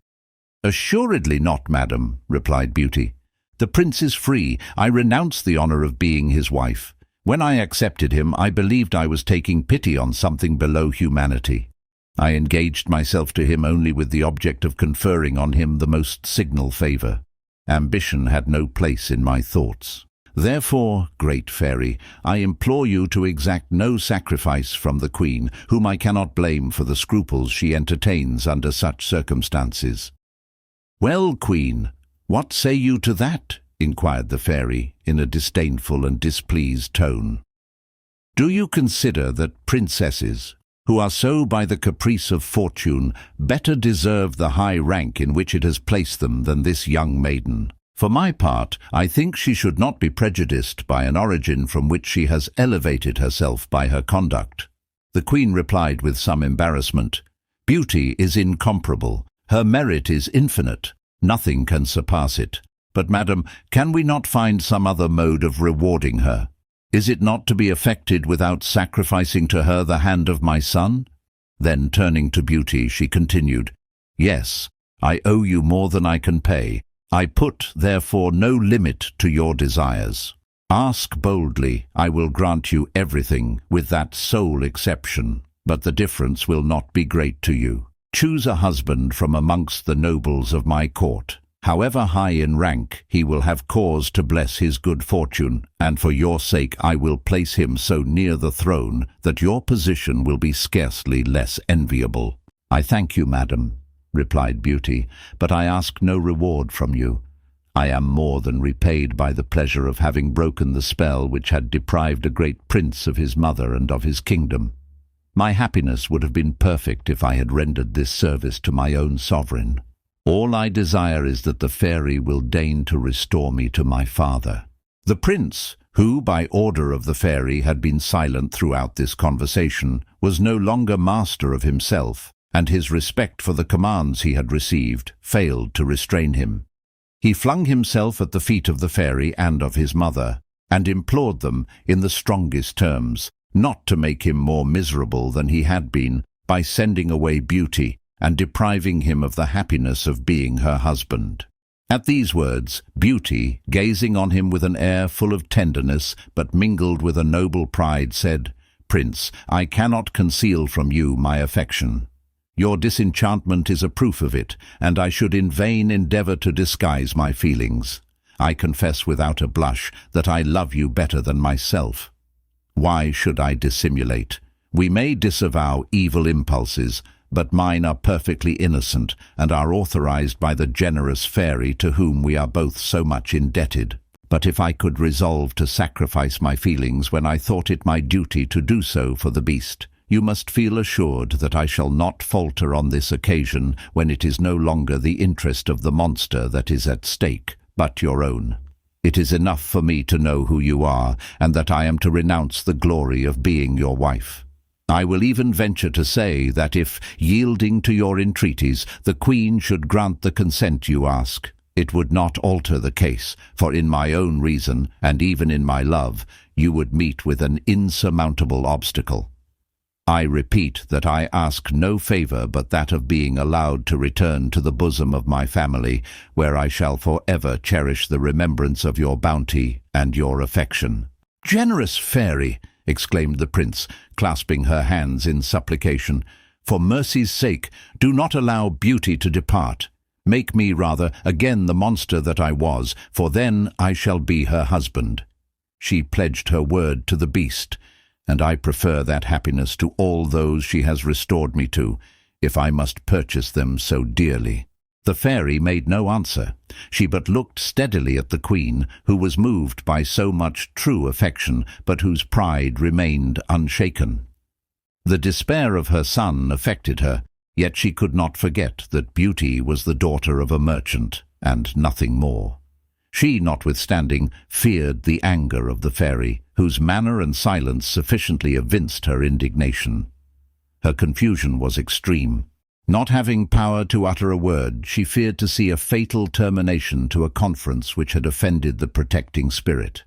"Assuredly not, madam," replied Beauty. "The prince is free. I renounce the honor of being his wife. When I accepted him, I believed I was taking pity on something below humanity. I engaged myself to him only with the object of conferring on him the most signal favor. Ambition had no place in my thoughts. Therefore, great fairy, I implore you to exact no sacrifice from the Queen, whom I cannot blame for the scruples she entertains under such circumstances." "Well, Queen, what say you to that?" inquired the fairy in a disdainful and displeased tone. "Do you consider that princesses, who are so by the caprice of fortune, better deserve the high rank in which it has placed them than this young maiden? For my part, I think she should not be prejudiced by an origin from which she has elevated herself by her conduct." The Queen replied with some embarrassment, "Beauty is incomparable. Her merit is infinite. Nothing can surpass it. But, madam, can we not find some other mode of rewarding her? Is it not to be effected without sacrificing to her the hand of my son?" Then, turning to Beauty, she continued, "Yes, I owe you more than I can pay. I put, therefore, no limit to your desires. Ask boldly, I will grant you everything, with that sole exception, but the difference will not be great to you. Choose a husband from amongst the nobles of my court. However high in rank, he will have cause to bless his good fortune, and for your sake I will place him so near the throne that your position will be scarcely less enviable." "I thank you, madam," replied Beauty, "but I ask no reward from you. I am more than repaid by the pleasure of having broken the spell which had deprived a great prince of his mother and of his kingdom. My happiness would have been perfect if I had rendered this service to my own sovereign. All I desire is that the fairy will deign to restore me to my father." The prince, who by order of the fairy had been silent throughout this conversation, was no longer master of himself, and his respect for the commands he had received failed to restrain him. He flung himself at the feet of the fairy and of his mother, and implored them, in the strongest terms, not to make him more miserable than he had been by sending away Beauty and depriving him of the happiness of being her husband. At these words, Beauty, gazing on him with an air full of tenderness but mingled with a noble pride, said, "Prince, I cannot conceal from you my affection. Your disenchantment is a proof of it, and I should in vain endeavor to disguise my feelings. I confess without a blush that I love you better than myself. Why should I dissimulate? We may disavow evil impulses, but mine are perfectly innocent and are authorized by the generous fairy to whom we are both so much indebted. But if I could resolve to sacrifice my feelings when I thought it my duty to do so for the beast, you must feel assured that I shall not falter on this occasion when it is no longer the interest of the monster that is at stake, but your own. It is enough for me to know who you are, and that I am to renounce the glory of being your wife. I will even venture to say that if, yielding to your entreaties, the Queen should grant the consent you ask, it would not alter the case, for in my own reason, and even in my love, you would meet with an insurmountable obstacle. I repeat that I ask no favor but that of being allowed to return to the bosom of my family, where I shall forever cherish the remembrance of your bounty and your affection." "Generous fairy!" exclaimed the prince, clasping her hands in supplication. "For mercy's sake, do not allow beauty to depart. Make me, rather, again the monster that I was, for then I shall be her husband." She pledged her word to the beast, and I prefer that happiness to all those she has restored me to, if I must purchase them so dearly." The fairy made no answer. She but looked steadily at the queen, who was moved by so much true affection, but whose pride remained unshaken. The despair of her son affected her, yet she could not forget that Beauty was the daughter of a merchant, and nothing more. She, notwithstanding, feared the anger of the fairy, whose manner and silence sufficiently evinced her indignation. Her confusion was extreme. Not having power to utter a word, she feared to see a fatal termination to a conference which had offended the protecting spirit.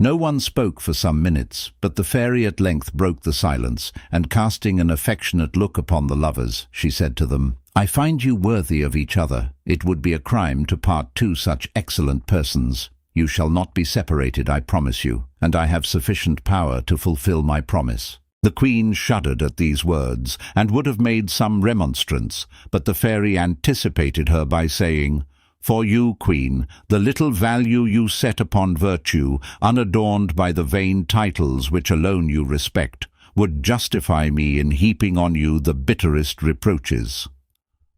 No one spoke for some minutes, but the fairy at length broke the silence, and casting an affectionate look upon the lovers, she said to them, "I find you worthy of each other. It would be a crime to part two such excellent persons. You shall not be separated, I promise you, and I have sufficient power to fulfill my promise." The queen shuddered at these words, and would have made some remonstrance, but the fairy anticipated her by saying, "For you, queen, the little value you set upon virtue, unadorned by the vain titles which alone you respect, would justify me in heaping on you the bitterest reproaches.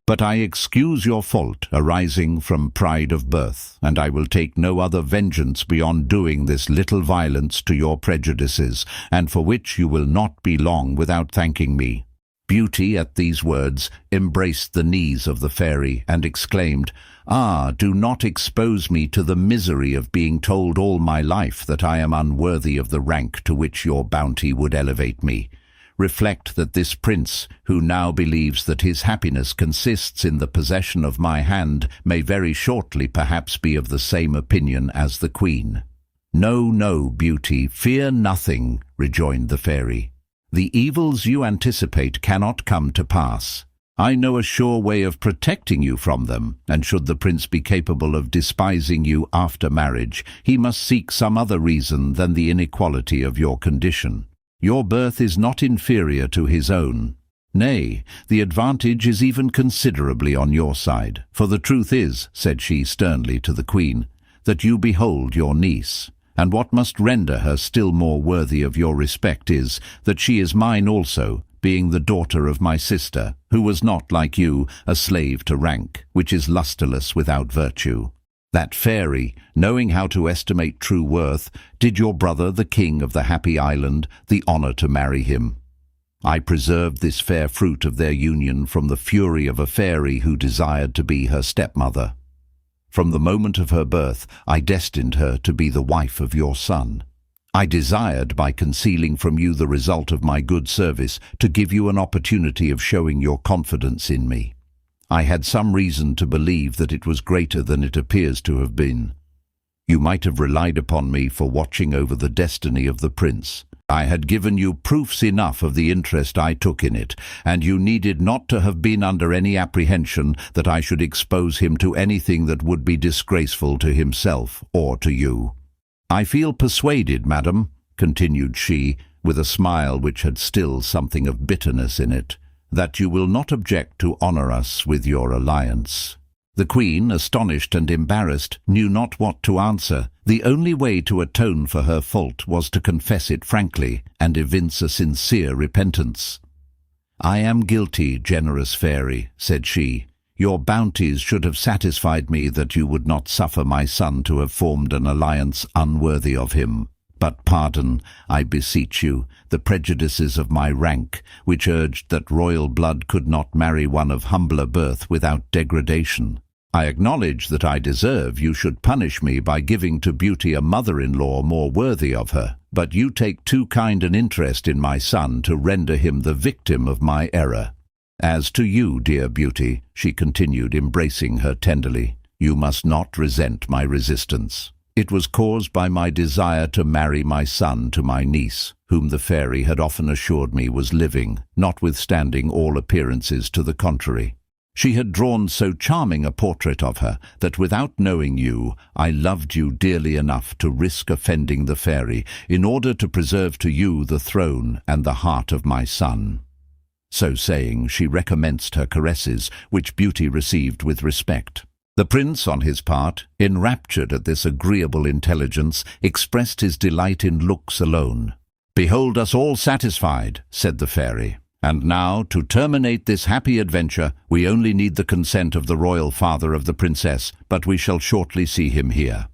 But I excuse your fault arising from pride of birth, and I will take no other vengeance beyond doing this little violence to your prejudices, and for which you will not be long without thanking me." Beauty, at these words, embraced the knees of the fairy, and exclaimed, "Ah, do not expose me to the misery of being told all my life that I am unworthy of the rank to which your bounty would elevate me. Reflect that this prince, who now believes that his happiness consists in the possession of my hand, may very shortly perhaps be of the same opinion as the queen." "No, no, Beauty, fear nothing," rejoined the fairy. "The evils you anticipate cannot come to pass. I know a sure way of protecting you from them, and should the prince be capable of despising you after marriage, he must seek some other reason than the inequality of your condition. Your birth is not inferior to his own. Nay, the advantage is even considerably on your side. For the truth is," said she sternly to the queen, "that you behold your niece, and what must render her still more worthy of your respect is, that she is mine also, being the daughter of my sister, who was not, like you, a slave to rank, which is lustreless without virtue. That fairy, knowing how to estimate true worth, did your brother, the king of the happy island, the honor to marry him. I preserved this fair fruit of their union from the fury of a fairy who desired to be her stepmother. From the moment of her birth, I destined her to be the wife of your son. I desired, by concealing from you the result of my good service, to give you an opportunity of showing your confidence in me. I had some reason to believe that it was greater than it appears to have been. You might have relied upon me for watching over the destiny of the prince. I had given you proofs enough of the interest I took in it, and you needed not to have been under any apprehension that I should expose him to anything that would be disgraceful to himself or to you. I feel persuaded, madam," continued she, with a smile which had still something of bitterness in it, "that you will not object to honor us with your alliance." The queen, astonished and embarrassed, knew not what to answer. The only way to atone for her fault was to confess it frankly and evince a sincere repentance. "I am guilty, generous fairy," said she. "Your bounties should have satisfied me that you would not suffer my son to have formed an alliance unworthy of him. But pardon, I beseech you, the prejudices of my rank, which urged that royal blood could not marry one of humbler birth without degradation. I acknowledge that I deserve you should punish me by giving to Beauty a mother-in-law more worthy of her, but you take too kind an interest in my son to render him the victim of my error. As to you, dear Beauty," she continued, embracing her tenderly, "you must not resent my resistance. It was caused by my desire to marry my son to my niece, whom the fairy had often assured me was living, notwithstanding all appearances to the contrary. She had drawn so charming a portrait of her that without knowing you, I loved you dearly enough to risk offending the fairy in order to preserve to you the throne and the heart of my son." So saying, she recommenced her caresses, which Beauty received with respect. The prince, on his part, enraptured at this agreeable intelligence, expressed his delight in looks alone. "Behold us all satisfied," said the fairy. "And now, to terminate this happy adventure, we only need the consent of the royal father of the princess, but we shall shortly see him here."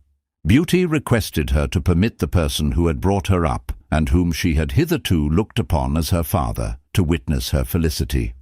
Beauty requested her to permit the person who had brought her up, and whom she had hitherto looked upon as her father, to witness her felicity.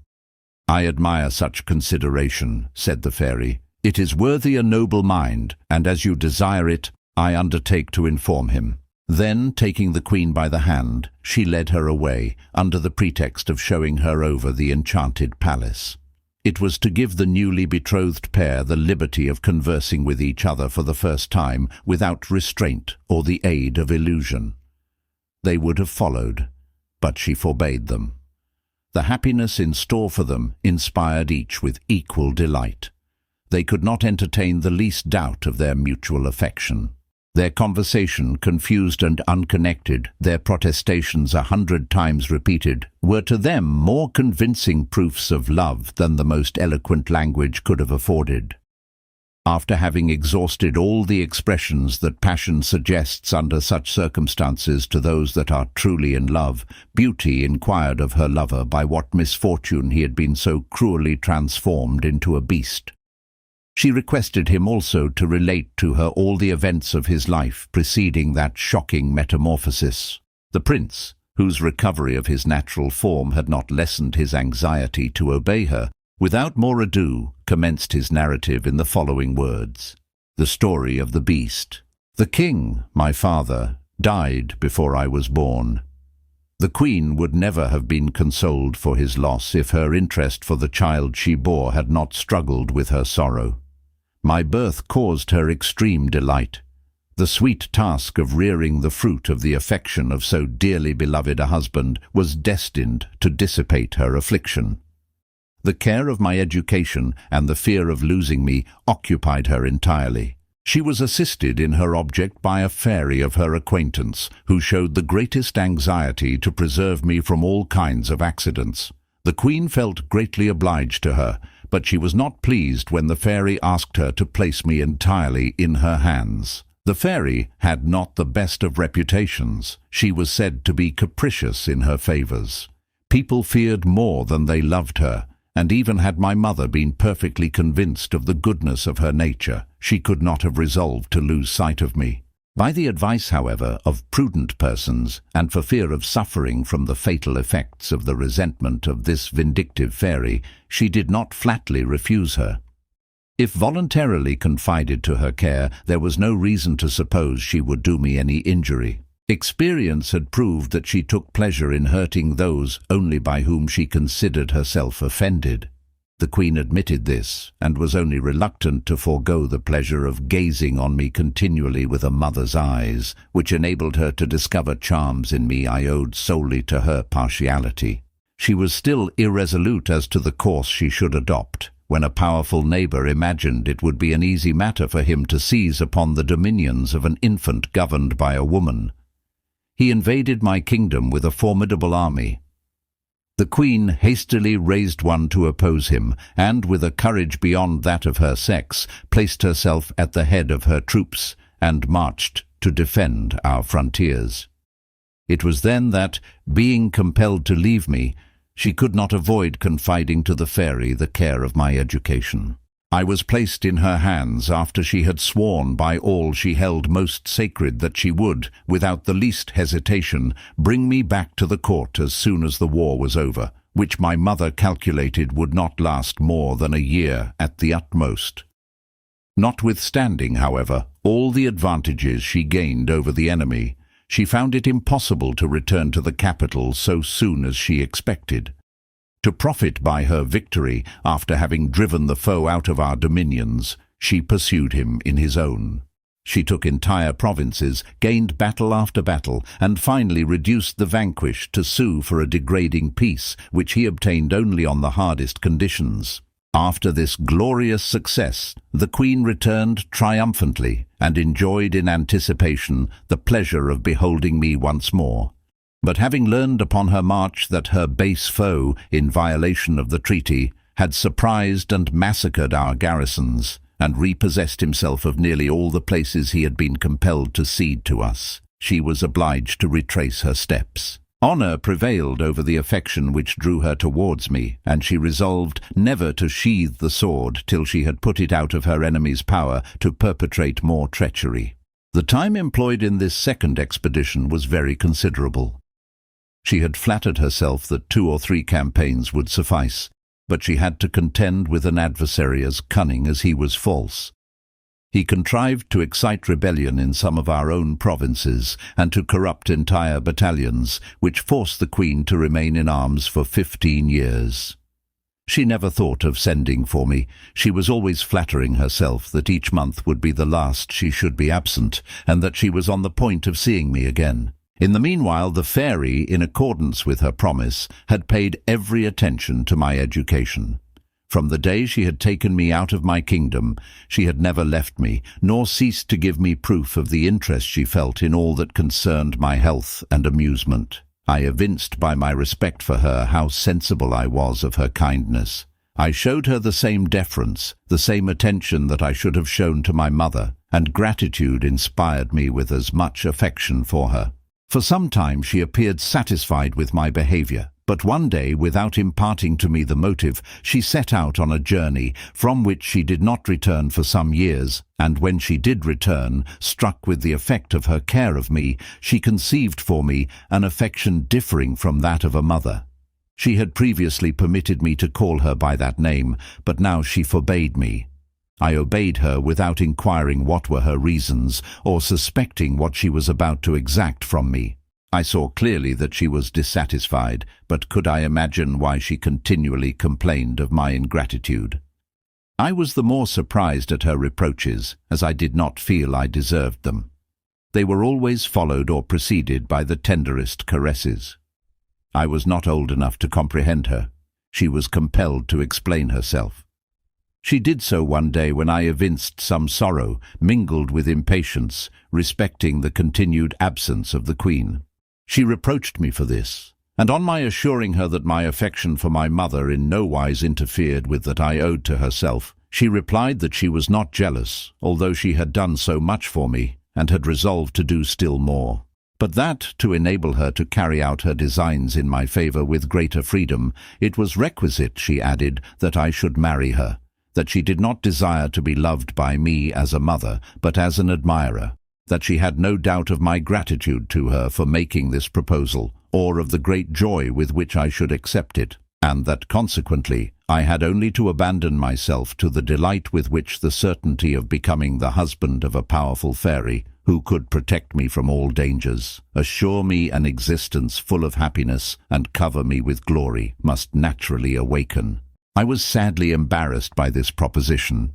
"I admire such consideration," said the fairy. "It is worthy a noble mind, and as you desire it, I undertake to inform him." Then, taking the queen by the hand, she led her away, under the pretext of showing her over the enchanted palace. It was to give the newly betrothed pair the liberty of conversing with each other for the first time, without restraint or the aid of illusion. They would have followed, but she forbade them. The happiness in store for them inspired each with equal delight. They could not entertain the least doubt of their mutual affection. Their conversation, confused and unconnected, their protestations 100 times repeated, were to them more convincing proofs of love than the most eloquent language could have afforded. After having exhausted all the expressions that passion suggests under such circumstances to those that are truly in love, Beauty inquired of her lover by what misfortune he had been so cruelly transformed into a beast. She requested him also to relate to her all the events of his life preceding that shocking metamorphosis. The prince, whose recovery of his natural form had not lessened his anxiety to obey her, without more ado, commenced his narrative in the following words. The story of the beast. "The king, my father, died before I was born. The queen would never have been consoled for his loss if her interest for the child she bore had not struggled with her sorrow. My birth caused her extreme delight. The sweet task of rearing the fruit of the affection of so dearly beloved a husband was destined to dissipate her affliction. The care of my education and the fear of losing me occupied her entirely. She was assisted in her object by a fairy of her acquaintance, who showed the greatest anxiety to preserve me from all kinds of accidents. The queen felt greatly obliged to her, but she was not pleased when the fairy asked her to place me entirely in her hands. The fairy had not the best of reputations. She was said to be capricious in her favors. People feared more than they loved her, and even had my mother been perfectly convinced of the goodness of her nature, she could not have resolved to lose sight of me. By the advice, however, of prudent persons, and for fear of suffering from the fatal effects of the resentment of this vindictive fairy, she did not flatly refuse her. If voluntarily confided to her care, there was no reason to suppose she would do me any injury. Experience had proved that she took pleasure in hurting those only by whom she considered herself offended. The queen admitted this, and was only reluctant to forego the pleasure of gazing on me continually with a mother's eyes, which enabled her to discover charms in me I owed solely to her partiality. She was still irresolute as to the course she should adopt, when a powerful neighbor imagined it would be an easy matter for him to seize upon the dominions of an infant governed by a woman. He invaded my kingdom with a formidable army. The queen hastily raised one to oppose him, and, with a courage beyond that of her sex, placed herself at the head of her troops, and marched to defend our frontiers. It was then that, being compelled to leave me, she could not avoid confiding to the fairy the care of my education. I was placed in her hands after she had sworn by all she held most sacred that she would, without the least hesitation, bring me back to the court as soon as the war was over, which my mother calculated would not last more than a year at the utmost. Notwithstanding, however, all the advantages she gained over the enemy, she found it impossible to return to the capital so soon as she expected. To profit by her victory, after having driven the foe out of our dominions, she pursued him in his own. She took entire provinces, gained battle after battle, and finally reduced the vanquished to sue for a degrading peace, which he obtained only on the hardest conditions. After this glorious success, the Queen returned triumphantly and enjoyed in anticipation the pleasure of beholding me once more. But having learned upon her march that her base foe, in violation of the treaty, had surprised and massacred our garrisons, and repossessed himself of nearly all the places he had been compelled to cede to us, she was obliged to retrace her steps. Honour prevailed over the affection which drew her towards me, and she resolved never to sheathe the sword till she had put it out of her enemy's power to perpetrate more treachery. The time employed in this second expedition was very considerable. She had flattered herself that 2 or 3 campaigns would suffice, but she had to contend with an adversary as cunning as he was false. He contrived to excite rebellion in some of our own provinces and to corrupt entire battalions, which forced the Queen to remain in arms for 15 years. She never thought of sending for me. She was always flattering herself that each month would be the last she should be absent, and that she was on the point of seeing me again. In the meanwhile, the fairy, in accordance with her promise, had paid every attention to my education. From the day she had taken me out of my kingdom, she had never left me, nor ceased to give me proof of the interest she felt in all that concerned my health and amusement. I evinced by my respect for her how sensible I was of her kindness. I showed her the same deference, the same attention that I should have shown to my mother, and gratitude inspired me with as much affection for her. For some time she appeared satisfied with my behavior, but one day, without imparting to me the motive, she set out on a journey from which she did not return for some years, and when she did return, struck with the effect of her care of me, she conceived for me an affection differing from that of a mother. She had previously permitted me to call her by that name, but now she forbade me. I obeyed her without inquiring what were her reasons, or suspecting what she was about to exact from me. I saw clearly that she was dissatisfied, but could I imagine why she continually complained of my ingratitude? I was the more surprised at her reproaches, as I did not feel I deserved them. They were always followed or preceded by the tenderest caresses. I was not old enough to comprehend her. She was compelled to explain herself. She did so one day when I evinced some sorrow, mingled with impatience, respecting the continued absence of the Queen. She reproached me for this, and on my assuring her that my affection for my mother in no wise interfered with that I owed to herself, she replied that she was not jealous, although she had done so much for me, and had resolved to do still more. But that, to enable her to carry out her designs in my favour with greater freedom, it was requisite, she added, that I should marry her, that she did not desire to be loved by me as a mother, but as an admirer, that she had no doubt of my gratitude to her for making this proposal, or of the great joy with which I should accept it, and that consequently I had only to abandon myself to the delight with which the certainty of becoming the husband of a powerful fairy, who could protect me from all dangers, assure me an existence full of happiness, and cover me with glory, must naturally awaken. I was sadly embarrassed by this proposition.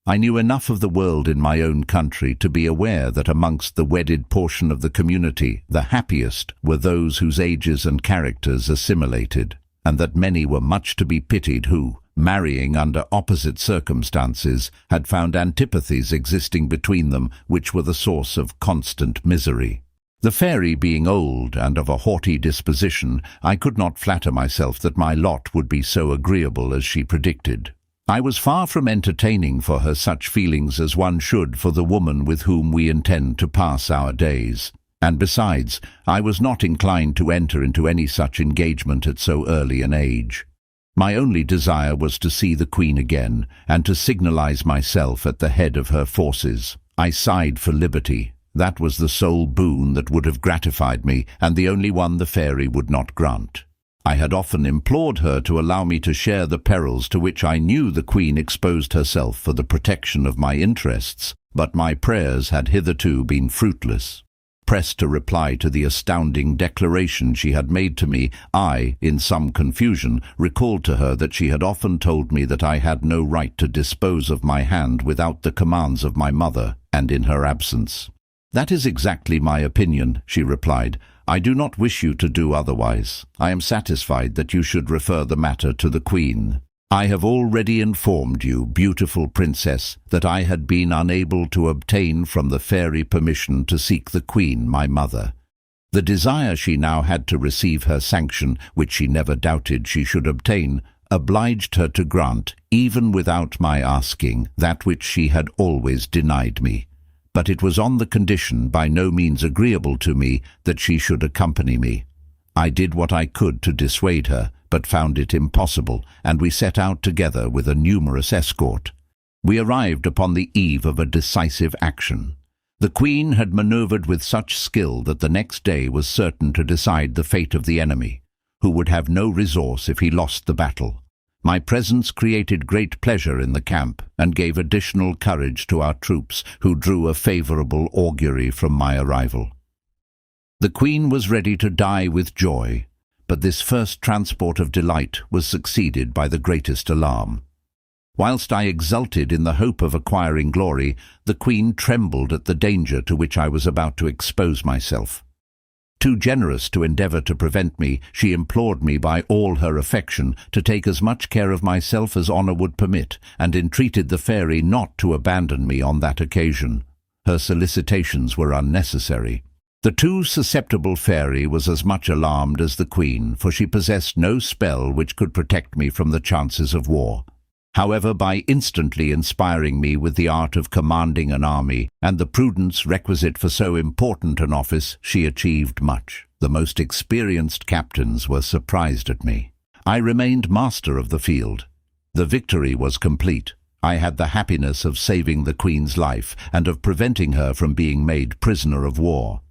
I knew enough of the world in my own country to be aware that amongst the wedded portion of the community the happiest were those whose ages and characters assimilated, and that many were much to be pitied who, marrying under opposite circumstances, had found antipathies existing between them which were the source of constant misery. The fairy being old and of a haughty disposition, I could not flatter myself that my lot would be so agreeable as she predicted. I was far from entertaining for her such feelings as one should for the woman with whom we intend to pass our days, and besides, I was not inclined to enter into any such engagement at so early an age. My only desire was to see the Queen again, and to signalize myself at the head of her forces. I sighed for liberty. That was the sole boon that would have gratified me, and the only one the fairy would not grant. I had often implored her to allow me to share the perils to which I knew the Queen exposed herself for the protection of my interests, but my prayers had hitherto been fruitless. Pressed to reply to the astounding declaration she had made to me, I, in some confusion, recalled to her that she had often told me that I had no right to dispose of my hand without the commands of my mother, and in her absence. "That is exactly my opinion," she replied. "I do not wish you to do otherwise. I am satisfied that you should refer the matter to the Queen. I have already informed you, beautiful princess, that I had been unable to obtain from the fairy permission to seek the Queen, my mother. The desire she now had to receive her sanction, which she never doubted she should obtain, obliged her to grant, even without my asking, that which she had always denied me. But it was on the condition, by no means agreeable to me, that she should accompany me. I did what I could to dissuade her, but found it impossible, and we set out together with a numerous escort. We arrived upon the eve of a decisive action. The Queen had manoeuvred with such skill that the next day was certain to decide the fate of the enemy, who would have no resource if he lost the battle. My presence created great pleasure in the camp, and gave additional courage to our troops, who drew a favorable augury from my arrival. The Queen was ready to die with joy, but this first transport of delight was succeeded by the greatest alarm. Whilst I exulted in the hope of acquiring glory, the Queen trembled at the danger to which I was about to expose myself. Too generous to endeavour to prevent me, she implored me by all her affection to take as much care of myself as honour would permit, and entreated the fairy not to abandon me on that occasion. Her solicitations were unnecessary. The too susceptible fairy was as much alarmed as the Queen, for she possessed no spell which could protect me from the chances of war. However, by instantly inspiring me with the art of commanding an army and the prudence requisite for so important an office, she achieved much. The most experienced captains were surprised at me. I remained master of the field. The victory was complete. I had the happiness of saving the Queen's life and of preventing her from being made prisoner of war.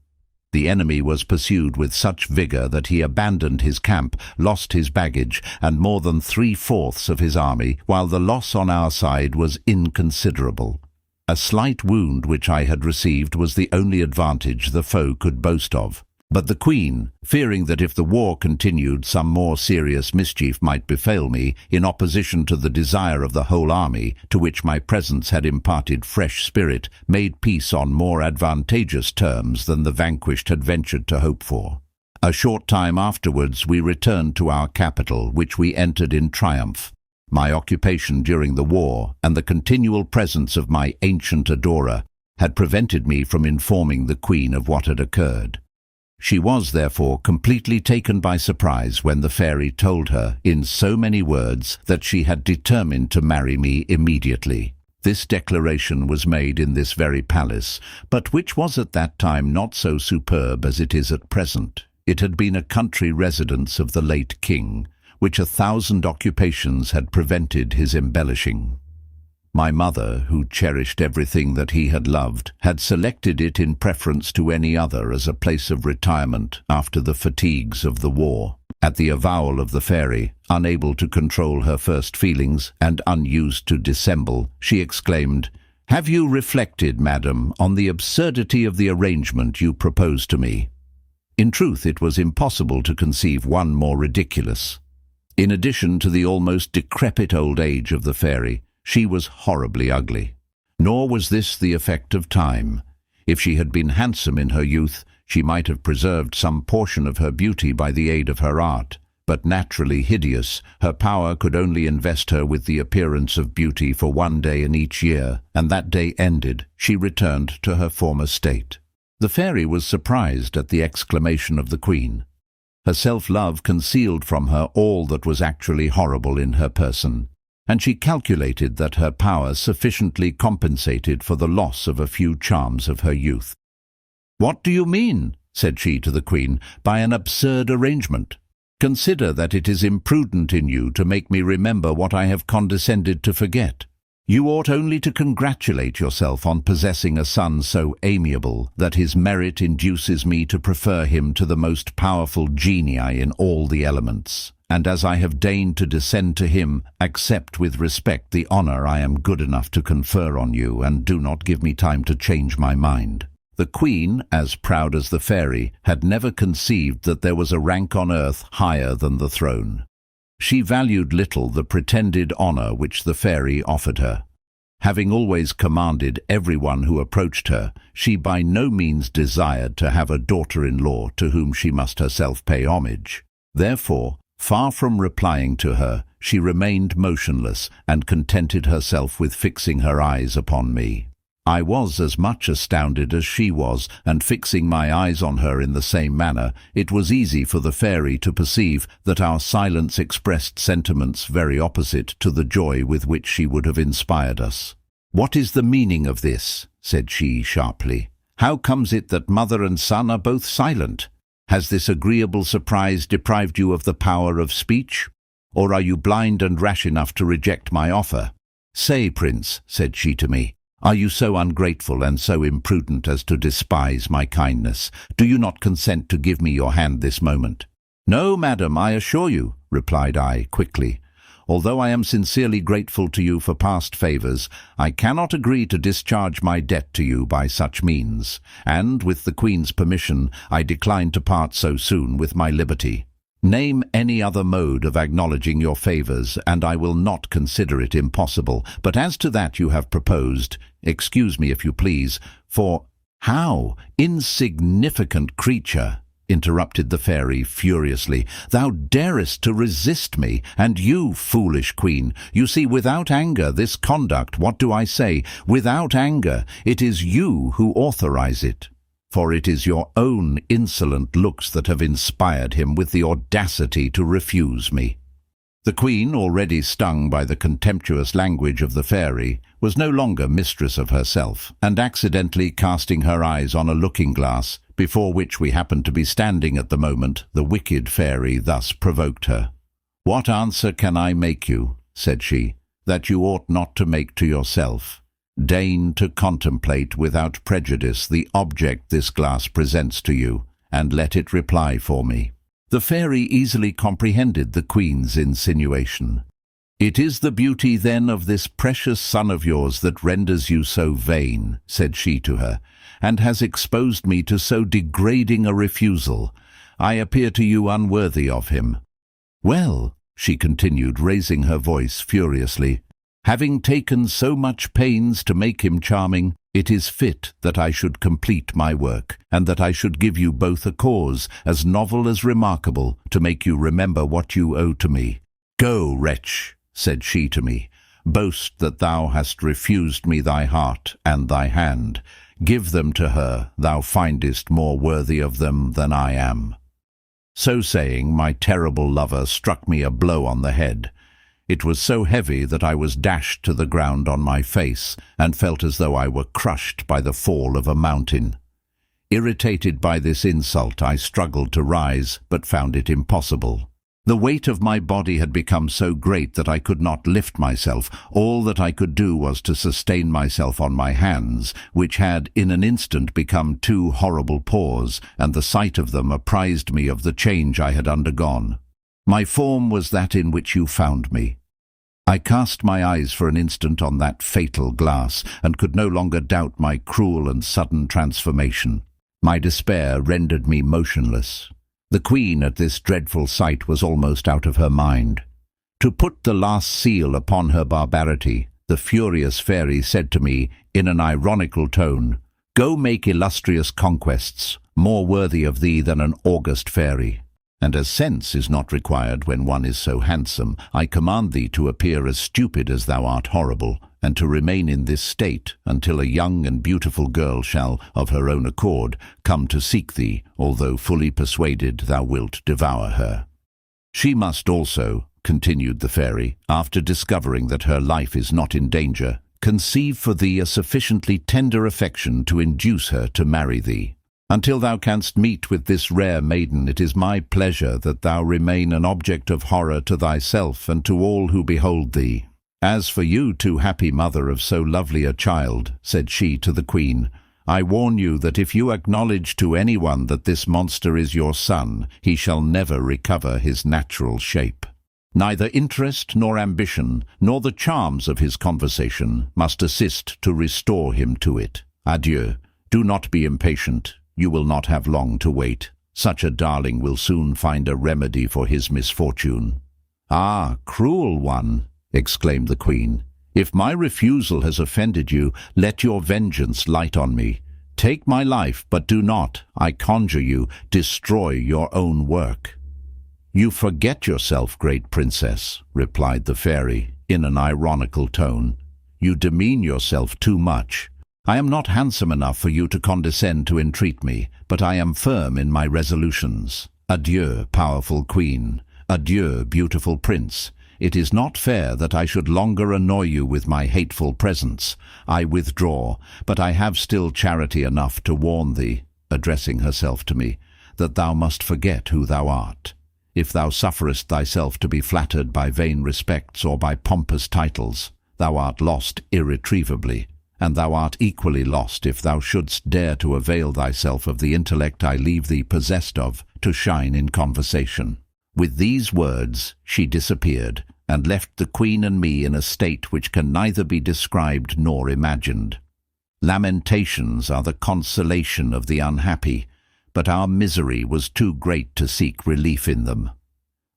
The enemy was pursued with such vigour that he abandoned his camp, lost his baggage, and more than 3/4 of his army, while the loss on our side was inconsiderable. A slight wound which I had received was the only advantage the foe could boast of. But the Queen, fearing that if the war continued some more serious mischief might befall me, in opposition to the desire of the whole army, to which my presence had imparted fresh spirit, made peace on more advantageous terms than the vanquished had ventured to hope for. A short time afterwards we returned to our capital, which we entered in triumph. My occupation during the war, and the continual presence of my ancient adorer, had prevented me from informing the Queen of what had occurred. She was, therefore, completely taken by surprise when the fairy told her, in so many words, that she had determined to marry me immediately. This declaration was made in this very palace, but which was at that time not so superb as it is at present. It had been a country residence of the late king, which 1,000 occupations had prevented his embellishing. My mother, who cherished everything that he had loved, had selected it in preference to any other as a place of retirement after the fatigues of the war. At the avowal of the fairy, unable to control her first feelings and unused to dissemble, she exclaimed, "Have you reflected, madam, on the absurdity of the arrangement you propose to me?" In truth, it was impossible to conceive one more ridiculous. In addition to the almost decrepit old age of the fairy, she was horribly ugly. Nor was this the effect of time. If she had been handsome in her youth, she might have preserved some portion of her beauty by the aid of her art. But naturally hideous, her power could only invest her with the appearance of beauty for one day in each year, and that day ended, she returned to her former state. The fairy was surprised at the exclamation of the Queen. Her self-love concealed from her all that was actually horrible in her person, and she calculated that her power sufficiently compensated for the loss of a few charms of her youth. "What do you mean," said she to the Queen, "by an absurd arrangement? Consider that it is imprudent in you to make me remember what I have condescended to forget. You ought only to congratulate yourself on possessing a son so amiable that his merit induces me to prefer him to the most powerful genii in all the elements. And as I have deigned to descend to him, accept with respect the honour I am good enough to confer on you, and do not give me time to change my mind." The Queen, as proud as the fairy, had never conceived that there was a rank on earth higher than the throne. She valued little the pretended honour which the fairy offered her. Having always commanded everyone who approached her, she by no means desired to have a daughter-in-law to whom she must herself pay homage. Therefore, far from replying to her, she remained motionless and contented herself with fixing her eyes upon me. I was as much astounded as she was, and fixing my eyes on her in the same manner, it was easy for the fairy to perceive that our silence expressed sentiments very opposite to the joy with which she would have inspired us. "What is the meaning of this?" said she sharply. "How comes it that mother and son are both silent? Has this agreeable surprise deprived you of the power of speech? Or are you blind and rash enough to reject my offer? Say, Prince," said she to me, "are you so ungrateful and so imprudent as to despise my kindness? Do you not consent to give me your hand this moment?" "No, madam, I assure you," replied I quickly. "Although I am sincerely grateful to you for past favours, I cannot agree to discharge my debt to you by such means, and, with the Queen's permission, I decline to part so soon with my liberty. Name any other mode of acknowledging your favours, and I will not consider it impossible. But as to that you have proposed, excuse me if you please, for—" "How, insignificant creature!" interrupted the fairy furiously. "Thou darest to resist me, and you, foolish queen. You see, without anger, this conduct, what do I say? Without anger, it is you who authorize it. For it is your own insolent looks that have inspired him with the audacity to refuse me." The queen, already stung by the contemptuous language of the fairy, was no longer mistress of herself, and accidentally casting her eyes on a looking-glass, before which we happened to be standing at the moment, the wicked fairy thus provoked her. "What answer can I make you," said she, "that you ought not to make to yourself? Deign to contemplate without prejudice the object this glass presents to you, and let it reply for me." The fairy easily comprehended the queen's insinuation. "It is the beauty, then, of this precious son of yours that renders you so vain," said she to her, "and has exposed me to so degrading a refusal. I appear to you unworthy of him. Well," she continued, raising her voice furiously, "having taken so much pains to make him charming, it is fit that I should complete my work, and that I should give you both a cause, as novel as remarkable, to make you remember what you owe to me. Go, wretch," said she to me, "boast that thou hast refused me thy heart and thy hand. Give them to her thou findest more worthy of them than I am." So saying, my terrible lover struck me a blow on the head. It was so heavy that I was dashed to the ground on my face, and felt as though I were crushed by the fall of a mountain. Irritated by this insult, I struggled to rise, but found it impossible. The weight of my body had become so great that I could not lift myself. All that I could do was to sustain myself on my hands, which had in an instant become two horrible paws, and the sight of them apprised me of the change I had undergone. My form was that in which you found me. I cast my eyes for an instant on that fatal glass, and could no longer doubt my cruel and sudden transformation. My despair rendered me motionless. The queen at this dreadful sight was almost out of her mind. To put the last seal upon her barbarity, the furious fairy said to me in an ironical tone, "Go make illustrious conquests, more worthy of thee than an august fairy. And as sense is not required when one is so handsome, I command thee to appear as stupid as thou art horrible, and to remain in this state until a young and beautiful girl shall, of her own accord, come to seek thee, although fully persuaded thou wilt devour her. She must also," continued the fairy, "after discovering that her life is not in danger, conceive for thee a sufficiently tender affection to induce her to marry thee. Until thou canst meet with this rare maiden, it is my pleasure that thou remain an object of horror to thyself and to all who behold thee. As for you, too happy mother of so lovely a child," said she to the queen, "I warn you that if you acknowledge to anyone that this monster is your son, he shall never recover his natural shape. Neither interest nor ambition, nor the charms of his conversation, must assist to restore him to it. Adieu. Do not be impatient. You will not have long to wait. Such a darling will soon find a remedy for his misfortune." "Ah, cruel one!" exclaimed the queen. If my refusal has offended you, let your vengeance light on me. Take my life, but do not, I conjure you, destroy your own work." "You forget yourself, great princess," replied the fairy, in an ironical tone. "You demean yourself too much. I am not handsome enough for you to condescend to entreat me, but I am firm in my resolutions. Adieu, powerful queen. Adieu, beautiful prince. It is not fair that I should longer annoy you with my hateful presence. I withdraw, but I have still charity enough to warn thee," addressing herself to me, "that thou must forget who thou art. If thou sufferest thyself to be flattered by vain respects or by pompous titles, thou art lost irretrievably, and thou art equally lost if thou shouldst dare to avail thyself of the intellect I leave thee possessed of to shine in conversation." With these words she disappeared, and left the queen and me in a state which can neither be described nor imagined. Lamentations are the consolation of the unhappy, but our misery was too great to seek relief in them.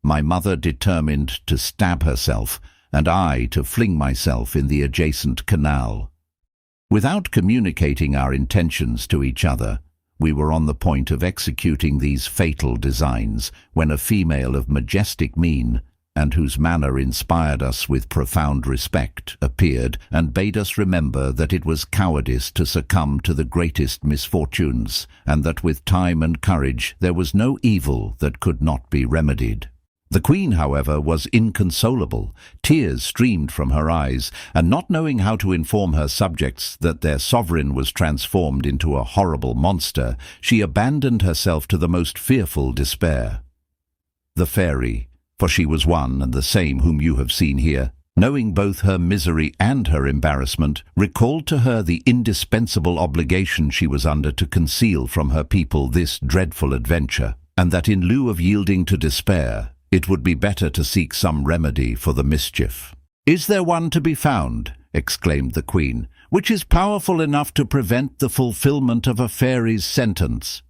My mother determined to stab herself, and I to fling myself in the adjacent canal. Without communicating our intentions to each other, we were on the point of executing these fatal designs when a female of majestic mien, and whose manner inspired us with profound respect, appeared and bade us remember that it was cowardice to succumb to the greatest misfortunes, and that with time and courage there was no evil that could not be remedied. The queen, however, was inconsolable. Tears streamed from her eyes, and not knowing how to inform her subjects that their sovereign was transformed into a horrible monster, she abandoned herself to the most fearful despair. The fairy, for she was one and the same whom you have seen here, knowing both her misery and her embarrassment, recalled to her the indispensable obligation she was under to conceal from her people this dreadful adventure, and that in lieu of yielding to despair, it would be better to seek some remedy for the mischief. "Is there one to be found," exclaimed the queen, "which is powerful enough to prevent the fulfillment of a fairy's sentence?"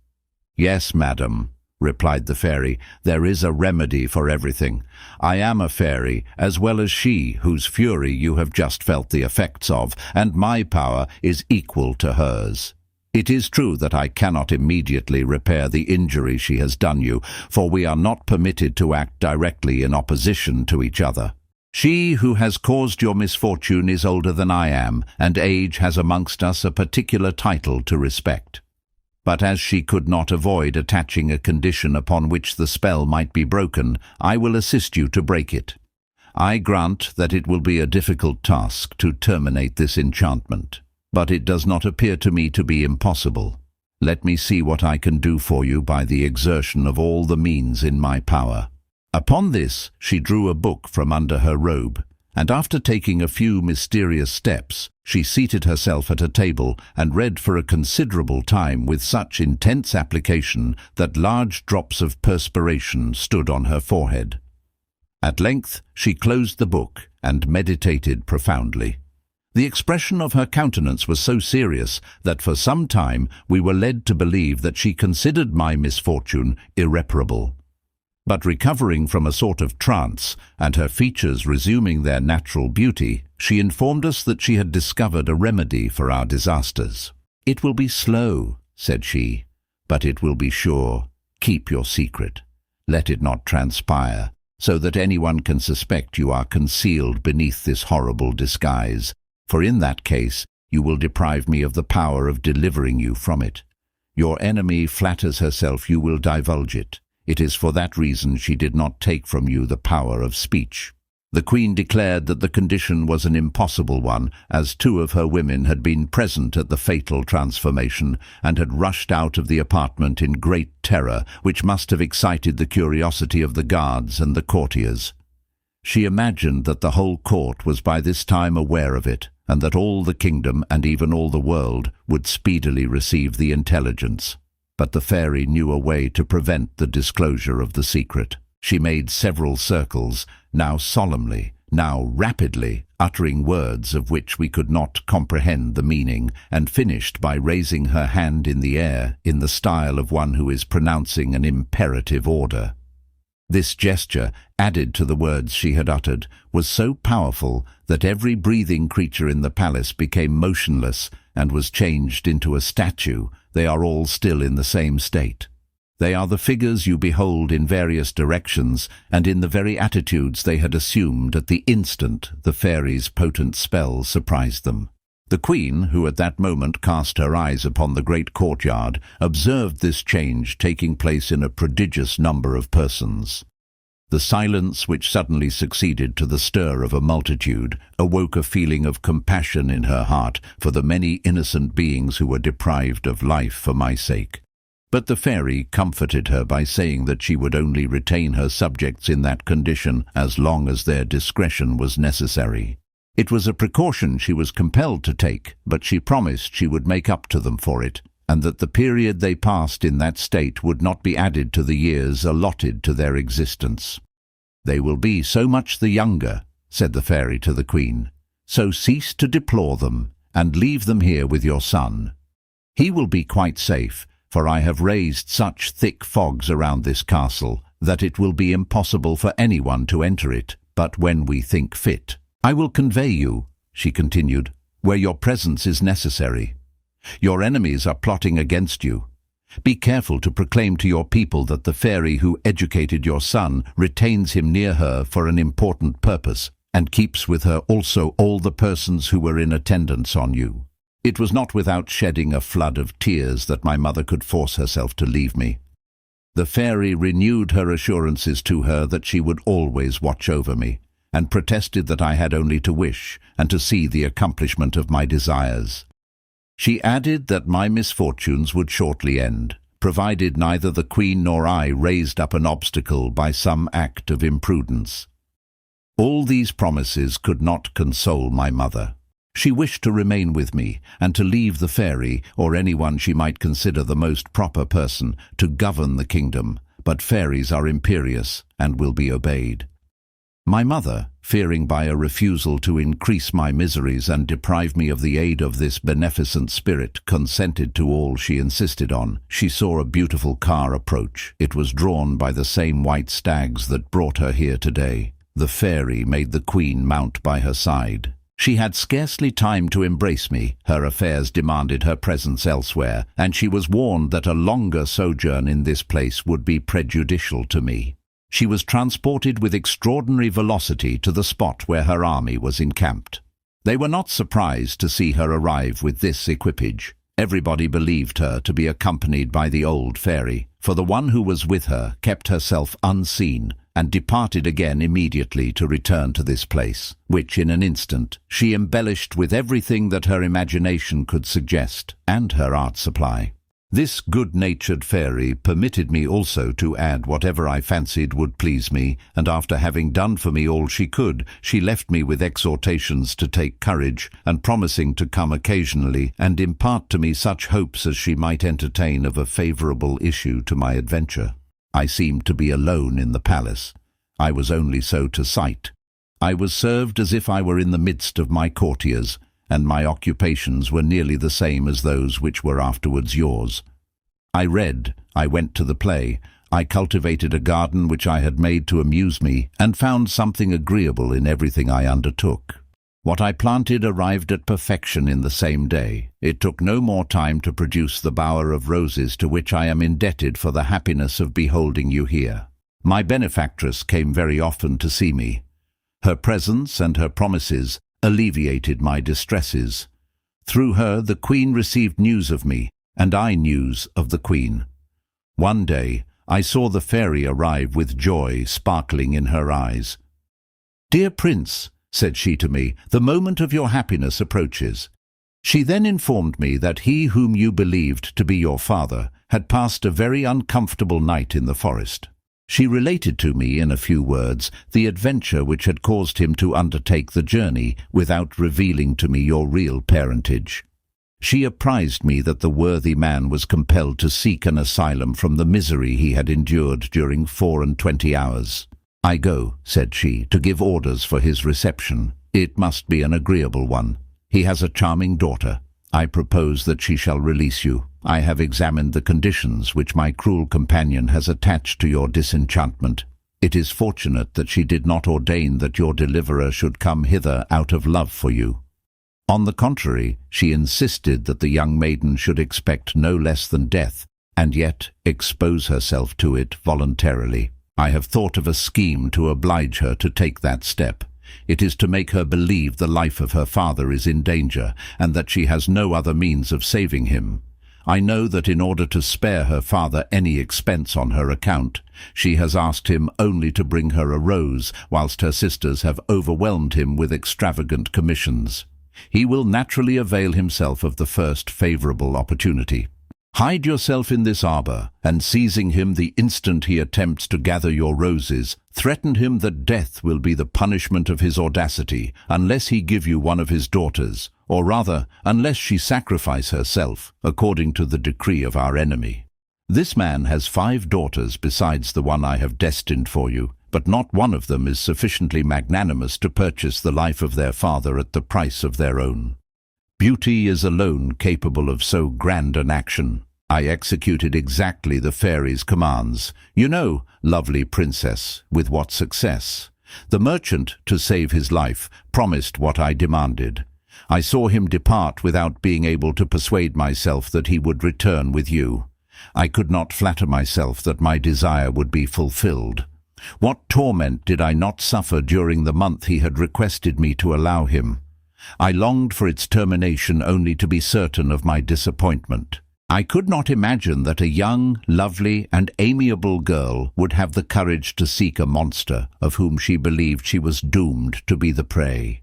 "Yes, madam," replied the fairy, "there is a remedy for everything. I am a fairy, as well as she, whose fury you have just felt the effects of, and my power is equal to hers. It is true that I cannot immediately repair the injury she has done you, for we are not permitted to act directly in opposition to each other. She who has caused your misfortune is older than I am, and age has amongst us a particular title to respect. But as she could not avoid attaching a condition upon which the spell might be broken, I will assist you to break it. I grant that it will be a difficult task to terminate this enchantment, but it does not appear to me to be impossible. Let me see what I can do for you by the exertion of all the means in my power." Upon this she drew a book from under her robe, and after taking a few mysterious steps, she seated herself at a table and read for a considerable time with such intense application that large drops of perspiration stood on her forehead. At length she closed the book and meditated profoundly. The expression of her countenance was so serious that for some time we were led to believe that she considered my misfortune irreparable. But recovering from a sort of trance, and her features resuming their natural beauty, she informed us that she had discovered a remedy for our disasters. "It will be slow," said she, "but it will be sure. Keep your secret. Let it not transpire, so that anyone can suspect you are concealed beneath this horrible disguise, for in that case you will deprive me of the power of delivering you from it. Your enemy flatters herself you will divulge it. It is for that reason she did not take from you the power of speech." The queen declared that the condition was an impossible one, as 2 of her women had been present at the fatal transformation and had rushed out of the apartment in great terror, which must have excited the curiosity of the guards and the courtiers. She imagined that the whole court was by this time aware of it, and that all the kingdom, and even all the world, would speedily receive the intelligence. But the fairy knew a way to prevent the disclosure of the secret. She made several circles, now solemnly, now rapidly, uttering words of which we could not comprehend the meaning, and finished by raising her hand in the air in the style of one who is pronouncing an imperative order. This gesture, added to the words she had uttered, was so powerful that every breathing creature in the palace became motionless and was changed into a statue. They are all still in the same state. They are the figures you behold in various directions and in the very attitudes they had assumed at the instant the fairy's potent spell surprised them. The queen, who at that moment cast her eyes upon the great courtyard, observed this change taking place in a prodigious number of persons. The silence which suddenly succeeded to the stir of a multitude awoke a feeling of compassion in her heart for the many innocent beings who were deprived of life for my sake. But the fairy comforted her by saying that she would only retain her subjects in that condition as long as their discretion was necessary. It was a precaution she was compelled to take, but she promised she would make up to them for it, and that the period they passed in that state would not be added to the years allotted to their existence. "They will be so much the younger," said the fairy to the queen, "so cease to deplore them, and leave them here with your son. He will be quite safe, for I have raised such thick fogs around this castle that it will be impossible for anyone to enter it, but when we think fit. I will convey you," she continued, "where your presence is necessary. Your enemies are plotting against you. Be careful to proclaim to your people that the fairy who educated your son retains him near her for an important purpose, and keeps with her also all the persons who were in attendance on you." It was not without shedding a flood of tears that my mother could force herself to leave me. The fairy renewed her assurances to her that she would always watch over me, and protested that I had only to wish and to see the accomplishment of my desires. She added that my misfortunes would shortly end, provided neither the queen nor I raised up an obstacle by some act of imprudence. All these promises could not console my mother. She wished to remain with me, and to leave the fairy, or anyone she might consider the most proper person, to govern the kingdom, but fairies are imperious and will be obeyed. My mother, fearing by a refusal to increase my miseries and deprive me of the aid of this beneficent spirit, consented to all she insisted on. She saw a beautiful car approach. It was drawn by the same white stags that brought her here today. The fairy made the queen mount by her side. She had scarcely time to embrace me. Her affairs demanded her presence elsewhere, and she was warned that a longer sojourn in this place would be prejudicial to me. She was transported with extraordinary velocity to the spot where her army was encamped. They were not surprised to see her arrive with this equipage. Everybody believed her to be accompanied by the old fairy, for the one who was with her kept herself unseen and departed again immediately to return to this place, which in an instant she embellished with everything that her imagination could suggest and her art supply. This good-natured fairy permitted me also to add whatever I fancied would please me, and after having done for me all she could, she left me with exhortations to take courage, and promising to come occasionally and impart to me such hopes as she might entertain of a favourable issue to my adventure. I seemed to be alone in the palace. I was only so to sight. I was served as if I were in the midst of my courtiers, and my occupations were nearly the same as those which were afterwards yours. I read, I went to the play, I cultivated a garden which I had made to amuse me, and found something agreeable in everything I undertook. What I planted arrived at perfection in the same day. It took no more time to produce the bower of roses to which I am indebted for the happiness of beholding you here. My benefactress came very often to see me. Her presence and her promises alleviated my distresses. Through her the queen received news of me, and I news of the queen. One day I saw the fairy arrive with joy sparkling in her eyes. "Dear prince," said she to me, "the moment of your happiness approaches." She then informed me that he whom you believed to be your father had passed a very uncomfortable night in the forest. She related to me in a few words the adventure which had caused him to undertake the journey without revealing to me your real parentage. She apprised me that the worthy man was compelled to seek an asylum from the misery he had endured during 24 hours. "I go," said she, "to give orders for his reception. It must be an agreeable one. He has a charming daughter. I propose that she shall release you. I have examined the conditions which my cruel companion has attached to your disenchantment. It is fortunate that she did not ordain that your deliverer should come hither out of love for you. On the contrary, she insisted that the young maiden should expect no less than death, and yet expose herself to it voluntarily. I have thought of a scheme to oblige her to take that step. It is to make her believe the life of her father is in danger, and that she has no other means of saving him. I know that in order to spare her father any expense on her account, she has asked him only to bring her a rose, whilst her sisters have overwhelmed him with extravagant commissions. He will naturally avail himself of the first favourable opportunity. Hide yourself in this arbour, and seizing him the instant he attempts to gather your roses, threaten him that death will be the punishment of his audacity, unless he give you one of his daughters, or rather, unless she sacrifice herself, according to the decree of our enemy. This man has 5 daughters besides the one I have destined for you, but not one of them is sufficiently magnanimous to purchase the life of their father at the price of their own. Beauty is alone capable of so grand an action. I executed exactly the fairy's commands. You know, lovely princess, with what success. The merchant, to save his life, promised what I demanded. I saw him depart without being able to persuade myself that he would return with you. I could not flatter myself that my desire would be fulfilled. What torment did I not suffer during the month he had requested me to allow him? I longed for its termination only to be certain of my disappointment. I could not imagine that a young, lovely, and amiable girl would have the courage to seek a monster of whom she believed she was doomed to be the prey.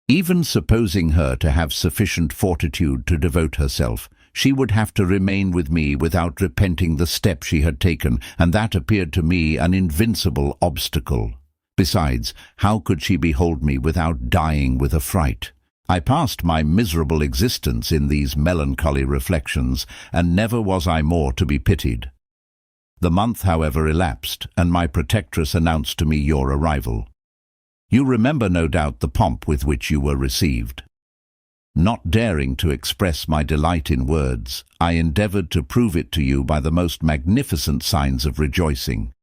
Even supposing her to have sufficient fortitude to devote herself, she would have to remain with me without repenting the step she had taken, and that appeared to me an invincible obstacle. Besides, how could she behold me without dying with affright? I passed my miserable existence in these melancholy reflections, and never was I more to be pitied. The month, however, elapsed, and my protectress announced to me your arrival. You remember, no doubt, the pomp with which you were received. Not daring to express my delight in words, I endeavoured to prove it to you by the most magnificent signs of rejoicing.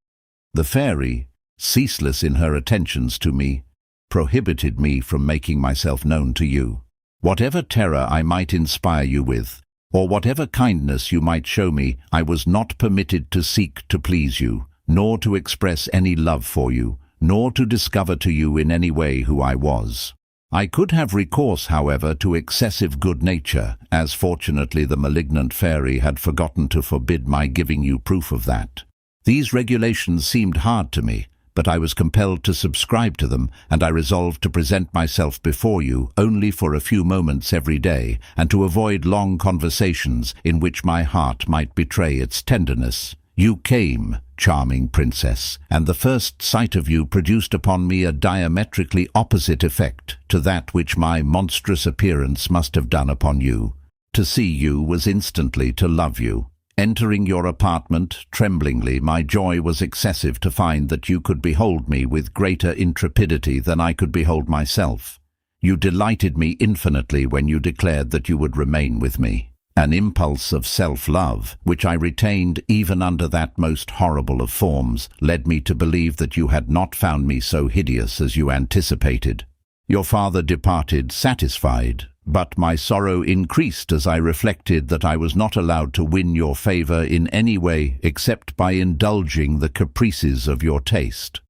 The fairy, ceaseless in her attentions to me, prohibited me from making myself known to you. Whatever terror I might inspire you with, or whatever kindness you might show me, I was not permitted to seek to please you, nor to express any love for you, nor to discover to you in any way who I was. I could have recourse, however, to excessive good nature, as fortunately the malignant fairy had forgotten to forbid my giving you proof of that. These regulations seemed hard to me, but I was compelled to subscribe to them, and I resolved to present myself before you only for a few moments every day, and to avoid long conversations in which my heart might betray its tenderness. You came, charming princess, and the first sight of you produced upon me a diametrically opposite effect to that which my monstrous appearance must have done upon you. To see you was instantly to love you. Entering your apartment, tremblingly, my joy was excessive to find that you could behold me with greater intrepidity than I could behold myself. You delighted me infinitely when you declared that you would remain with me. An impulse of self-love, which I retained even under that most horrible of forms, led me to believe that you had not found me so hideous as you anticipated. Your father departed satisfied, but my sorrow increased as I reflected that I was not allowed to win your favour in any way except by indulging the caprices of your taste.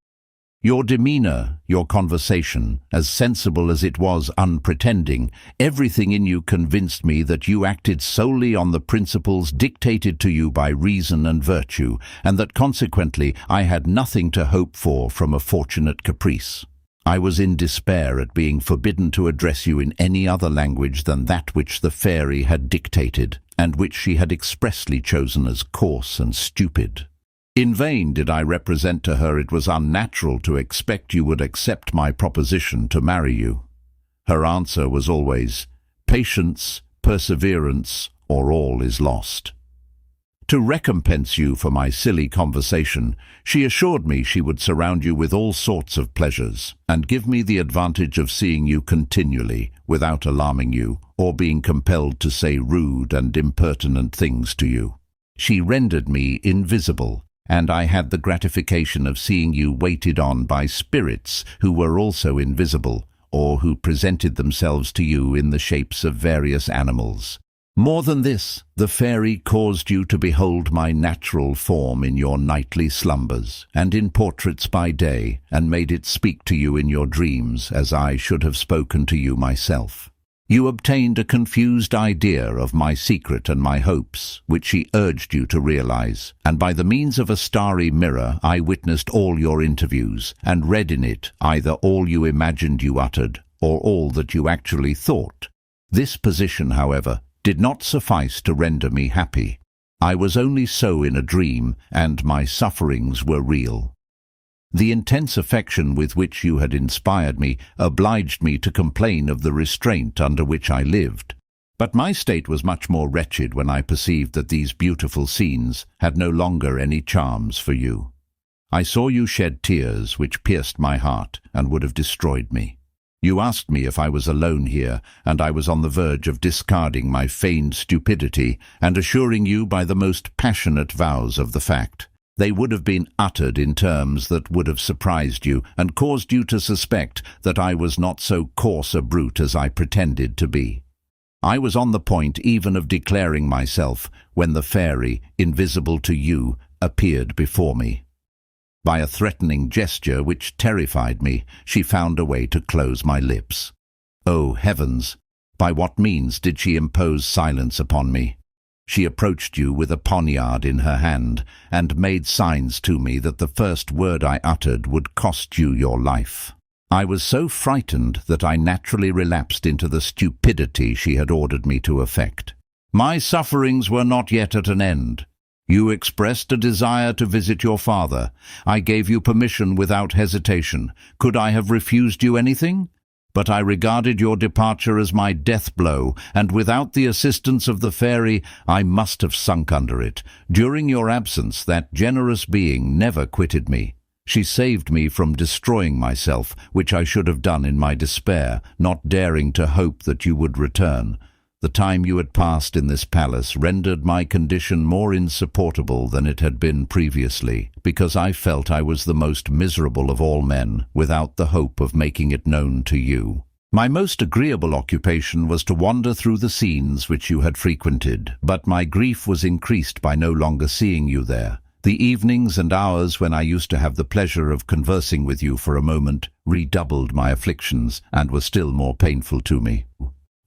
Your demeanour, your conversation, as sensible as it was unpretending, everything in you convinced me that you acted solely on the principles dictated to you by reason and virtue, and that consequently I had nothing to hope for from a fortunate caprice. I was in despair at being forbidden to address you in any other language than that which the fairy had dictated, and which she had expressly chosen as coarse and stupid. In vain did I represent to her it was unnatural to expect you would accept my proposition to marry you. Her answer was always, patience, perseverance, or all is lost. To recompense you for my silly conversation, she assured me she would surround you with all sorts of pleasures, and give me the advantage of seeing you continually, without alarming you, or being compelled to say rude and impertinent things to you. She rendered me invisible, and I had the gratification of seeing you waited on by spirits who were also invisible, or who presented themselves to you in the shapes of various animals. More than this, the fairy caused you to behold my natural form in your nightly slumbers, and in portraits by day, and made it speak to you in your dreams, as I should have spoken to you myself. You obtained a confused idea of my secret and my hopes, which she urged you to realize, and by the means of a starry mirror I witnessed all your interviews, and read in it either all you imagined you uttered, or all that you actually thought. This position, however, did not suffice to render me happy. I was only so in a dream, and my sufferings were real. The intense affection with which you had inspired me obliged me to complain of the restraint under which I lived. But my state was much more wretched when I perceived that these beautiful scenes had no longer any charms for you. I saw you shed tears which pierced my heart and would have destroyed me. You asked me if I was alone here, and I was on the verge of discarding my feigned stupidity and assuring you by the most passionate vows of the fact. They would have been uttered in terms that would have surprised you and caused you to suspect that I was not so coarse a brute as I pretended to be. I was on the point even of declaring myself when the fairy, invisible to you, appeared before me. By a threatening gesture which terrified me, she found a way to close my lips. Oh, heavens! By what means did she impose silence upon me? She approached you with a poniard in her hand, and made signs to me that the first word I uttered would cost you your life. I was so frightened that I naturally relapsed into the stupidity she had ordered me to affect. My sufferings were not yet at an end. You expressed a desire to visit your father. I gave you permission without hesitation. Could I have refused you anything? But I regarded your departure as my death blow, and without the assistance of the fairy, I must have sunk under it. During your absence, that generous being never quitted me. She saved me from destroying myself, which I should have done in my despair, not daring to hope that you would return. The time you had passed in this palace rendered my condition more insupportable than it had been previously, because I felt I was the most miserable of all men, without the hope of making it known to you. My most agreeable occupation was to wander through the scenes which you had frequented, but my grief was increased by no longer seeing you there. The evenings and hours when I used to have the pleasure of conversing with you for a moment redoubled my afflictions, and were still more painful to me.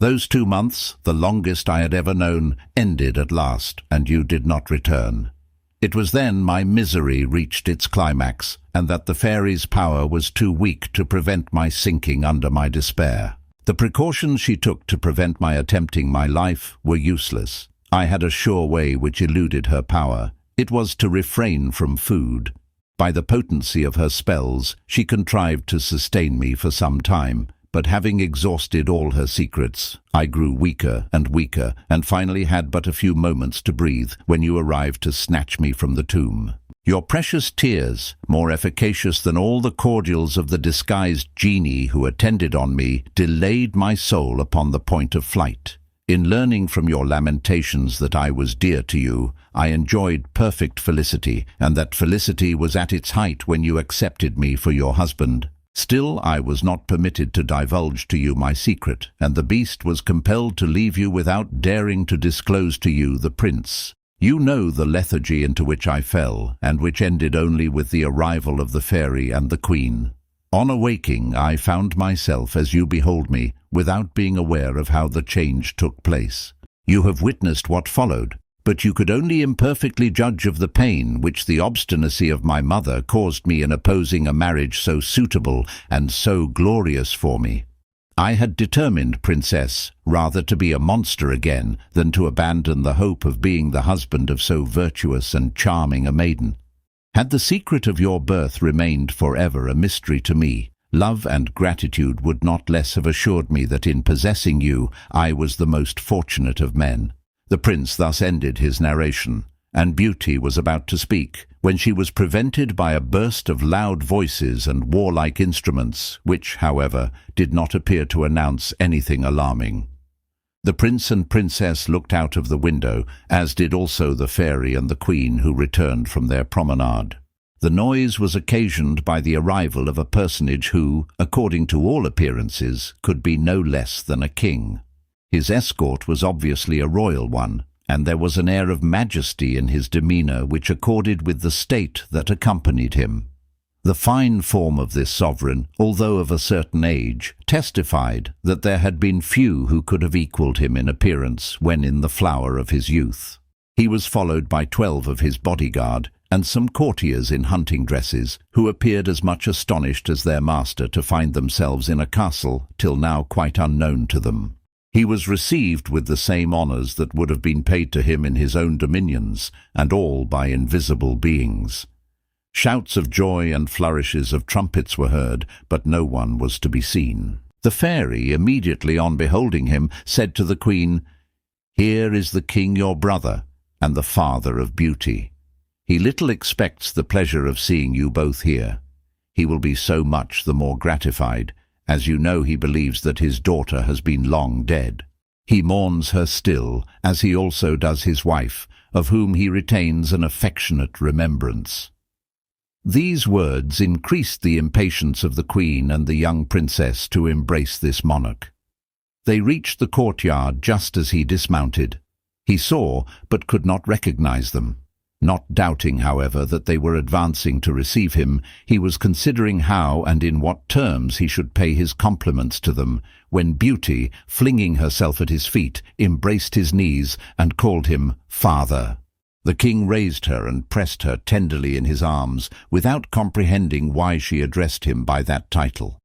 Those 2 months, the longest I had ever known, ended at last, and you did not return. It was then my misery reached its climax, and that the fairy's power was too weak to prevent my sinking under my despair. The precautions she took to prevent my attempting my life were useless. I had a sure way which eluded her power. It was to refrain from food. By the potency of her spells, she contrived to sustain me for some time. But having exhausted all her secrets, I grew weaker, and finally had but a few moments to breathe when you arrived to snatch me from the tomb. Your precious tears, more efficacious than all the cordials of the disguised genie who attended on me, delayed my soul upon the point of flight. In learning from your lamentations that I was dear to you, I enjoyed perfect felicity, and that felicity was at its height when you accepted me for your husband. Still, I was not permitted to divulge to you my secret, and the beast was compelled to leave you without daring to disclose to you the prince. You know the lethargy into which I fell, and which ended only with the arrival of the fairy and the queen. On awaking, I found myself, as you behold me, without being aware of how the change took place. You have witnessed what followed, but you could only imperfectly judge of the pain which the obstinacy of my mother caused me in opposing a marriage so suitable and so glorious for me. I had determined, Princess, rather to be a monster again than to abandon the hope of being the husband of so virtuous and charming a maiden. Had the secret of your birth remained forever a mystery to me, love and gratitude would not less have assured me that in possessing you I was the most fortunate of men. The prince thus ended his narration, and Beauty was about to speak, when she was prevented by a burst of loud voices and warlike instruments, which, however, did not appear to announce anything alarming. The prince and princess looked out of the window, as did also the fairy and the queen who returned from their promenade. The noise was occasioned by the arrival of a personage who, according to all appearances, could be no less than a king. His escort was obviously a royal one, and there was an air of majesty in his demeanour which accorded with the state that accompanied him. The fine form of this sovereign, although of a certain age, testified that there had been few who could have equalled him in appearance when in the flower of his youth. He was followed by 12 of his bodyguard, and some courtiers in hunting dresses, who appeared as much astonished as their master to find themselves in a castle till now quite unknown to them. He was received with the same honours that would have been paid to him in his own dominions, and all by invisible beings. Shouts of joy and flourishes of trumpets were heard, but no one was to be seen. The fairy, immediately on beholding him, said to the queen, "Here is the king your brother, and the father of beauty. He little expects the pleasure of seeing you both here. He will be so much the more gratified, as you know he believes that his daughter has been long dead. He mourns her still, as he also does his wife, of whom he retains an affectionate remembrance." These words increased the impatience of the queen and the young princess to embrace this monarch. They reached the courtyard just as he dismounted. He saw, but could not recognize them. Not doubting, however, that they were advancing to receive him, he was considering how and in what terms he should pay his compliments to them, when Beauty, flinging herself at his feet, embraced his knees and called him "Father." The king raised her and pressed her tenderly in his arms, without comprehending why she addressed him by that title.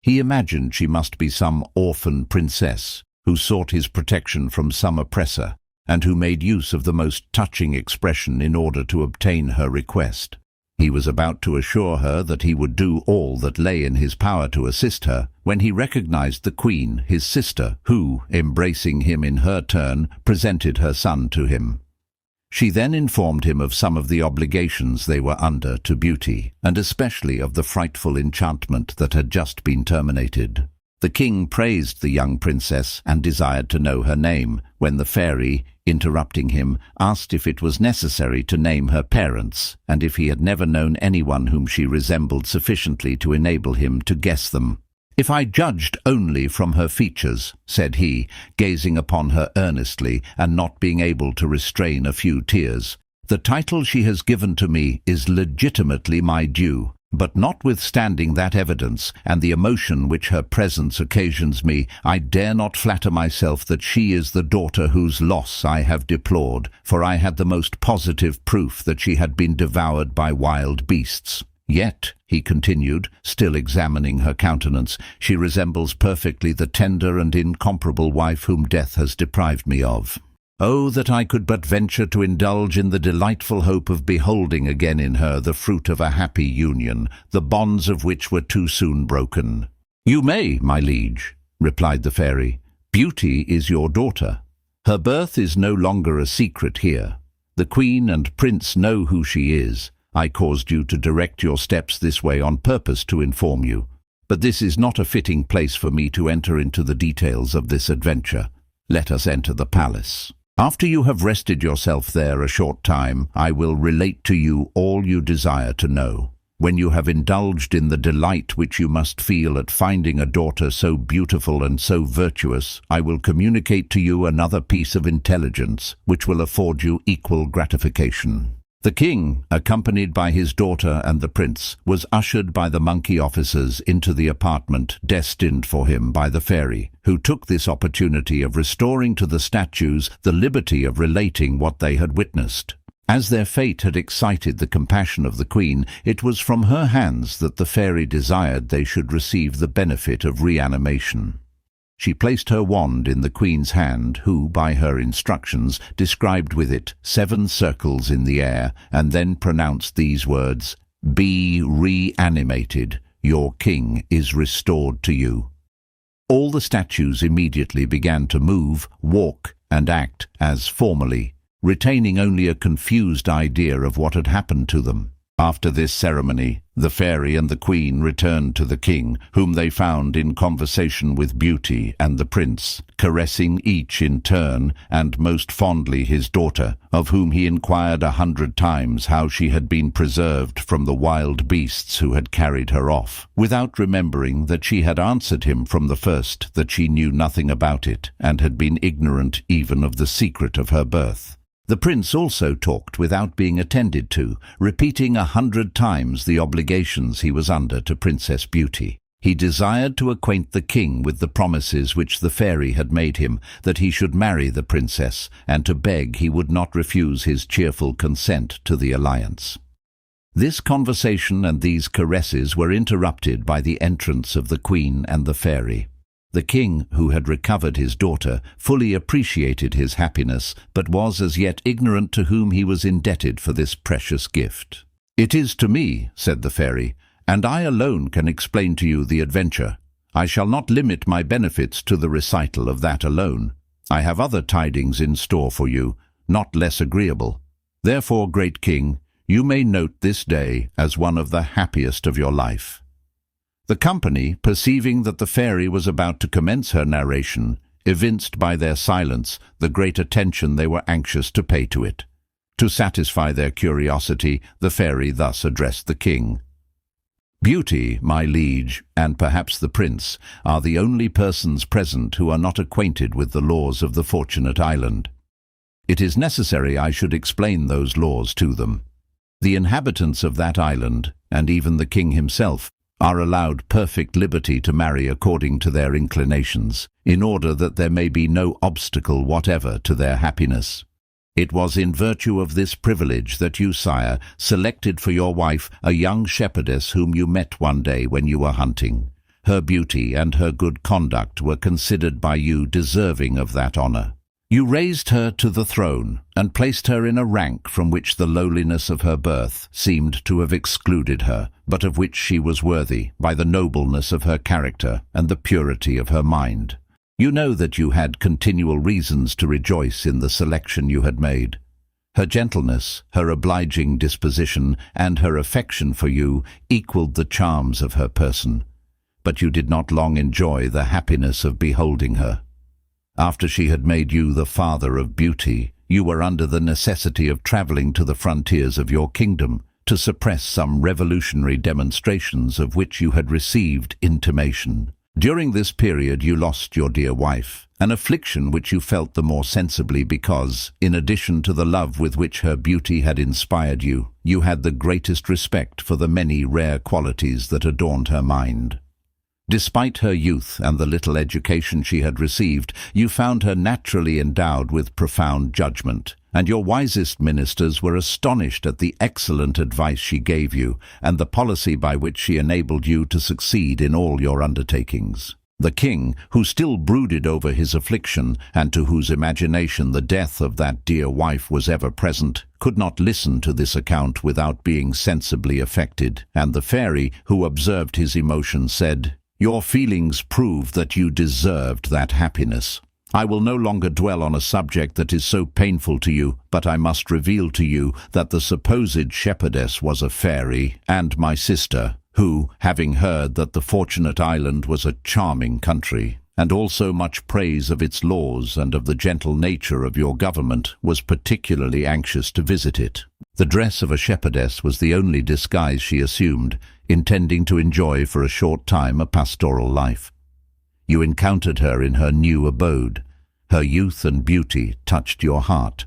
He imagined she must be some orphan princess, who sought his protection from some oppressor, and who made use of the most touching expression in order to obtain her request. He was about to assure her that he would do all that lay in his power to assist her, when he recognized the queen, his sister, who, embracing him in her turn, presented her son to him. She then informed him of some of the obligations they were under to Beauty, and especially of the frightful enchantment that had just been terminated. The king praised the young princess and desired to know her name, when the fairy, interrupting him, asked if it was necessary to name her parents, and if he had never known anyone whom she resembled sufficiently to enable him to guess them. "If I judged only from her features," said he, gazing upon her earnestly and not being able to restrain a few tears, "the title she has given to me is legitimately my due. But notwithstanding that evidence and the emotion which her presence occasions me, I dare not flatter myself that she is the daughter whose loss I have deplored, for I had the most positive proof that she had been devoured by wild beasts. Yet," he continued, still examining her countenance, "she resembles perfectly the tender and incomparable wife whom death has deprived me of. Oh, that I could but venture to indulge in the delightful hope of beholding again in her the fruit of a happy union, the bonds of which were too soon broken." "You may, my liege," replied the fairy. "Beauty is your daughter. Her birth is no longer a secret here. The queen and prince know who she is. I caused you to direct your steps this way on purpose to inform you. But this is not a fitting place for me to enter into the details of this adventure. Let us enter the palace. After you have rested yourself there a short time, I will relate to you all you desire to know. When you have indulged in the delight which you must feel at finding a daughter so beautiful and so virtuous, I will communicate to you another piece of intelligence which will afford you equal gratification." The king, accompanied by his daughter and the prince, was ushered by the monkey officers into the apartment destined for him by the fairy, who took this opportunity of restoring to the statues the liberty of relating what they had witnessed. As their fate had excited the compassion of the queen, it was from her hands that the fairy desired they should receive the benefit of reanimation. She placed her wand in the queen's hand, who, by her instructions, described with it 7 circles in the air, and then pronounced these words, "Be reanimated. Your king is restored to you." All the statues immediately began to move, walk, and act as formerly, retaining only a confused idea of what had happened to them. After this ceremony, the fairy and the queen returned to the king, whom they found in conversation with Beauty and the prince, caressing each in turn, and most fondly his daughter, of whom he inquired 100 times how she had been preserved from the wild beasts who had carried her off, without remembering that she had answered him from the first that she knew nothing about it, and had been ignorant even of the secret of her birth. The prince also talked without being attended to, repeating 100 times the obligations he was under to Princess Beauty. He desired to acquaint the king with the promises which the fairy had made him, that he should marry the princess, and to beg he would not refuse his cheerful consent to the alliance. This conversation and these caresses were interrupted by the entrance of the queen and the fairy. The king, who had recovered his daughter, fully appreciated his happiness, but was as yet ignorant to whom he was indebted for this precious gift. "It is to me," said the fairy, "and I alone can explain to you the adventure. I shall not limit my benefits to the recital of that alone. I have other tidings in store for you, not less agreeable. Therefore, great king, you may note this day as one of the happiest of your life." The company, perceiving that the fairy was about to commence her narration, evinced by their silence the great attention they were anxious to pay to it. To satisfy their curiosity, the fairy thus addressed the king. "Beauty, my liege, and perhaps the prince, are the only persons present who are not acquainted with the laws of the Fortunate Island. It is necessary I should explain those laws to them. The inhabitants of that island, and even the king himself, are allowed perfect liberty to marry according to their inclinations, in order that there may be no obstacle whatever to their happiness. It was in virtue of this privilege that you, sire, selected for your wife a young shepherdess whom you met one day when you were hunting. Her beauty and her good conduct were considered by you deserving of that honor. You raised her to the throne, and placed her in a rank from which the lowliness of her birth seemed to have excluded her, but of which she was worthy by the nobleness of her character and the purity of her mind. You know that you had continual reasons to rejoice in the selection you had made. Her gentleness, her obliging disposition, and her affection for you equaled the charms of her person, but you did not long enjoy the happiness of beholding her. After she had made you the father of Beauty, you were under the necessity of travelling to the frontiers of your kingdom to suppress some revolutionary demonstrations of which you had received intimation. During this period you lost your dear wife, an affliction which you felt the more sensibly because, in addition to the love with which her beauty had inspired you, you had the greatest respect for the many rare qualities that adorned her mind. Despite her youth and the little education she had received, you found her naturally endowed with profound judgment, and your wisest ministers were astonished at the excellent advice she gave you and the policy by which she enabled you to succeed in all your undertakings. The king, who still brooded over his affliction, and to whose imagination the death of that dear wife was ever present, could not listen to this account without being sensibly affected, and the fairy, who observed his emotion, said, "Your feelings prove that you deserved that happiness. I will no longer dwell on a subject that is so painful to you, but I must reveal to you that the supposed shepherdess was a fairy and my sister, who, having heard that the Fortunate Island was a charming country, and also much praise of its laws and of the gentle nature of your government, was particularly anxious to visit it. The dress of a shepherdess was the only disguise she assumed, intending to enjoy for a short time a pastoral life. You encountered her in her new abode. Her youth and beauty touched your heart.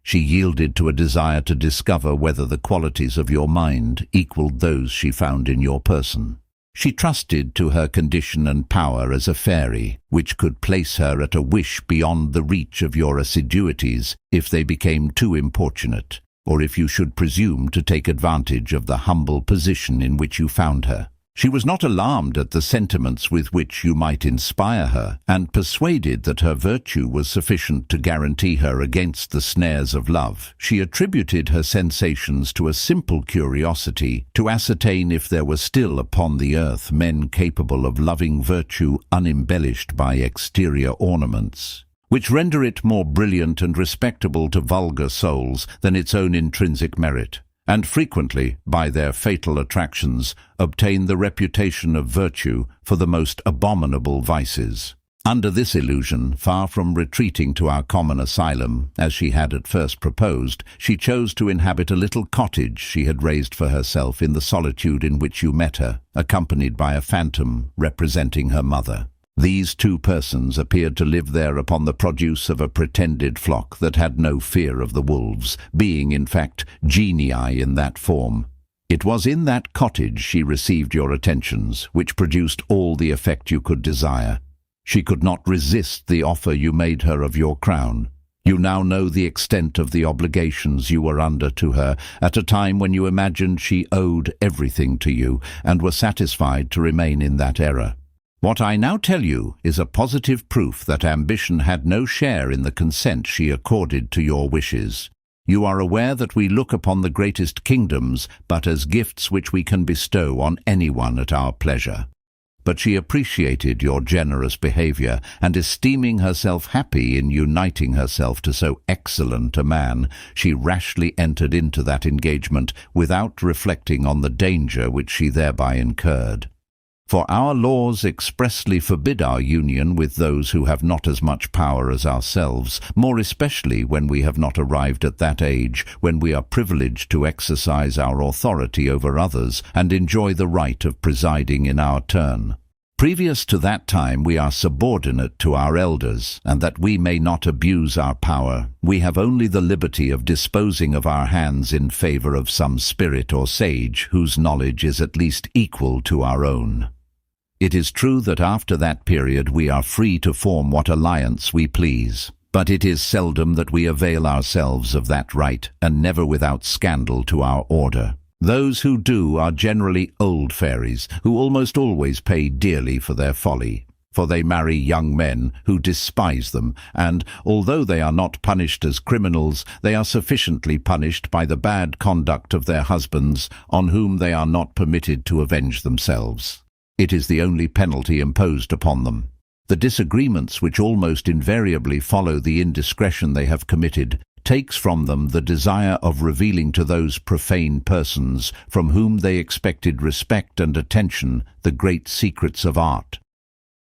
She yielded to a desire to discover whether the qualities of your mind equaled those she found in your person. She trusted to her condition and power as a fairy, which could place her at a wish beyond the reach of your assiduities if they became too importunate, or if you should presume to take advantage of the humble position in which you found her. She was not alarmed at the sentiments with which you might inspire her, and persuaded that her virtue was sufficient to guarantee her against the snares of love. She attributed her sensations to a simple curiosity to ascertain if there were still upon the earth men capable of loving virtue unembellished by exterior ornaments, which render it more brilliant and respectable to vulgar souls than its own intrinsic merit, and frequently, by their fatal attractions, obtain the reputation of virtue for the most abominable vices. Under this illusion, far from retreating to our common asylum, as she had at first proposed, she chose to inhabit a little cottage she had raised for herself in the solitude in which you met her, accompanied by a phantom representing her mother. These two persons appeared to live there upon the produce of a pretended flock that had no fear of the wolves, being, in fact, genii in that form. It was in that cottage she received your attentions, which produced all the effect you could desire. She could not resist the offer you made her of your crown. You now know the extent of the obligations you were under to her at a time when you imagined she owed everything to you and were satisfied to remain in that error. What I now tell you is a positive proof that ambition had no share in the consent she accorded to your wishes. You are aware that we look upon the greatest kingdoms but as gifts which we can bestow on anyone at our pleasure. But she appreciated your generous behavior, and esteeming herself happy in uniting herself to so excellent a man, she rashly entered into that engagement without reflecting on the danger which she thereby incurred. For our laws expressly forbid our union with those who have not as much power as ourselves, more especially when we have not arrived at that age when we are privileged to exercise our authority over others and enjoy the right of presiding in our turn. Previous to that time we are subordinate to our elders, and that we may not abuse our power, we have only the liberty of disposing of our hands in favor of some spirit or sage whose knowledge is at least equal to our own. It is true that after that period we are free to form what alliance we please, but it is seldom that we avail ourselves of that right, and never without scandal to our order. Those who do are generally old fairies, who almost always pay dearly for their folly, for they marry young men who despise them, and, although they are not punished as criminals, they are sufficiently punished by the bad conduct of their husbands, on whom they are not permitted to avenge themselves. It is the only penalty imposed upon them. The disagreements which almost invariably follow the indiscretion they have committed takes from them the desire of revealing to those profane persons from whom they expected respect and attention the great secrets of art.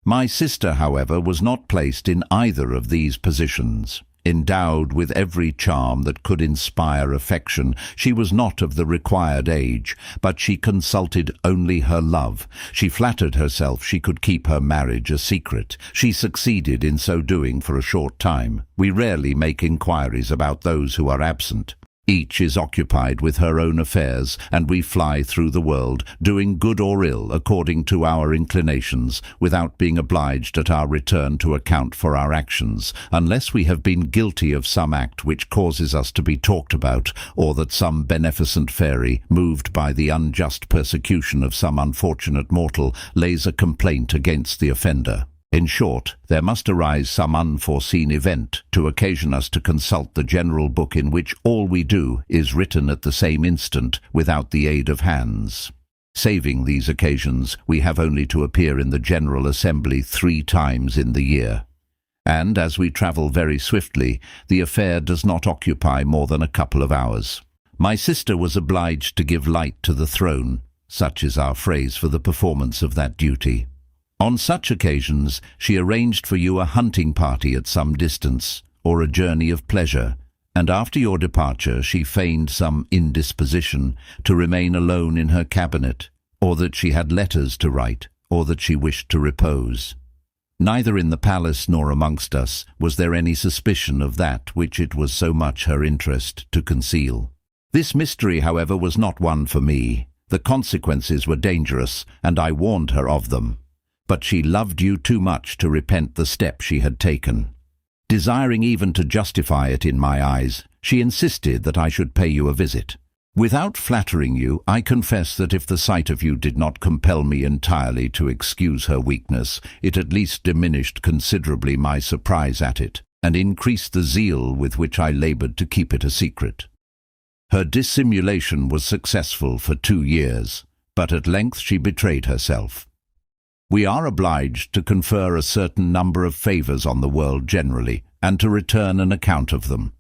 My sister, however, was not placed in either of these positions. Endowed with every charm that could inspire affection, she was not of the required age, but she consulted only her love. She flattered herself she could keep her marriage a secret. She succeeded in so doing for a short time. We rarely make inquiries about those who are absent. Each is occupied with her own affairs, and we fly through the world, doing good or ill according to our inclinations, without being obliged at our return to account for our actions, unless we have been guilty of some act which causes us to be talked about, or that some beneficent fairy, moved by the unjust persecution of some unfortunate mortal, lays a complaint against the offender. In short, there must arise some unforeseen event to occasion us to consult the general book in which all we do is written at the same instant without the aid of hands. Saving these occasions, we have only to appear in the General Assembly 3 times in the year. And, as we travel very swiftly, the affair does not occupy more than a couple of hours. My sister was obliged to give light to the throne, such is our phrase for the performance of that duty. On such occasions, she arranged for you a hunting party at some distance, or a journey of pleasure, and after your departure she feigned some indisposition to remain alone in her cabinet, or that she had letters to write, or that she wished to repose. Neither in the palace nor amongst us was there any suspicion of that which it was so much her interest to conceal. This mystery, however, was not one for me. The consequences were dangerous, and I warned her of them. But she loved you too much to repent the step she had taken. Desiring even to justify it in my eyes, she insisted that I should pay you a visit. Without flattering you, I confess that if the sight of you did not compel me entirely to excuse her weakness, it at least diminished considerably my surprise at it, and increased the zeal with which I labored to keep it a secret. Her dissimulation was successful for 2 years, but at length she betrayed herself. We are obliged to confer a certain number of favors on the world generally, and to return an account of them.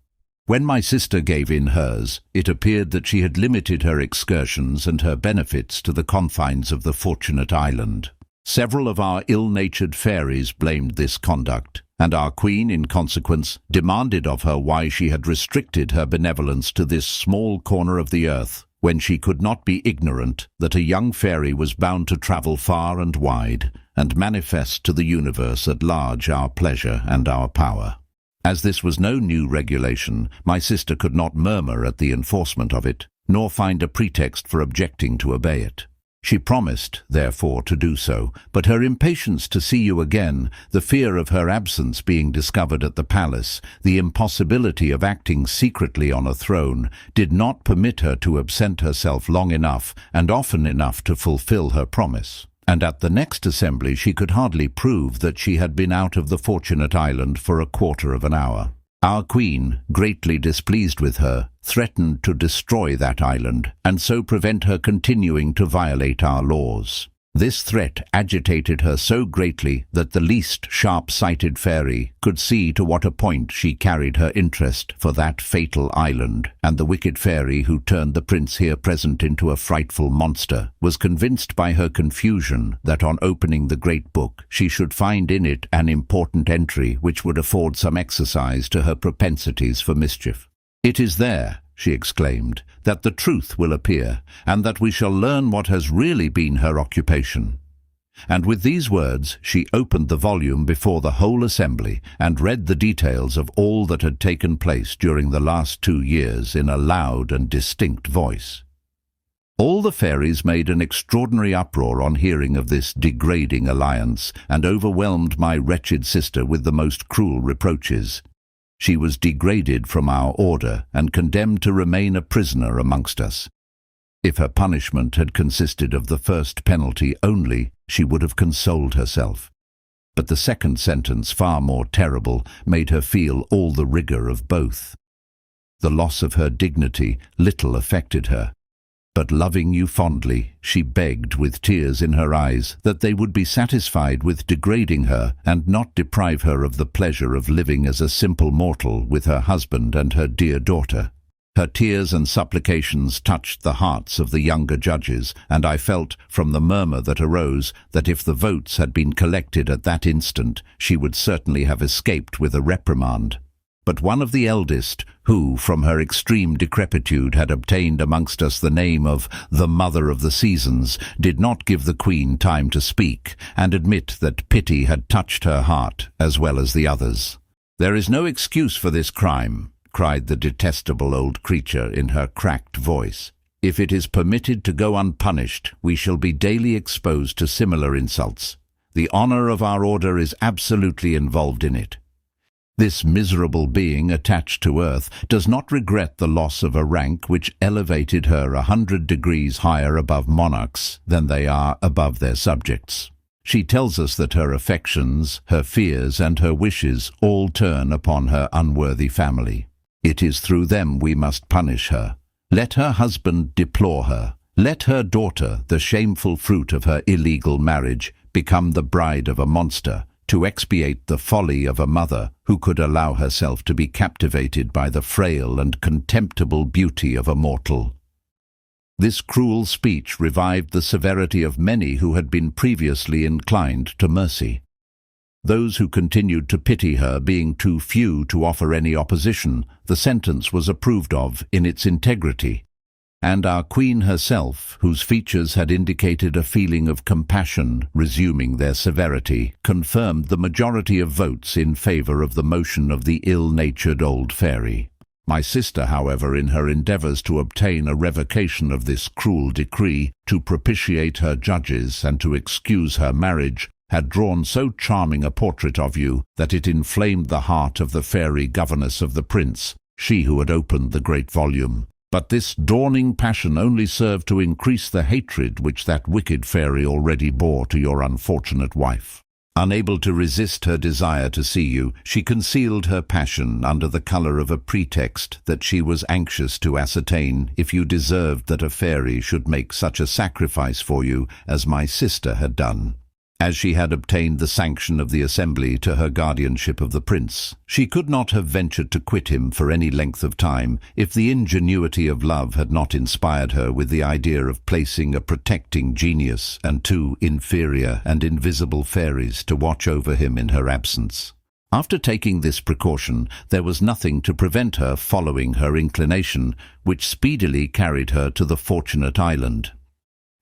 When my sister gave in hers, it appeared that she had limited her excursions and her benefits to the confines of the Fortunate Island. Several of our ill-natured fairies blamed this conduct, and our queen, in consequence, demanded of her why she had restricted her benevolence to this small corner of the earth, when she could not be ignorant that a young fairy was bound to travel far and wide, and manifest to the universe at large our pleasure and our power. As this was no new regulation, my sister could not murmur at the enforcement of it, nor find a pretext for objecting to obey it. She promised, therefore, to do so, but her impatience to see you again, the fear of her absence being discovered at the palace, the impossibility of acting secretly on a throne, did not permit her to absent herself long enough and often enough to fulfill her promise. And at the next assembly she could hardly prove that she had been out of the Fortunate Island for a quarter of an hour. Our queen, greatly displeased with her, threatened to destroy that island, and so prevent her continuing to violate our laws. This threat agitated her so greatly that the least sharp-sighted fairy could see to what a point she carried her interest for that fatal island, and the wicked fairy who turned the prince here present into a frightful monster was convinced by her confusion that on opening the great book she should find in it an important entry which would afford some exercise to her propensities for mischief. "It is there," she exclaimed, "that the truth will appear, and that we shall learn what has really been her occupation." And with these words she opened the volume before the whole assembly and read the details of all that had taken place during the last 2 years in a loud and distinct voice. All the fairies made an extraordinary uproar on hearing of this degrading alliance, and overwhelmed my wretched sister with the most cruel reproaches. She was degraded from our order and condemned to remain a prisoner amongst us. If her punishment had consisted of the first penalty only, she would have consoled herself. But the second sentence, far more terrible, made her feel all the rigor of both. The loss of her dignity little affected her, but loving you fondly, she begged with tears in her eyes that they would be satisfied with degrading her and not deprive her of the pleasure of living as a simple mortal with her husband and her dear daughter. Her tears and supplications touched the hearts of the younger judges, and I felt, from the murmur that arose, that if the votes had been collected at that instant, she would certainly have escaped with a reprimand. But one of the eldest, who, from her extreme decrepitude, had obtained amongst us the name of the Mother of the Seasons, did not give the Queen time to speak, and admit that pity had touched her heart as well as the others. "There is no excuse for this crime," cried the detestable old creature in her cracked voice. "If it is permitted to go unpunished, we shall be daily exposed to similar insults. The honor of our order is absolutely involved in it. This miserable being attached to earth does not regret the loss of a rank which elevated her 100 degrees higher above monarchs than they are above their subjects. She tells us that her affections, her fears, and her wishes all turn upon her unworthy family. It is through them we must punish her. Let her husband deplore her. Let her daughter, the shameful fruit of her illegal marriage, become the bride of a monster, to expiate the folly of a mother who could allow herself to be captivated by the frail and contemptible beauty of a mortal." This cruel speech revived the severity of many who had been previously inclined to mercy. Those who continued to pity her being too few to offer any opposition, the sentence was approved of in its integrity, and our Queen herself, whose features had indicated a feeling of compassion resuming their severity, confirmed the majority of votes in favor of the motion of the ill-natured old fairy. My sister, however, in her endeavors to obtain a revocation of this cruel decree, to propitiate her judges and to excuse her marriage, had drawn so charming a portrait of you that it inflamed the heart of the fairy governess of the prince, she who had opened the great volume. But this dawning passion only served to increase the hatred which that wicked fairy already bore to your unfortunate wife. Unable to resist her desire to see you, she concealed her passion under the colour of a pretext that she was anxious to ascertain if you deserved that a fairy should make such a sacrifice for you as my sister had done. as she had obtained the sanction of the assembly to her guardianship of the prince. She could not have ventured to quit him for any length of time if the ingenuity of love had not inspired her with the idea of placing a protecting genius and two inferior and invisible fairies to watch over him in her absence. After taking this precaution, there was nothing to prevent her following her inclination, which speedily carried her to the Fortunate Island.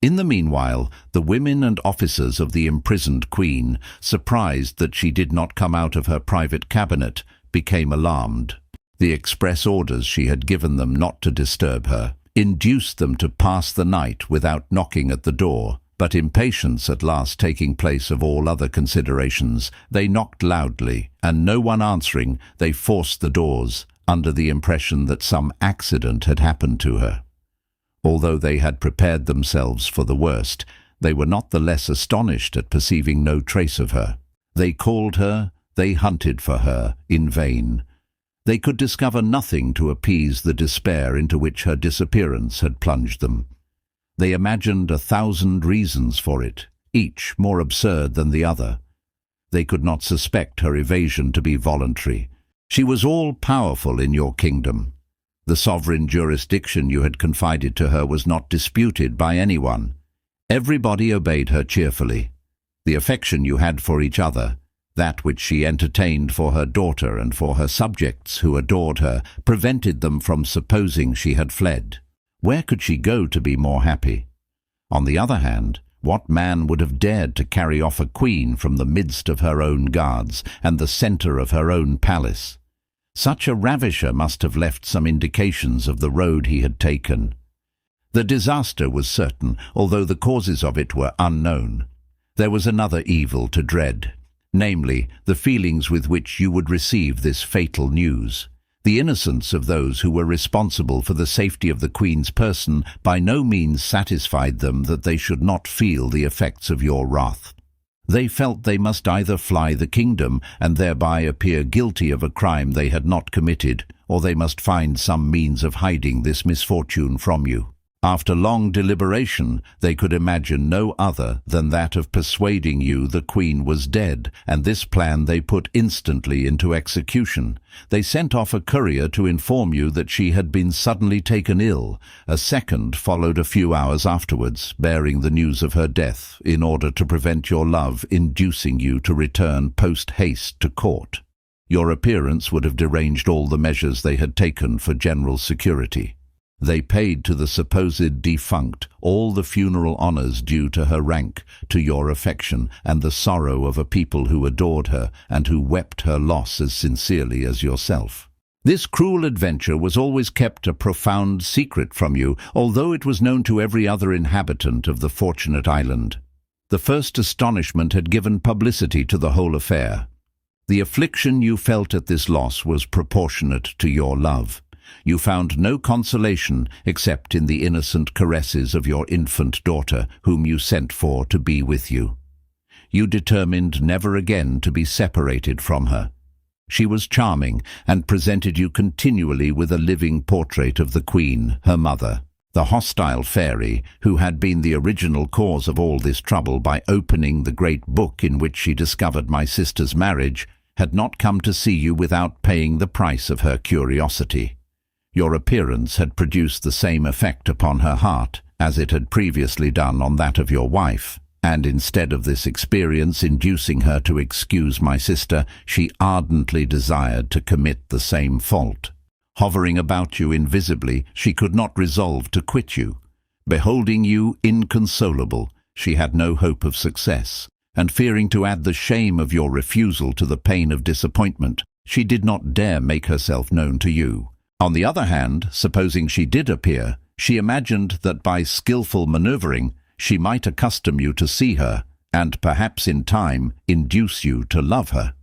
In the meanwhile, the women and officers of the imprisoned queen, surprised that she did not come out of her private cabinet, became alarmed. The express orders she had given them not to disturb her induced them to pass the night without knocking at the door, but impatience at last taking place of all other considerations, they knocked loudly, and no one answering, they forced the doors, under the impression that some accident had happened to her. Although they had prepared themselves for the worst, they were not the less astonished at perceiving no trace of her. They called her, they hunted for her, in vain. They could discover nothing to appease the despair into which her disappearance had plunged them. They imagined 1,000 reasons for it, each more absurd than the other. They could not suspect her evasion to be voluntary. She was all-powerful in your kingdom. The sovereign jurisdiction you had confided to her was not disputed by anyone. Everybody obeyed her cheerfully. The affection you had for each other, that which she entertained for her daughter and for her subjects who adored her, prevented them from supposing she had fled. Where could she go to be more happy? On the other hand, what man would have dared to carry off a queen from the midst of her own guards and the centre of her own palace? Such a ravisher must have left some indications of the road he had taken. The disaster was certain, although the causes of it were unknown. There was another evil to dread, namely, the feelings with which you would receive this fatal news. The innocence of those who were responsible for the safety of the Queen's person by no means satisfied them that they should not feel the effects of your wrath. They felt they must either fly the kingdom and thereby appear guilty of a crime they had not committed, or they must find some means of hiding this misfortune from you. After long deliberation, they could imagine no other than that of persuading you the Queen was dead, and this plan they put instantly into execution. They sent off a courier to inform you that she had been suddenly taken ill. A second followed a few hours afterwards, bearing the news of her death, in order to prevent your love inducing you to return post-haste to court. Your appearance would have deranged all the measures they had taken for general security. They paid to the supposed defunct all the funeral honours due to her rank, to your affection, and the sorrow of a people who adored her and who wept her loss as sincerely as yourself. This cruel adventure was always kept a profound secret from you, although it was known to every other inhabitant of the Fortunate Island. The first astonishment had given publicity to the whole affair. The affliction you felt at this loss was proportionate to your love. You found no consolation except in the innocent caresses of your infant daughter, whom you sent for to be with you. You determined never again to be separated from her. She was charming, and presented you continually with a living portrait of the Queen, her mother. The hostile fairy, who had been the original cause of all this trouble by opening the great book in which she discovered my sister's marriage, had not come to see you without paying the price of her curiosity. Your appearance had produced the same effect upon her heart as it had previously done on that of your wife, and instead of this experience inducing her to excuse my sister, she ardently desired to commit the same fault. Hovering about you invisibly, she could not resolve to quit you. Beholding you inconsolable, she had no hope of success, and fearing to add the shame of your refusal to the pain of disappointment, she did not dare make herself known to you. On the other hand, supposing she did appear, she imagined that by skillful manoeuvring she might accustom you to see her, and perhaps in time induce you to love her.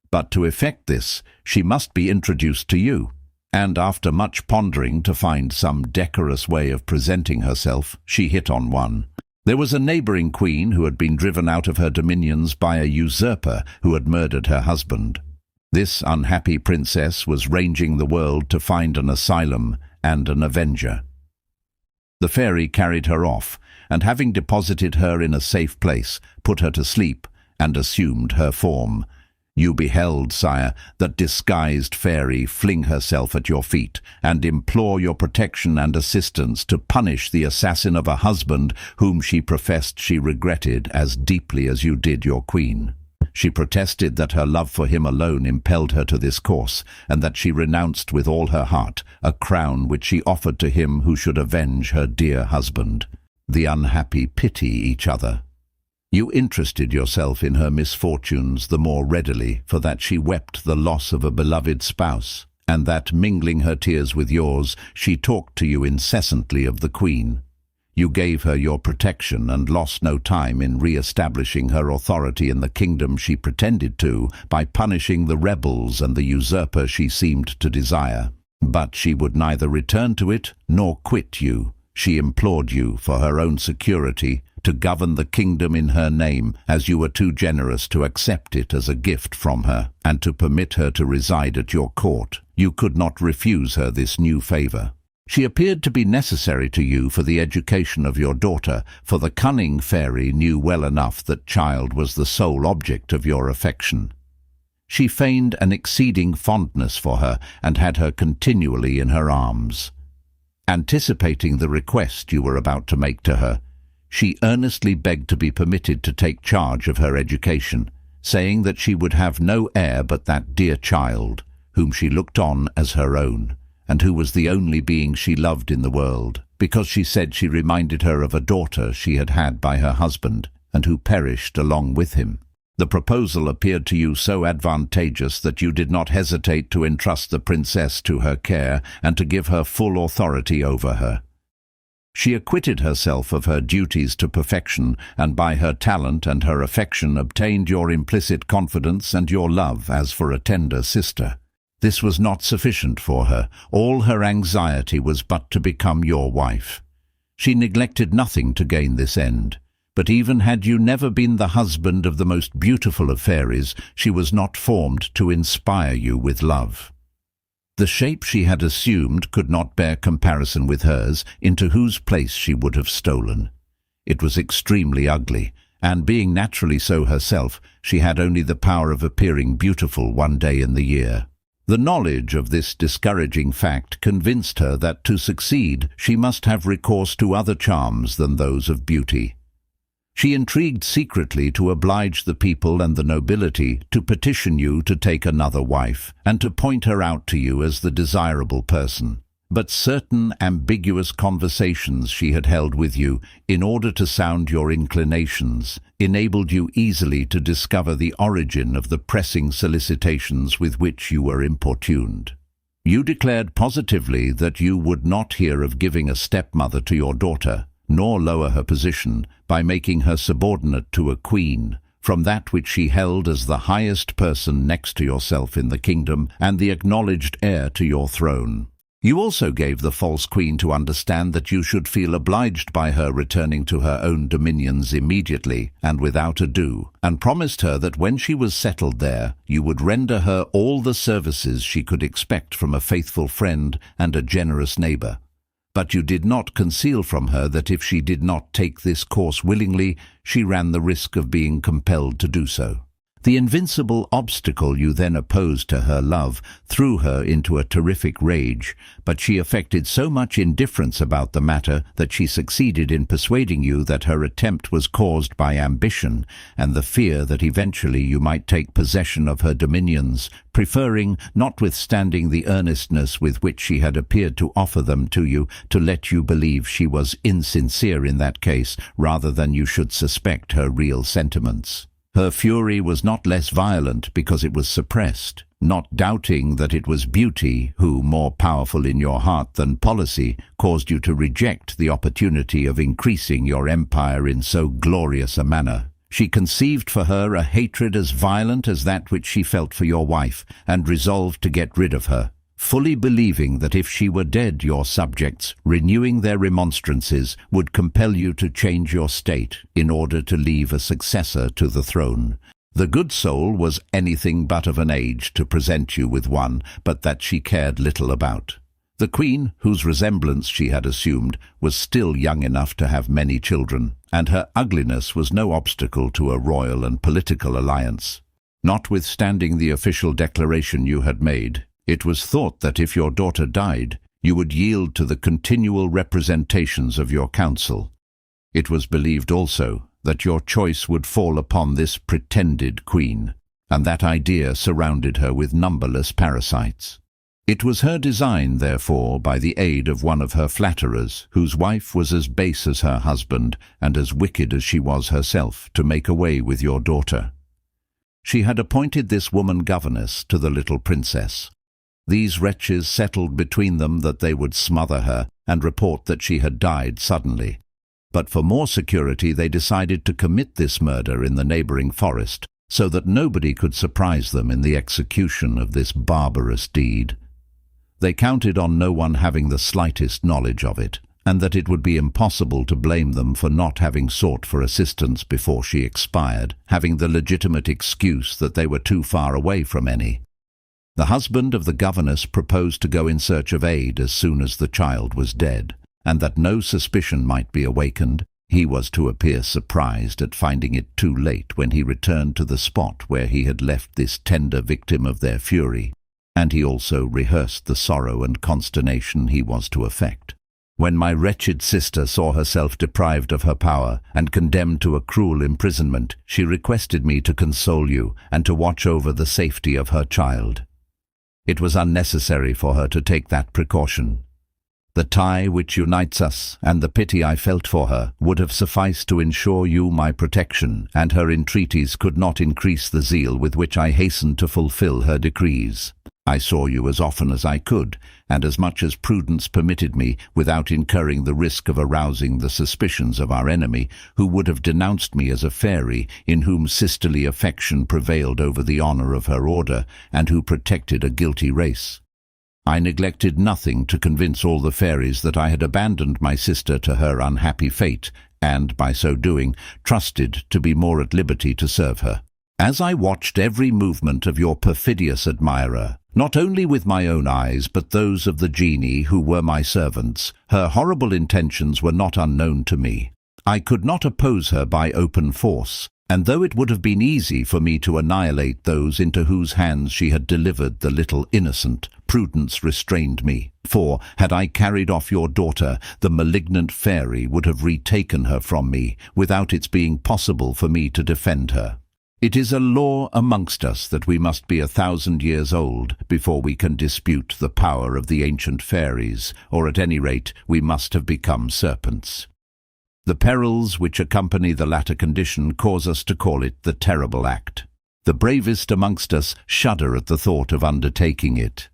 But to effect this, she must be introduced to you, and after much pondering to find some decorous way of presenting herself, she hit on one. There was a neighbouring queen who had been driven out of her dominions by a usurper who had murdered her husband. This unhappy princess was ranging the world to find an asylum and an avenger. The fairy carried her off, and having deposited her in a safe place, put her to sleep, and assumed her form. You beheld, sire, that disguised fairy fling herself at your feet, and implore your protection and assistance to punish the assassin of a husband whom she professed she regretted as deeply as you did your queen. She protested that her love for him alone impelled her to this course, and that she renounced with all her heart a crown which she offered to him who should avenge her dear husband. The unhappy pity each other. You interested yourself in her misfortunes the more readily for that she wept the loss of a beloved spouse, and that, mingling her tears with yours, she talked to you incessantly of the Queen. You gave her your protection and lost no time in re-establishing her authority in the kingdom she pretended to by punishing the rebels and the usurper she seemed to desire. But she would neither return to it nor quit you. She implored you, for her own security, to govern the kingdom in her name, as you were too generous to accept it as a gift from her, and to permit her to reside at your court. You could not refuse her this new favor. She appeared to be necessary to you for the education of your daughter, for the cunning fairy knew well enough that child was the sole object of your affection. She feigned an exceeding fondness for her, and had her continually in her arms. Anticipating the request you were about to make to her, she earnestly begged to be permitted to take charge of her education, saying that she would have no heir but that dear child, whom she looked on as her own, and who was the only being she loved in the world, because she said she reminded her of a daughter she had had by her husband, and who perished along with him. The proposal appeared to you so advantageous that you did not hesitate to entrust the princess to her care and to give her full authority over her. She acquitted herself of her duties to perfection, and by her talent and her affection obtained your implicit confidence and your love as for a tender sister. This was not sufficient for her. All her anxiety was but to become your wife. She neglected nothing to gain this end. But even had you never been the husband of the most beautiful of fairies, she was not formed to inspire you with love. The shape she had assumed could not bear comparison with hers, into whose place she would have stolen. It was extremely ugly, and being naturally so herself, she had only the power of appearing beautiful one day in the year. The knowledge of this discouraging fact convinced her that to succeed she must have recourse to other charms than those of beauty. She intrigued secretly to oblige the people and the nobility to petition you to take another wife, and to point her out to you as the desirable person. But certain ambiguous conversations she had held with you, in order to sound your inclinations, enabled you easily to discover the origin of the pressing solicitations with which you were importuned. You declared positively that you would not hear of giving a stepmother to your daughter, nor lower her position by making her subordinate to a queen, from that which she held as the highest person next to yourself in the kingdom and the acknowledged heir to your throne. You also gave the false queen to understand that you should feel obliged by her returning to her own dominions immediately and without ado, and promised her that when she was settled there, you would render her all the services she could expect from a faithful friend and a generous neighbor. But you did not conceal from her that if she did not take this course willingly, she ran the risk of being compelled to do so. The invincible obstacle you then opposed to her love threw her into a terrific rage, but she affected so much indifference about the matter that she succeeded in persuading you that her attempt was caused by ambition and the fear that eventually you might take possession of her dominions, preferring, notwithstanding the earnestness with which she had appeared to offer them to you, to let you believe she was insincere in that case, rather than you should suspect her real sentiments. Her fury was not less violent because it was suppressed, not doubting that it was beauty who, more powerful in your heart than policy, caused you to reject the opportunity of increasing your empire in so glorious a manner. She conceived for her a hatred as violent as that which she felt for your wife, and resolved to get rid of her, fully believing that if she were dead, your subjects, renewing their remonstrances, would compel you to change your state in order to leave a successor to the throne. The good soul was anything but of an age to present you with one, but that she cared little about. The queen, whose resemblance she had assumed, was still young enough to have many children, and her ugliness was no obstacle to a royal and political alliance. Notwithstanding the official declaration you had made, it was thought that if your daughter died, you would yield to the continual representations of your council. It was believed also that your choice would fall upon this pretended queen, and that idea surrounded her with numberless parasites. It was her design, therefore, by the aid of one of her flatterers, whose wife was as base as her husband and as wicked as she was herself, to make away with your daughter. She had appointed this woman governess to the little princess. These wretches settled between them that they would smother her and report that she had died suddenly. But for more security they decided to commit this murder in the neighboring forest, so that nobody could surprise them in the execution of this barbarous deed. They counted on no one having the slightest knowledge of it, and that it would be impossible to blame them for not having sought for assistance before she expired, having the legitimate excuse that they were too far away from any. The husband of the governess proposed to go in search of aid as soon as the child was dead, and that no suspicion might be awakened, he was to appear surprised at finding it too late when he returned to the spot where he had left this tender victim of their fury, and he also rehearsed the sorrow and consternation he was to effect. When my wretched sister saw herself deprived of her power and condemned to a cruel imprisonment, she requested me to console you and to watch over the safety of her child. It was unnecessary for her to take that precaution. The tie which unites us, and the pity I felt for her, would have sufficed to ensure you my protection, and her entreaties could not increase the zeal with which I hastened to fulfill her decrees. I saw you as often as I could, and as much as prudence permitted me, without incurring the risk of arousing the suspicions of our enemy, who would have denounced me as a fairy, in whom sisterly affection prevailed over the honor of her order, and who protected a guilty race. I neglected nothing to convince all the fairies that I had abandoned my sister to her unhappy fate, and, by so doing, trusted to be more at liberty to serve her. As I watched every movement of your perfidious admirer, not only with my own eyes but those of the genii who were my servants, her horrible intentions were not unknown to me. I could not oppose her by open force, and though it would have been easy for me to annihilate those into whose hands she had delivered the little innocent, prudence restrained me, for, had I carried off your daughter, the malignant fairy would have retaken her from me, without its being possible for me to defend her. It is a law amongst us that we must be 1,000 years old before we can dispute the power of the ancient fairies, or at any rate we must have become serpents. The perils which accompany the latter condition cause us to call it the terrible act. The bravest amongst us shudder at the thought of undertaking it.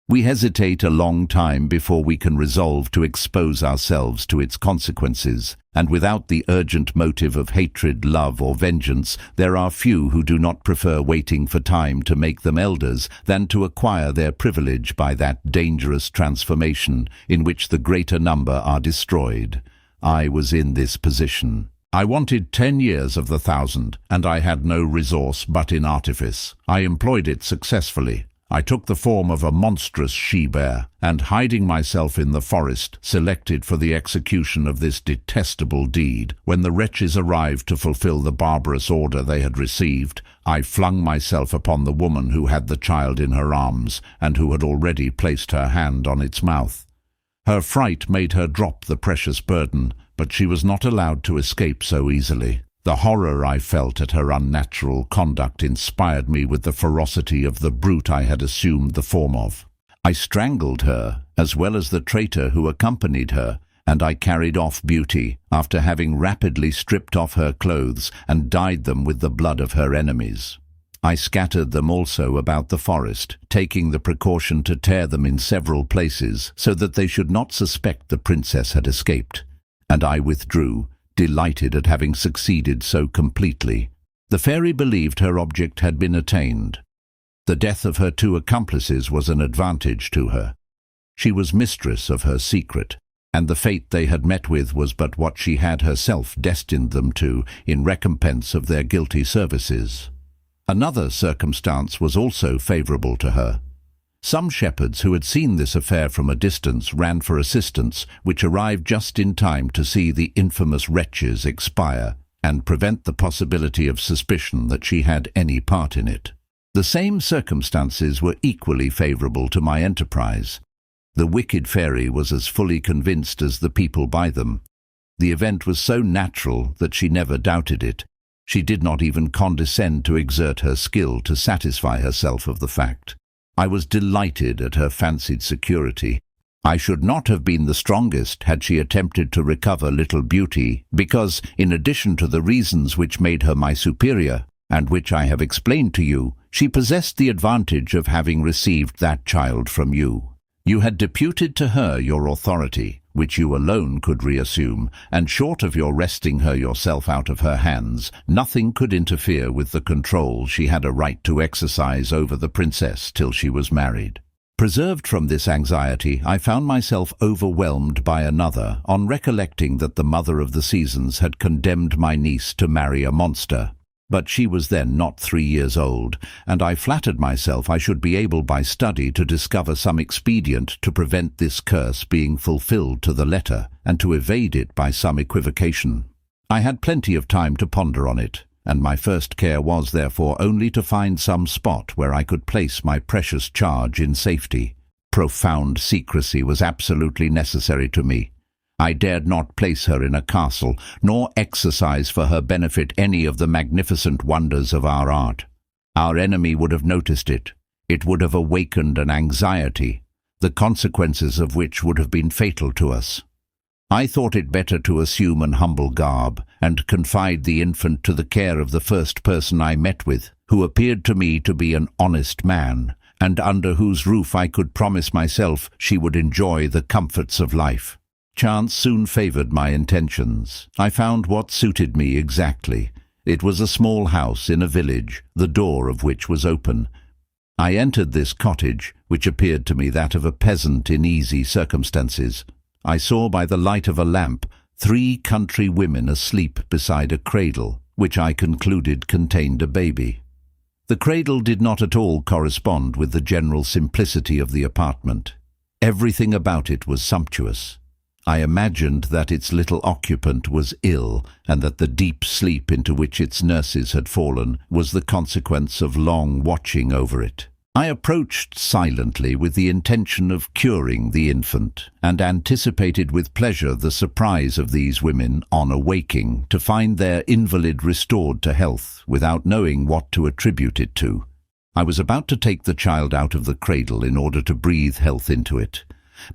We hesitate a long time before we can resolve to expose ourselves to its consequences, and without the urgent motive of hatred, love, or vengeance, there are few who do not prefer waiting for time to make them elders than to acquire their privilege by that dangerous transformation in which the greater number are destroyed. I was in this position. I wanted 10 years of the 1,000, and I had no resource but in artifice. I employed it successfully. I took the form of a monstrous she-bear, and hiding myself in the forest, selected for the execution of this detestable deed. When the wretches arrived to fulfill the barbarous order they had received, I flung myself upon the woman who had the child in her arms, and who had already placed her hand on its mouth. Her fright made her drop the precious burden, but she was not allowed to escape so easily. The horror I felt at her unnatural conduct inspired me with the ferocity of the brute I had assumed the form of. I strangled her, as well as the traitor who accompanied her, and I carried off Beauty, after having rapidly stripped off her clothes and dyed them with the blood of her enemies. I scattered them also about the forest, taking the precaution to tear them in several places, so that they should not suspect the princess had escaped, and I withdrew, delighted at having succeeded so completely. The fairy believed her object had been attained. The death of her 2 accomplices was an advantage to her. She was mistress of her secret, and the fate they had met with was but what she had herself destined them to in recompense of their guilty services. Another circumstance was also favorable to her. Some shepherds who had seen this affair from a distance ran for assistance, which arrived just in time to see the infamous wretches expire and prevent the possibility of suspicion that she had any part in it. The same circumstances were equally favourable to my enterprise. The wicked fairy was as fully convinced as the people by them. The event was so natural that she never doubted it. She did not even condescend to exert her skill to satisfy herself of the fact. I was delighted at her fancied security. I should not have been the strongest had she attempted to recover little Beauty, because, in addition to the reasons which made her my superior, and which I have explained to you, she possessed the advantage of having received that child from you. You had deputed to her your authority, which you alone could reassume, and short of your wresting her yourself out of her hands, nothing could interfere with the control she had a right to exercise over the princess till she was married. Preserved from this anxiety, I found myself overwhelmed by another on recollecting that the mother of the seasons had condemned my niece to marry a monster. But she was then not 3 years old, and I flattered myself I should be able by study to discover some expedient to prevent this curse being fulfilled to the letter, and to evade it by some equivocation. I had plenty of time to ponder on it, and my first care was therefore only to find some spot where I could place my precious charge in safety. Profound secrecy was absolutely necessary to me. I dared not place her in a castle, nor exercise for her benefit any of the magnificent wonders of our art. Our enemy would have noticed it. It would have awakened an anxiety, the consequences of which would have been fatal to us. I thought it better to assume an humble garb, and confide the infant to the care of the first person I met with, who appeared to me to be an honest man, and under whose roof I could promise myself she would enjoy the comforts of life. Chance soon favoured my intentions. I found what suited me exactly. It was a small house in a village, the door of which was open. I entered this cottage, which appeared to me that of a peasant in easy circumstances. I saw by the light of a lamp 3 country women asleep beside a cradle, which I concluded contained a baby. The cradle did not at all correspond with the general simplicity of the apartment. Everything about it was sumptuous. I imagined that its little occupant was ill, and that the deep sleep into which its nurses had fallen was the consequence of long watching over it. I approached silently with the intention of curing the infant, and anticipated with pleasure the surprise of these women, on awaking, to find their invalid restored to health, without knowing what to attribute it to. I was about to take the child out of the cradle in order to breathe health into it.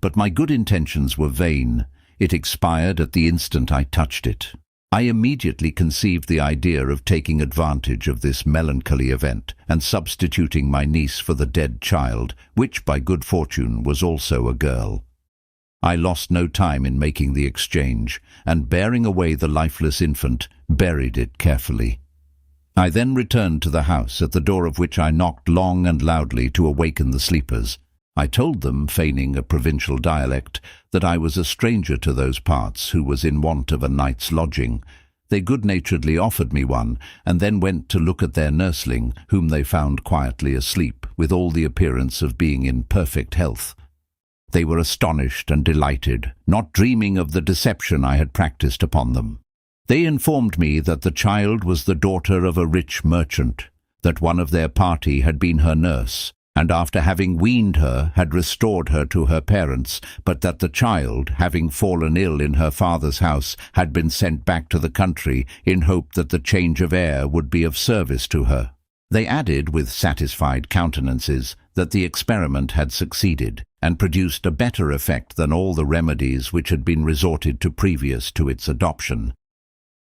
But my good intentions were vain. It expired at the instant I touched it. I immediately conceived the idea of taking advantage of this melancholy event and substituting my niece for the dead child, which by good fortune was also a girl. I lost no time in making the exchange, and bearing away the lifeless infant, buried it carefully. I then returned to the house, at the door of which I knocked long and loudly to awaken the sleepers. I told them, feigning a provincial dialect, that I was a stranger to those parts who was in want of a night's lodging. They good-naturedly offered me one, and then went to look at their nursling, whom they found quietly asleep, with all the appearance of being in perfect health. They were astonished and delighted, not dreaming of the deception I had practiced upon them. They informed me that the child was the daughter of a rich merchant, that one of their party had been her nurse, and after having weaned her had restored her to her parents, but that the child, having fallen ill in her father's house, had been sent back to the country in hope that the change of air would be of service to her. They added, with satisfied countenances, that the experiment had succeeded, and produced a better effect than all the remedies which had been resorted to previous to its adoption.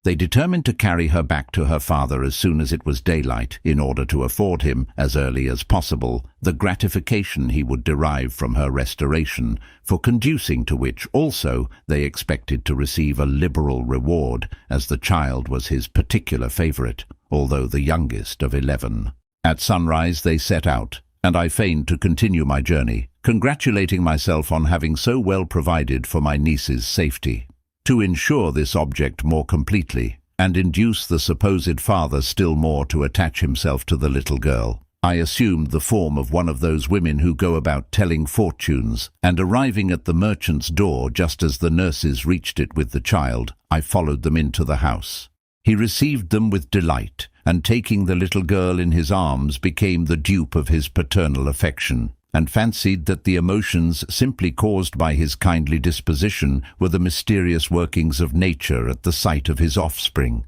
They determined to carry her back to her father as soon as it was daylight, in order to afford him, as early as possible, the gratification he would derive from her restoration, for conducing to which also they expected to receive a liberal reward, as the child was his particular favourite, although the youngest of 11. At sunrise they set out, and I feigned to continue my journey, congratulating myself on having so well provided for my niece's safety. To ensure this object more completely, and induce the supposed father still more to attach himself to the little girl, I assumed the form of one of those women who go about telling fortunes, and arriving at the merchant's door just as the nurses reached it with the child, I followed them into the house. He received them with delight, and taking the little girl in his arms became the dupe of his paternal affection, and fancied that the emotions simply caused by his kindly disposition were the mysterious workings of nature at the sight of his offspring.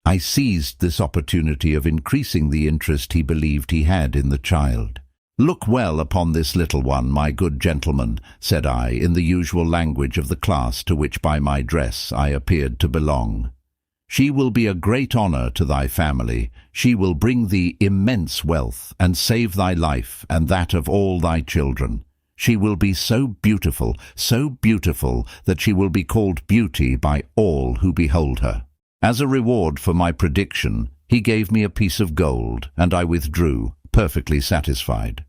I seized this opportunity of increasing the interest he believed he had in the child. "Look well upon this little one, my good gentleman," said I, in the usual language of the class to which by my dress I appeared to belong. "She will be a great honor to thy family. She will bring thee immense wealth, and save thy life and that of all thy children. She will be so beautiful, that she will be called Beauty by all who behold her." As a reward for my prediction, he gave me a piece of gold, and I withdrew, perfectly satisfied.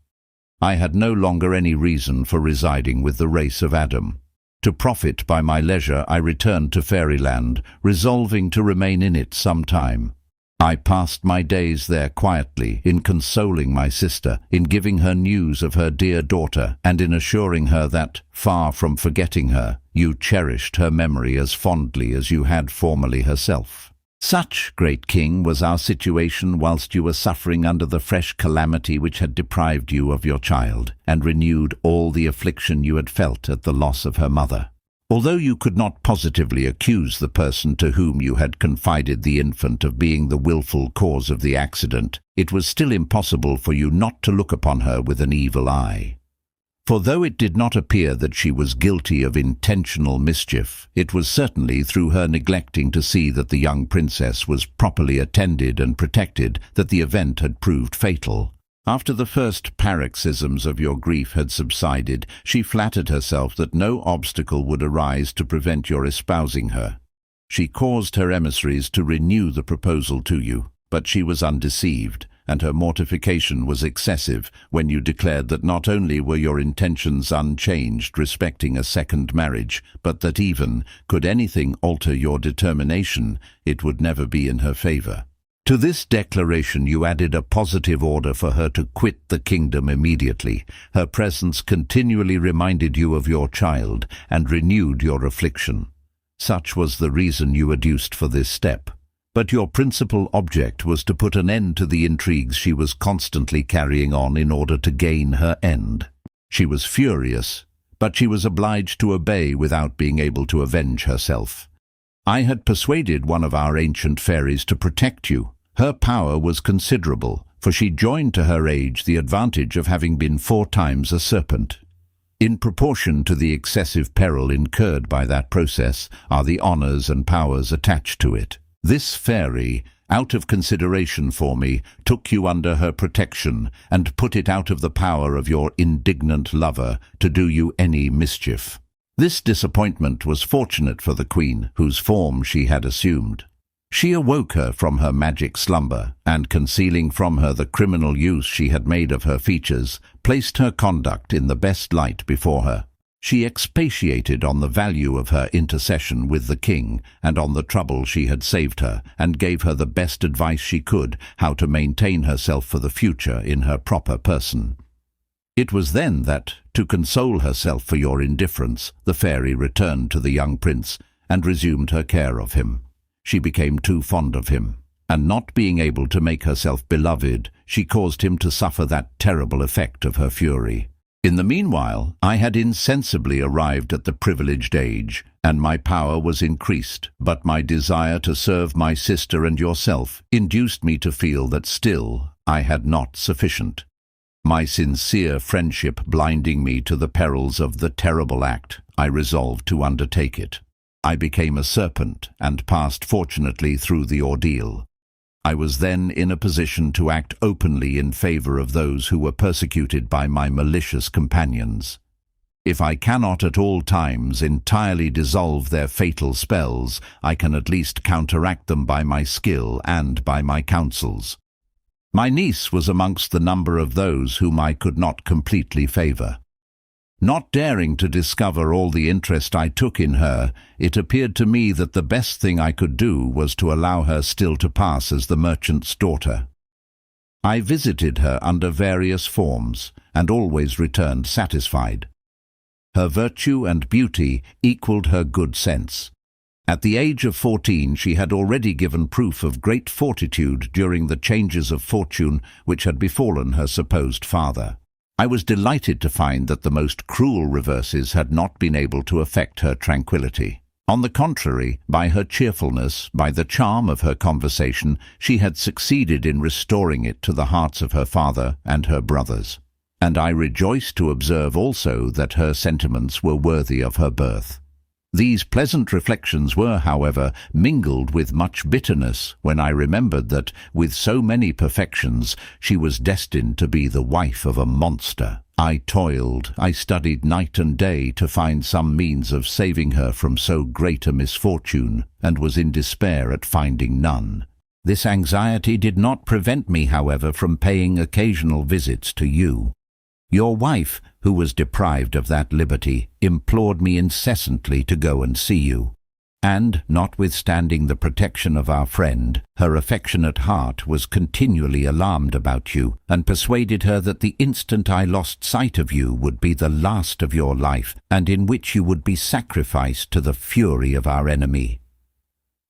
I had no longer any reason for residing with the race of Adam. To profit by my leisure, I returned to Fairyland, resolving to remain in it some time. I passed my days there quietly, in consoling my sister, in giving her news of her dear daughter, and in assuring her that, far from forgetting her, you cherished her memory as fondly as you had formerly herself. Such, great king, was our situation whilst you were suffering under the fresh calamity which had deprived you of your child, and renewed all the affliction you had felt at the loss of her mother. Although you could not positively accuse the person to whom you had confided the infant of being the wilful cause of the accident, it was still impossible for you not to look upon her with an evil eye. For though it did not appear that she was guilty of intentional mischief, it was certainly through her neglecting to see that the young princess was properly attended and protected that the event had proved fatal. After the first paroxysms of your grief had subsided, she flattered herself that no obstacle would arise to prevent your espousing her. She caused her emissaries to renew the proposal to you, but she was undeceived, and her mortification was excessive when you declared that not only were your intentions unchanged respecting a second marriage, but that even, could anything alter your determination, it would never be in her favour. To this declaration you added a positive order for her to quit the kingdom immediately. Her presence continually reminded you of your child, and renewed your affliction. Such was the reason you adduced for this step. But your principal object was to put an end to the intrigues she was constantly carrying on in order to gain her end. She was furious, but she was obliged to obey without being able to avenge herself. I had persuaded one of our ancient fairies to protect you. Her power was considerable, for she joined to her age the advantage of having been 4 times a serpent. In proportion to the excessive peril incurred by that process are the honours and powers attached to it. This fairy, out of consideration for me, took you under her protection and put it out of the power of your indignant lover to do you any mischief. This disappointment was fortunate for the queen, whose form she had assumed. She awoke her from her magic slumber, and concealing from her the criminal use she had made of her features, placed her conduct in the best light before her. She expatiated on the value of her intercession with the king, and on the trouble she had saved her, and gave her the best advice she could how to maintain herself for the future in her proper person. It was then that, to console herself for your indifference, the fairy returned to the young prince, and resumed her care of him. She became too fond of him, and not being able to make herself beloved, she caused him to suffer that terrible effect of her fury. In the meanwhile, I had insensibly arrived at the privileged age, and my power was increased, but my desire to serve my sister and yourself induced me to feel that still I had not sufficient. My sincere friendship blinding me to the perils of the terrible act, I resolved to undertake it. I became a serpent, and passed fortunately through the ordeal. I was then in a position to act openly in favour of those who were persecuted by my malicious companions. If I cannot at all times entirely dissolve their fatal spells, I can at least counteract them by my skill and by my counsels. My niece was amongst the number of those whom I could not completely favour. Not daring to discover all the interest I took in her, it appeared to me that the best thing I could do was to allow her still to pass as the merchant's daughter. I visited her under various forms, and always returned satisfied. Her virtue and beauty equaled her good sense. At the age of 14 she had already given proof of great fortitude during the changes of fortune which had befallen her supposed father. I was delighted to find that the most cruel reverses had not been able to affect her tranquillity. On the contrary, by her cheerfulness, by the charm of her conversation, she had succeeded in restoring it to the hearts of her father and her brothers. And I rejoiced to observe also that her sentiments were worthy of her birth. These pleasant reflections were, however, mingled with much bitterness when I remembered that, with so many perfections, she was destined to be the wife of a monster. I toiled, I studied night and day to find some means of saving her from so great a misfortune, and was in despair at finding none. This anxiety did not prevent me, however, from paying occasional visits to you. Your wife, who was deprived of that liberty, implored me incessantly to go and see you. And, notwithstanding the protection of our friend, her affectionate heart was continually alarmed about you, and persuaded her that the instant I lost sight of you would be the last of your life, and in which you would be sacrificed to the fury of our enemy.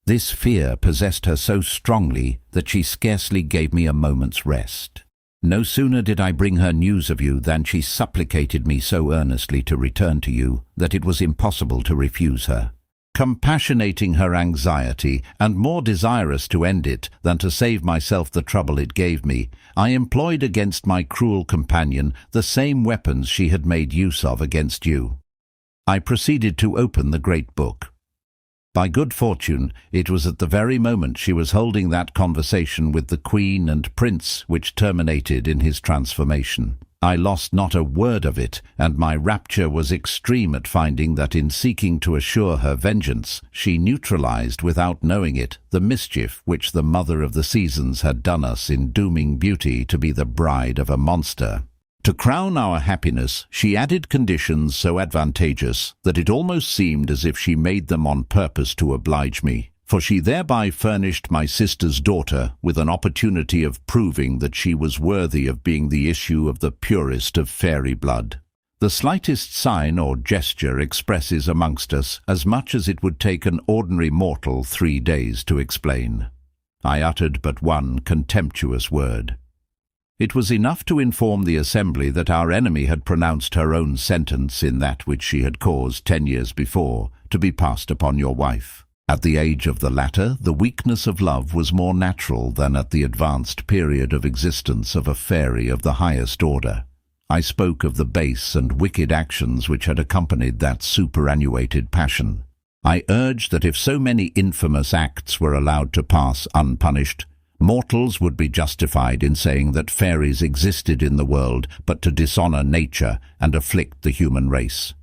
This fear possessed her so strongly that she scarcely gave me a moment's rest. No sooner did I bring her news of you than she supplicated me so earnestly to return to you that it was impossible to refuse her. Compassionating her anxiety, and more desirous to end it than to save myself the trouble it gave me, I employed against my cruel companion the same weapons she had made use of against you. I proceeded to open the great book. By good fortune, it was at the very moment she was holding that conversation with the Queen and Prince which terminated in his transformation. I lost not a word of it, and my rapture was extreme at finding that in seeking to assure her vengeance, she neutralized, without knowing it, the mischief which the Mother of the Seasons had done us in dooming Beauty to be the bride of a monster. To crown our happiness, she added conditions so advantageous that it almost seemed as if she made them on purpose to oblige me, for she thereby furnished my sister's daughter with an opportunity of proving that she was worthy of being the issue of the purest of fairy blood. The slightest sign or gesture expresses amongst us as much as it would take an ordinary mortal 3 days to explain. I uttered but one contemptuous word. It was enough to inform the assembly that our enemy had pronounced her own sentence in that which she had caused 10 years before to be passed upon your wife. At the age of the latter, the weakness of love was more natural than at the advanced period of existence of a fairy of the highest order. I spoke of the base and wicked actions which had accompanied that superannuated passion. I urged that if so many infamous acts were allowed to pass unpunished, mortals would be justified in saying that fairies existed in the world but to dishonor nature and afflict the human race.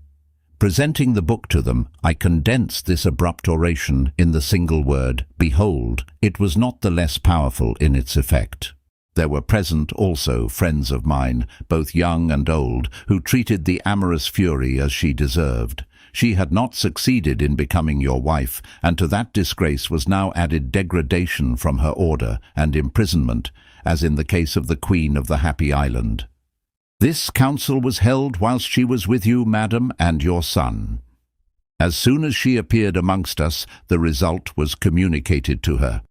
Presenting the book to them, I condensed this abrupt oration in the single word, "Behold." It was not the less powerful in its effect. There were present also friends of mine, both young and old, who treated the amorous fury as she deserved. She had not succeeded in becoming your wife, and to that disgrace was now added degradation from her order and imprisonment, as in the case of the Queen of the Happy Island. This council was held whilst she was with you, madam, and your son. As soon as she appeared amongst us, the result was communicated to her.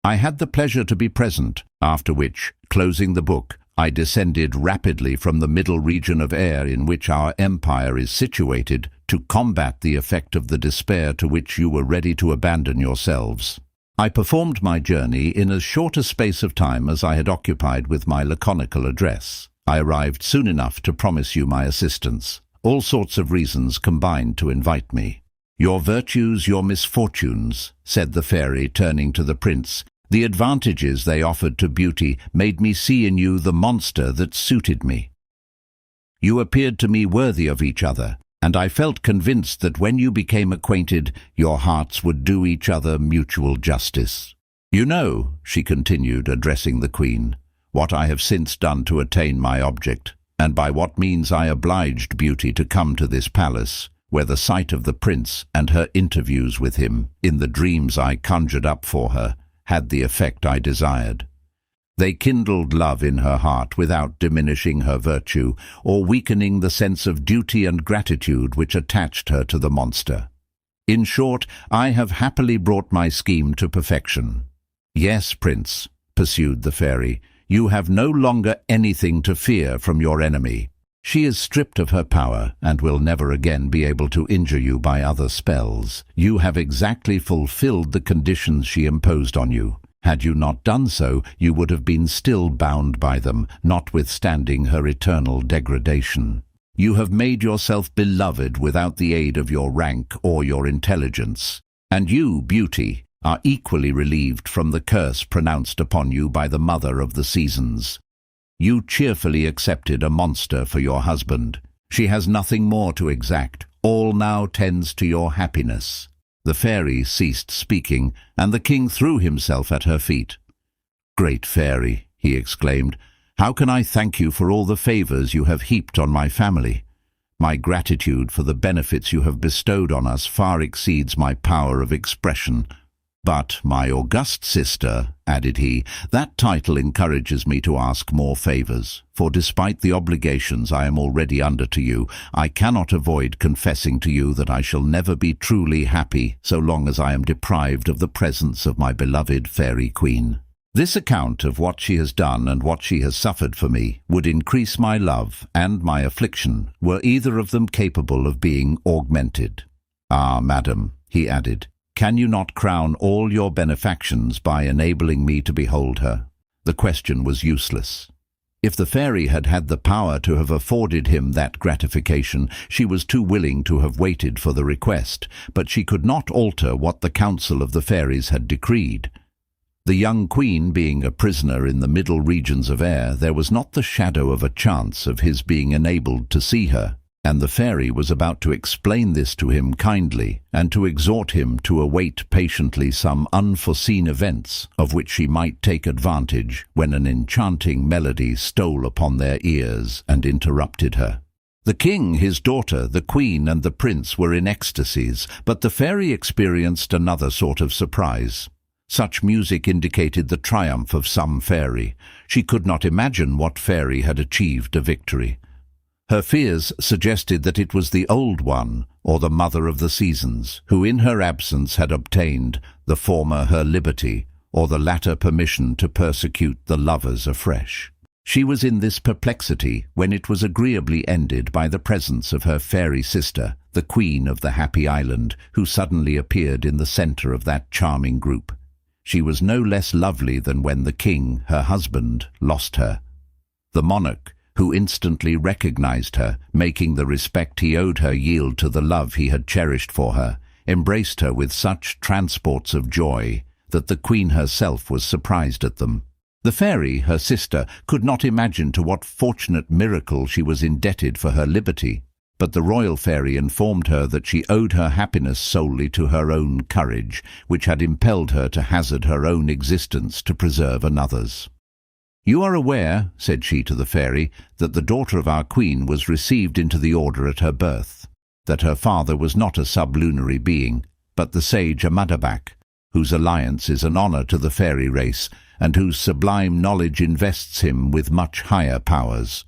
I had the pleasure to be present, after which, closing the book, I descended rapidly from the middle region of air in which our empire is situated to combat the effect of the despair to which you were ready to abandon yourselves. I performed my journey in as short a space of time as I had occupied with my laconical address. I arrived soon enough to promise you my assistance. All sorts of reasons combined to invite me. "Your virtues, your misfortunes," said the fairy, turning to the prince. "The advantages they offered to Beauty made me see in you the monster that suited me. You appeared to me worthy of each other, and I felt convinced that when you became acquainted, your hearts would do each other mutual justice. You know," she continued, addressing the Queen, "what I have since done to attain my object, and by what means I obliged Beauty to come to this palace, where the sight of the prince and her interviews with him, in the dreams I conjured up for her, had the effect I desired. They kindled love in her heart without diminishing her virtue or weakening the sense of duty and gratitude which attached her to the monster. In short, I have happily brought my scheme to perfection. Yes, Prince, pursued the fairy, you have no longer anything to fear from your enemy. She is stripped of her power and will never again be able to injure you by other spells. You have exactly fulfilled the conditions she imposed on you. Had you not done so, you would have been still bound by them, notwithstanding her eternal degradation. You have made yourself beloved without the aid of your rank or your intelligence. And you, Beauty, are equally relieved from the curse pronounced upon you by the Mother of the Seasons. You cheerfully accepted a monster for your husband. She has nothing more to exact. All now tends to your happiness." The fairy ceased speaking, and the king threw himself at her feet. "Great fairy," he exclaimed, "how can I thank you for all the favors you have heaped on my family? My gratitude for the benefits you have bestowed on us far exceeds my power of expression. But, my august sister," added he, "that title encourages me to ask more favors, for despite the obligations I am already under to you, I cannot avoid confessing to you that I shall never be truly happy so long as I am deprived of the presence of my beloved fairy queen. This account of what she has done and what she has suffered for me would increase my love and my affliction, were either of them capable of being augmented. Ah, madam," he added, "can you not crown all your benefactions by enabling me to behold her?" The question was useless. If the fairy had had the power to have afforded him that gratification, she was too willing to have waited for the request, but she could not alter what the council of the fairies had decreed. The young queen being a prisoner in the middle regions of air, there was not the shadow of a chance of his being enabled to see her, and the fairy was about to explain this to him kindly, and to exhort him to await patiently some unforeseen events of which she might take advantage, when an enchanting melody stole upon their ears and interrupted her. The king, his daughter, the queen, and the prince were in ecstasies, but the fairy experienced another sort of surprise. Such music indicated the triumph of some fairy. She could not imagine what fairy had achieved a victory. Her fears suggested that it was the Old One, or the Mother of the Seasons, who in her absence had obtained, the former her liberty, or the latter permission to persecute the lovers afresh. She was in this perplexity when it was agreeably ended by the presence of her fairy sister, the Queen of the Happy Island, who suddenly appeared in the centre of that charming group. She was no less lovely than when the king, her husband, lost her. The monarch, who instantly recognized her, making the respect he owed her yield to the love he had cherished for her, embraced her with such transports of joy that the queen herself was surprised at them. The fairy, her sister, could not imagine to what fortunate miracle she was indebted for her liberty, but the royal fairy informed her that she owed her happiness solely to her own courage, which had impelled her to hazard her own existence to preserve another's. "You are aware," said she to the fairy, "that the daughter of our queen was received into the order at her birth, that her father was not a sublunary being, but the sage Amadabak, whose alliance is an honour to the fairy race, and whose sublime knowledge invests him with much higher powers.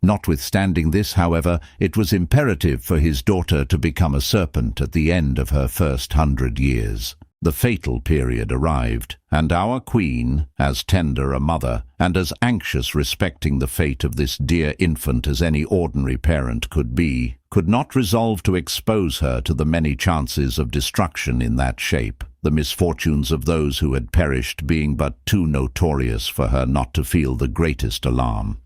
Notwithstanding this, however, it was imperative for his daughter to become a serpent at the end of her first 100 years. The fatal period arrived, and our queen, as tender a mother, and as anxious respecting the fate of this dear infant as any ordinary parent could be, could not resolve to expose her to the many chances of destruction in that shape, the misfortunes of those who had perished being but too notorious for her not to feel the greatest alarm.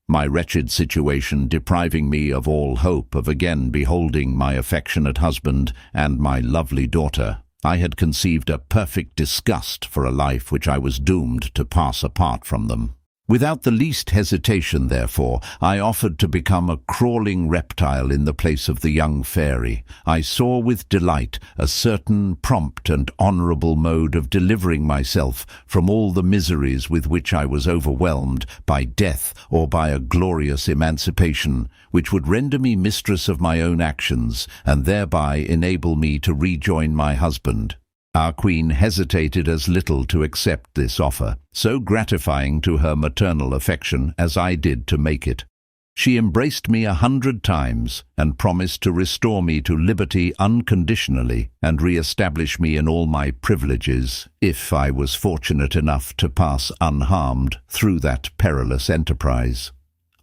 My wretched situation depriving me of all hope of again beholding my affectionate husband and my lovely daughter, I had conceived a perfect disgust for a life which I was doomed to pass apart from them. Without the least hesitation, therefore, I offered to become a crawling reptile in the place of the young fairy. I saw with delight a certain prompt and honourable mode of delivering myself from all the miseries with which I was overwhelmed, by death or by a glorious emancipation, which would render me mistress of my own actions, and thereby enable me to rejoin my husband. Our queen hesitated as little to accept this offer, so gratifying to her maternal affection as I did to make it. She embraced me 100 times and promised to restore me to liberty unconditionally and re-establish me in all my privileges if I was fortunate enough to pass unharmed through that perilous enterprise.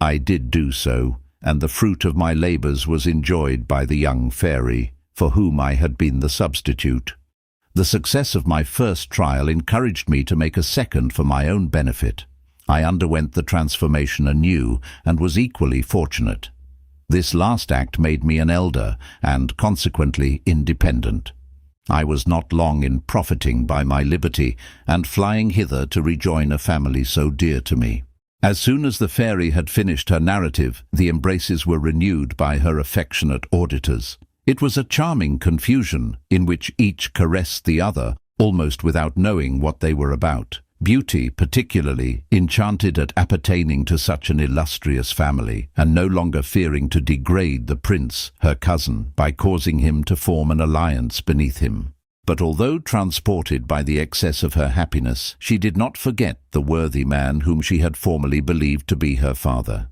I did do so, and the fruit of my labours was enjoyed by the young fairy, for whom I had been the substitute. The success of my first trial encouraged me to make a second for my own benefit. I underwent the transformation anew and was equally fortunate. This last act made me an elder and, consequently, independent. I was not long in profiting by my liberty and flying hither to rejoin a family so dear to me. As soon as the fairy had finished her narrative, the embraces were renewed by her affectionate auditors. It was a charming confusion in which each caressed the other, almost without knowing what they were about. Beauty, particularly, enchanted at appertaining to such an illustrious family, and no longer fearing to degrade the prince, her cousin, by causing him to form an alliance beneath him. But although transported by the excess of her happiness, she did not forget the worthy man whom she had formerly believed to be her father.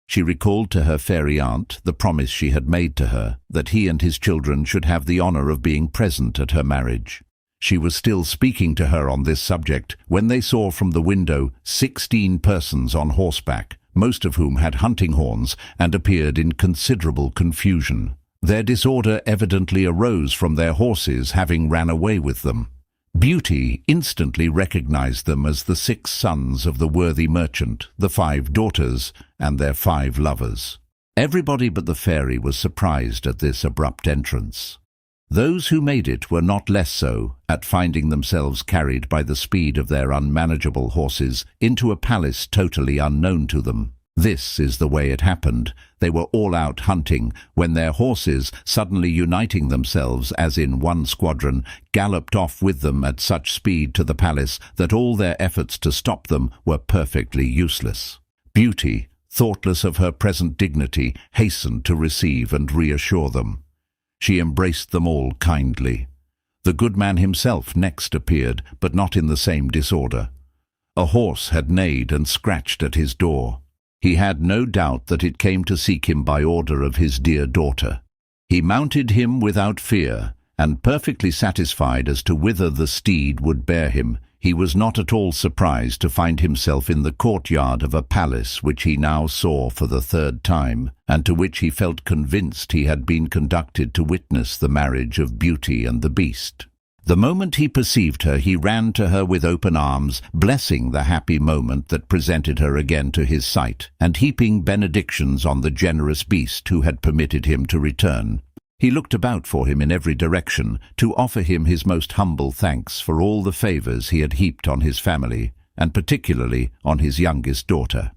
She recalled to her fairy aunt the promise she had made to her, that he and his children should have the honour of being present at her marriage. She was still speaking to her on this subject when they saw from the window 16 persons on horseback, most of whom had hunting horns and appeared in considerable confusion. Their disorder evidently arose from their horses having ran away with them. Beauty instantly recognized them as the 6 sons of the worthy merchant, the 5 daughters, and their 5 lovers. Everybody but the fairy was surprised at this abrupt entrance. Those who made it were not less so at finding themselves carried by the speed of their unmanageable horses into a palace totally unknown to them. This is the way it happened. They were all out hunting when their horses, suddenly uniting themselves as in one squadron, galloped off with them at such speed to the palace that all their efforts to stop them were perfectly useless. Beauty, thoughtless of her present dignity, hastened to receive and reassure them. She embraced them all kindly. The good man himself next appeared, but not in the same disorder. A horse had neighed and scratched at his door. He had no doubt that it came to seek him by order of his dear daughter. He mounted him without fear, and perfectly satisfied as to whither the steed would bear him, he was not at all surprised to find himself in the courtyard of a palace which he now saw for the 3rd time, and to which he felt convinced he had been conducted to witness the marriage of Beauty and the Beast. The moment he perceived her, he ran to her with open arms, blessing the happy moment that presented her again to his sight, and heaping benedictions on the generous beast who had permitted him to return. He looked about for him in every direction, to offer him his most humble thanks for all the favours he had heaped on his family, and particularly on his youngest daughter.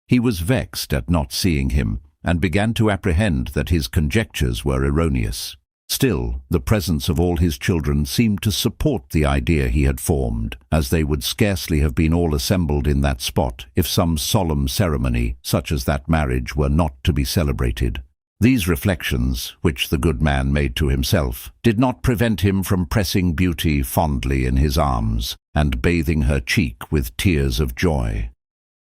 He was vexed at not seeing him, and began to apprehend that his conjectures were erroneous. Still, the presence of all his children seemed to support the idea he had formed, as they would scarcely have been all assembled in that spot if some solemn ceremony, such as that marriage, were not to be celebrated. These reflections, which the good man made to himself, did not prevent him from pressing Beauty fondly in his arms, and bathing her cheek with tears of joy.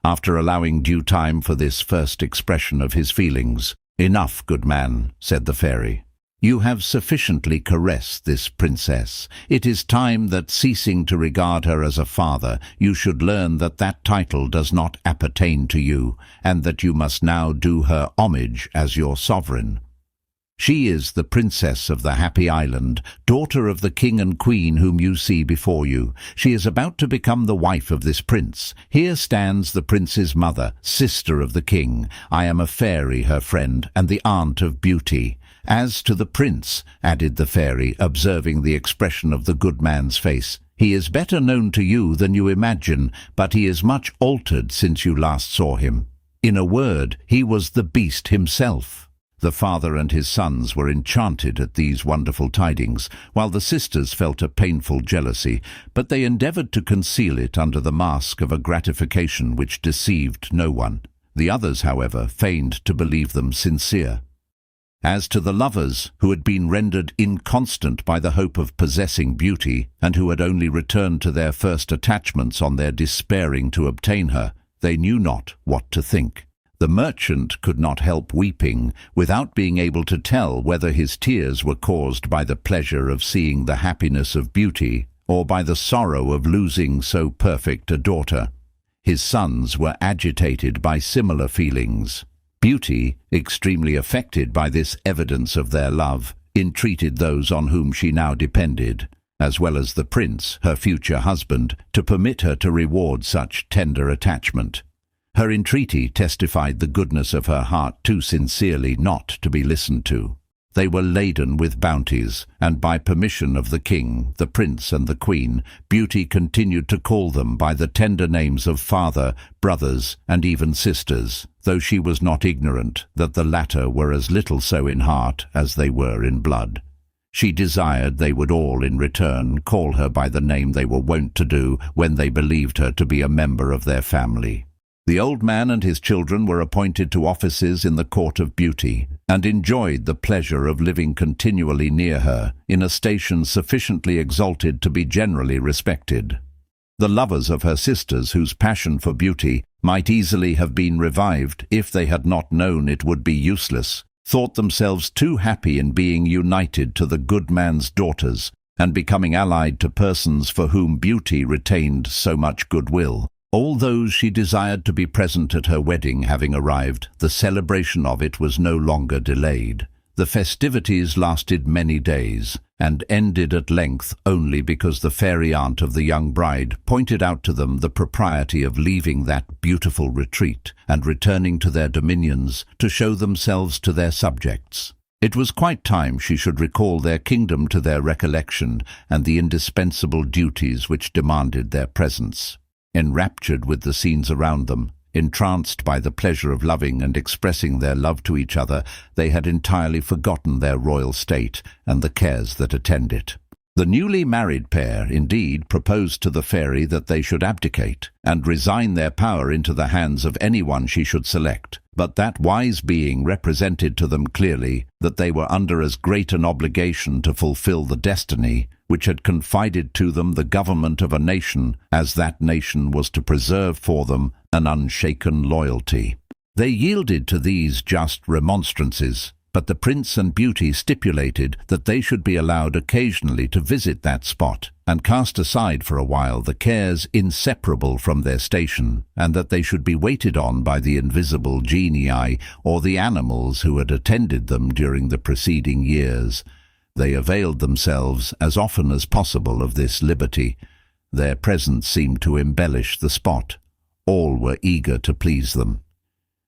After allowing due time for this first expression of his feelings, "Enough, good man," said the fairy. "You have sufficiently caressed this princess. It is time that, ceasing to regard her as a father, you should learn that that title does not appertain to you, and that you must now do her homage as your sovereign. She is the princess of the Happy Island, daughter of the king and queen whom you see before you. She is about to become the wife of this prince. Here stands the prince's mother, sister of the king. I am a fairy, her friend, and the aunt of Beauty. As to the prince," added the fairy, observing the expression of the good man's face, "he is better known to you than you imagine, but he is much altered since you last saw him. In a word, he was the beast himself." The father and his sons were enchanted at these wonderful tidings, while the sisters felt a painful jealousy, but they endeavoured to conceal it under the mask of a gratification which deceived no one. The others, however, feigned to believe them sincere. As to the lovers, who had been rendered inconstant by the hope of possessing Beauty, and who had only returned to their first attachments on their despairing to obtain her, they knew not what to think. The merchant could not help weeping, without being able to tell whether his tears were caused by the pleasure of seeing the happiness of Beauty, or by the sorrow of losing so perfect a daughter. His sons were agitated by similar feelings. Beauty, extremely affected by this evidence of their love, entreated those on whom she now depended, as well as the prince, her future husband, to permit her to reward such tender attachment. Her entreaty testified the goodness of her heart too sincerely not to be listened to. They were laden with bounties, and by permission of the king, the prince and the queen, Beauty continued to call them by the tender names of father, brothers, and even sisters, though she was not ignorant that the latter were as little so in heart as they were in blood. She desired they would all in return call her by the name they were wont to do when they believed her to be a member of their family. The old man and his children were appointed to offices in the court of Beauty, and enjoyed the pleasure of living continually near her, in a station sufficiently exalted to be generally respected. The lovers of her sisters, whose passion for Beauty might easily have been revived if they had not known it would be useless, thought themselves too happy in being united to the good man's daughters, and becoming allied to persons for whom Beauty retained so much goodwill. All those she desired to be present at her wedding having arrived, the celebration of it was no longer delayed. The festivities lasted many days, and ended at length only because the fairy aunt of the young bride pointed out to them the propriety of leaving that beautiful retreat, and returning to their dominions to show themselves to their subjects. It was quite time she should recall their kingdom to their recollection, and the indispensable duties which demanded their presence. Enraptured with the scenes around them, entranced by the pleasure of loving and expressing their love to each other, they had entirely forgotten their royal state and the cares that attend it. The newly married pair, indeed, proposed to the fairy that they should abdicate, and resign their power into the hands of anyone she should select, but that wise being represented to them clearly that they were under as great an obligation to fulfill the destiny which had confided to them the government of a nation, as that nation was to preserve for them an unshaken loyalty. They yielded to these just remonstrances, but the prince and Beauty stipulated that they should be allowed occasionally to visit that spot, and cast aside for a while the cares inseparable from their station, and that they should be waited on by the invisible genii or the animals who had attended them during the preceding years. They availed themselves as often as possible of this liberty. Their presence seemed to embellish the spot. All were eager to please them.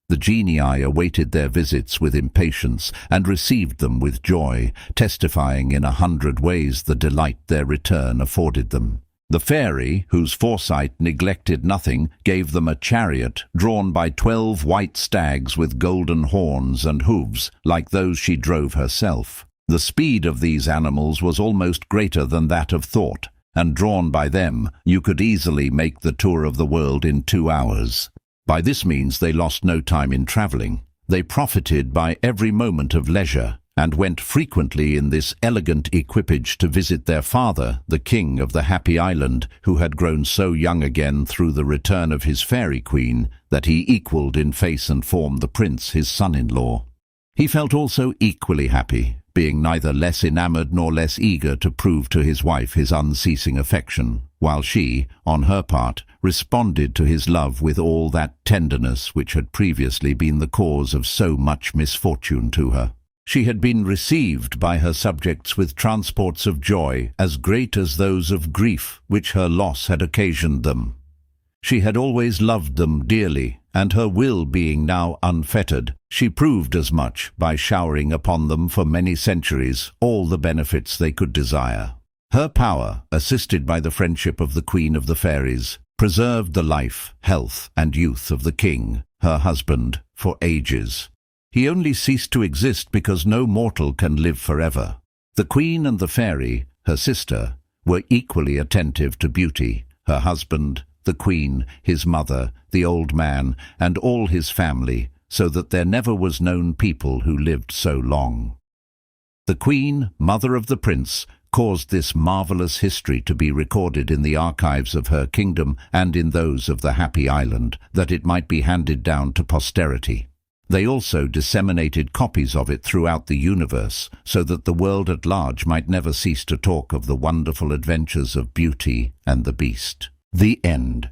The genii awaited their visits with impatience, and received them with joy, testifying in 100 ways the delight their return afforded them. The fairy, whose foresight neglected nothing, gave them a chariot drawn by 12 white stags with golden horns and hooves, like those she drove herself. The speed of these animals was almost greater than that of thought, and drawn by them, you could easily make the tour of the world in 2 hours. By this means they lost no time in travelling. They profited by every moment of leisure, and went frequently in this elegant equipage to visit their father, the king of the happy island, who had grown so young again through the return of his fairy queen that he equalled in face and form the prince, his son-in-law. He felt also equally happy, being neither less enamoured nor less eager to prove to his wife his unceasing affection, while she, on her part, responded to his love with all that tenderness which had previously been the cause of so much misfortune to her. She had been received by her subjects with transports of joy as great as those of grief which her loss had occasioned them. She had always loved them dearly, and her will being now unfettered, she proved as much by showering upon them for many centuries all the benefits they could desire. Her power, assisted by the friendship of the Queen of the Fairies, preserved the life, health, and youth of the king, her husband, for ages. He only ceased to exist because no mortal can live forever. The Queen and the Fairy, her sister, were equally attentive to Beauty, her husband, the Queen, his mother, the old man, and all his family, so that there never was known people who lived so long. The Queen, mother of the prince, caused this marvelous history to be recorded in the archives of her kingdom and in those of the Happy Island, that it might be handed down to posterity. They also disseminated copies of it throughout the universe, so that the world at large might never cease to talk of the wonderful adventures of Beauty and the Beast. The end.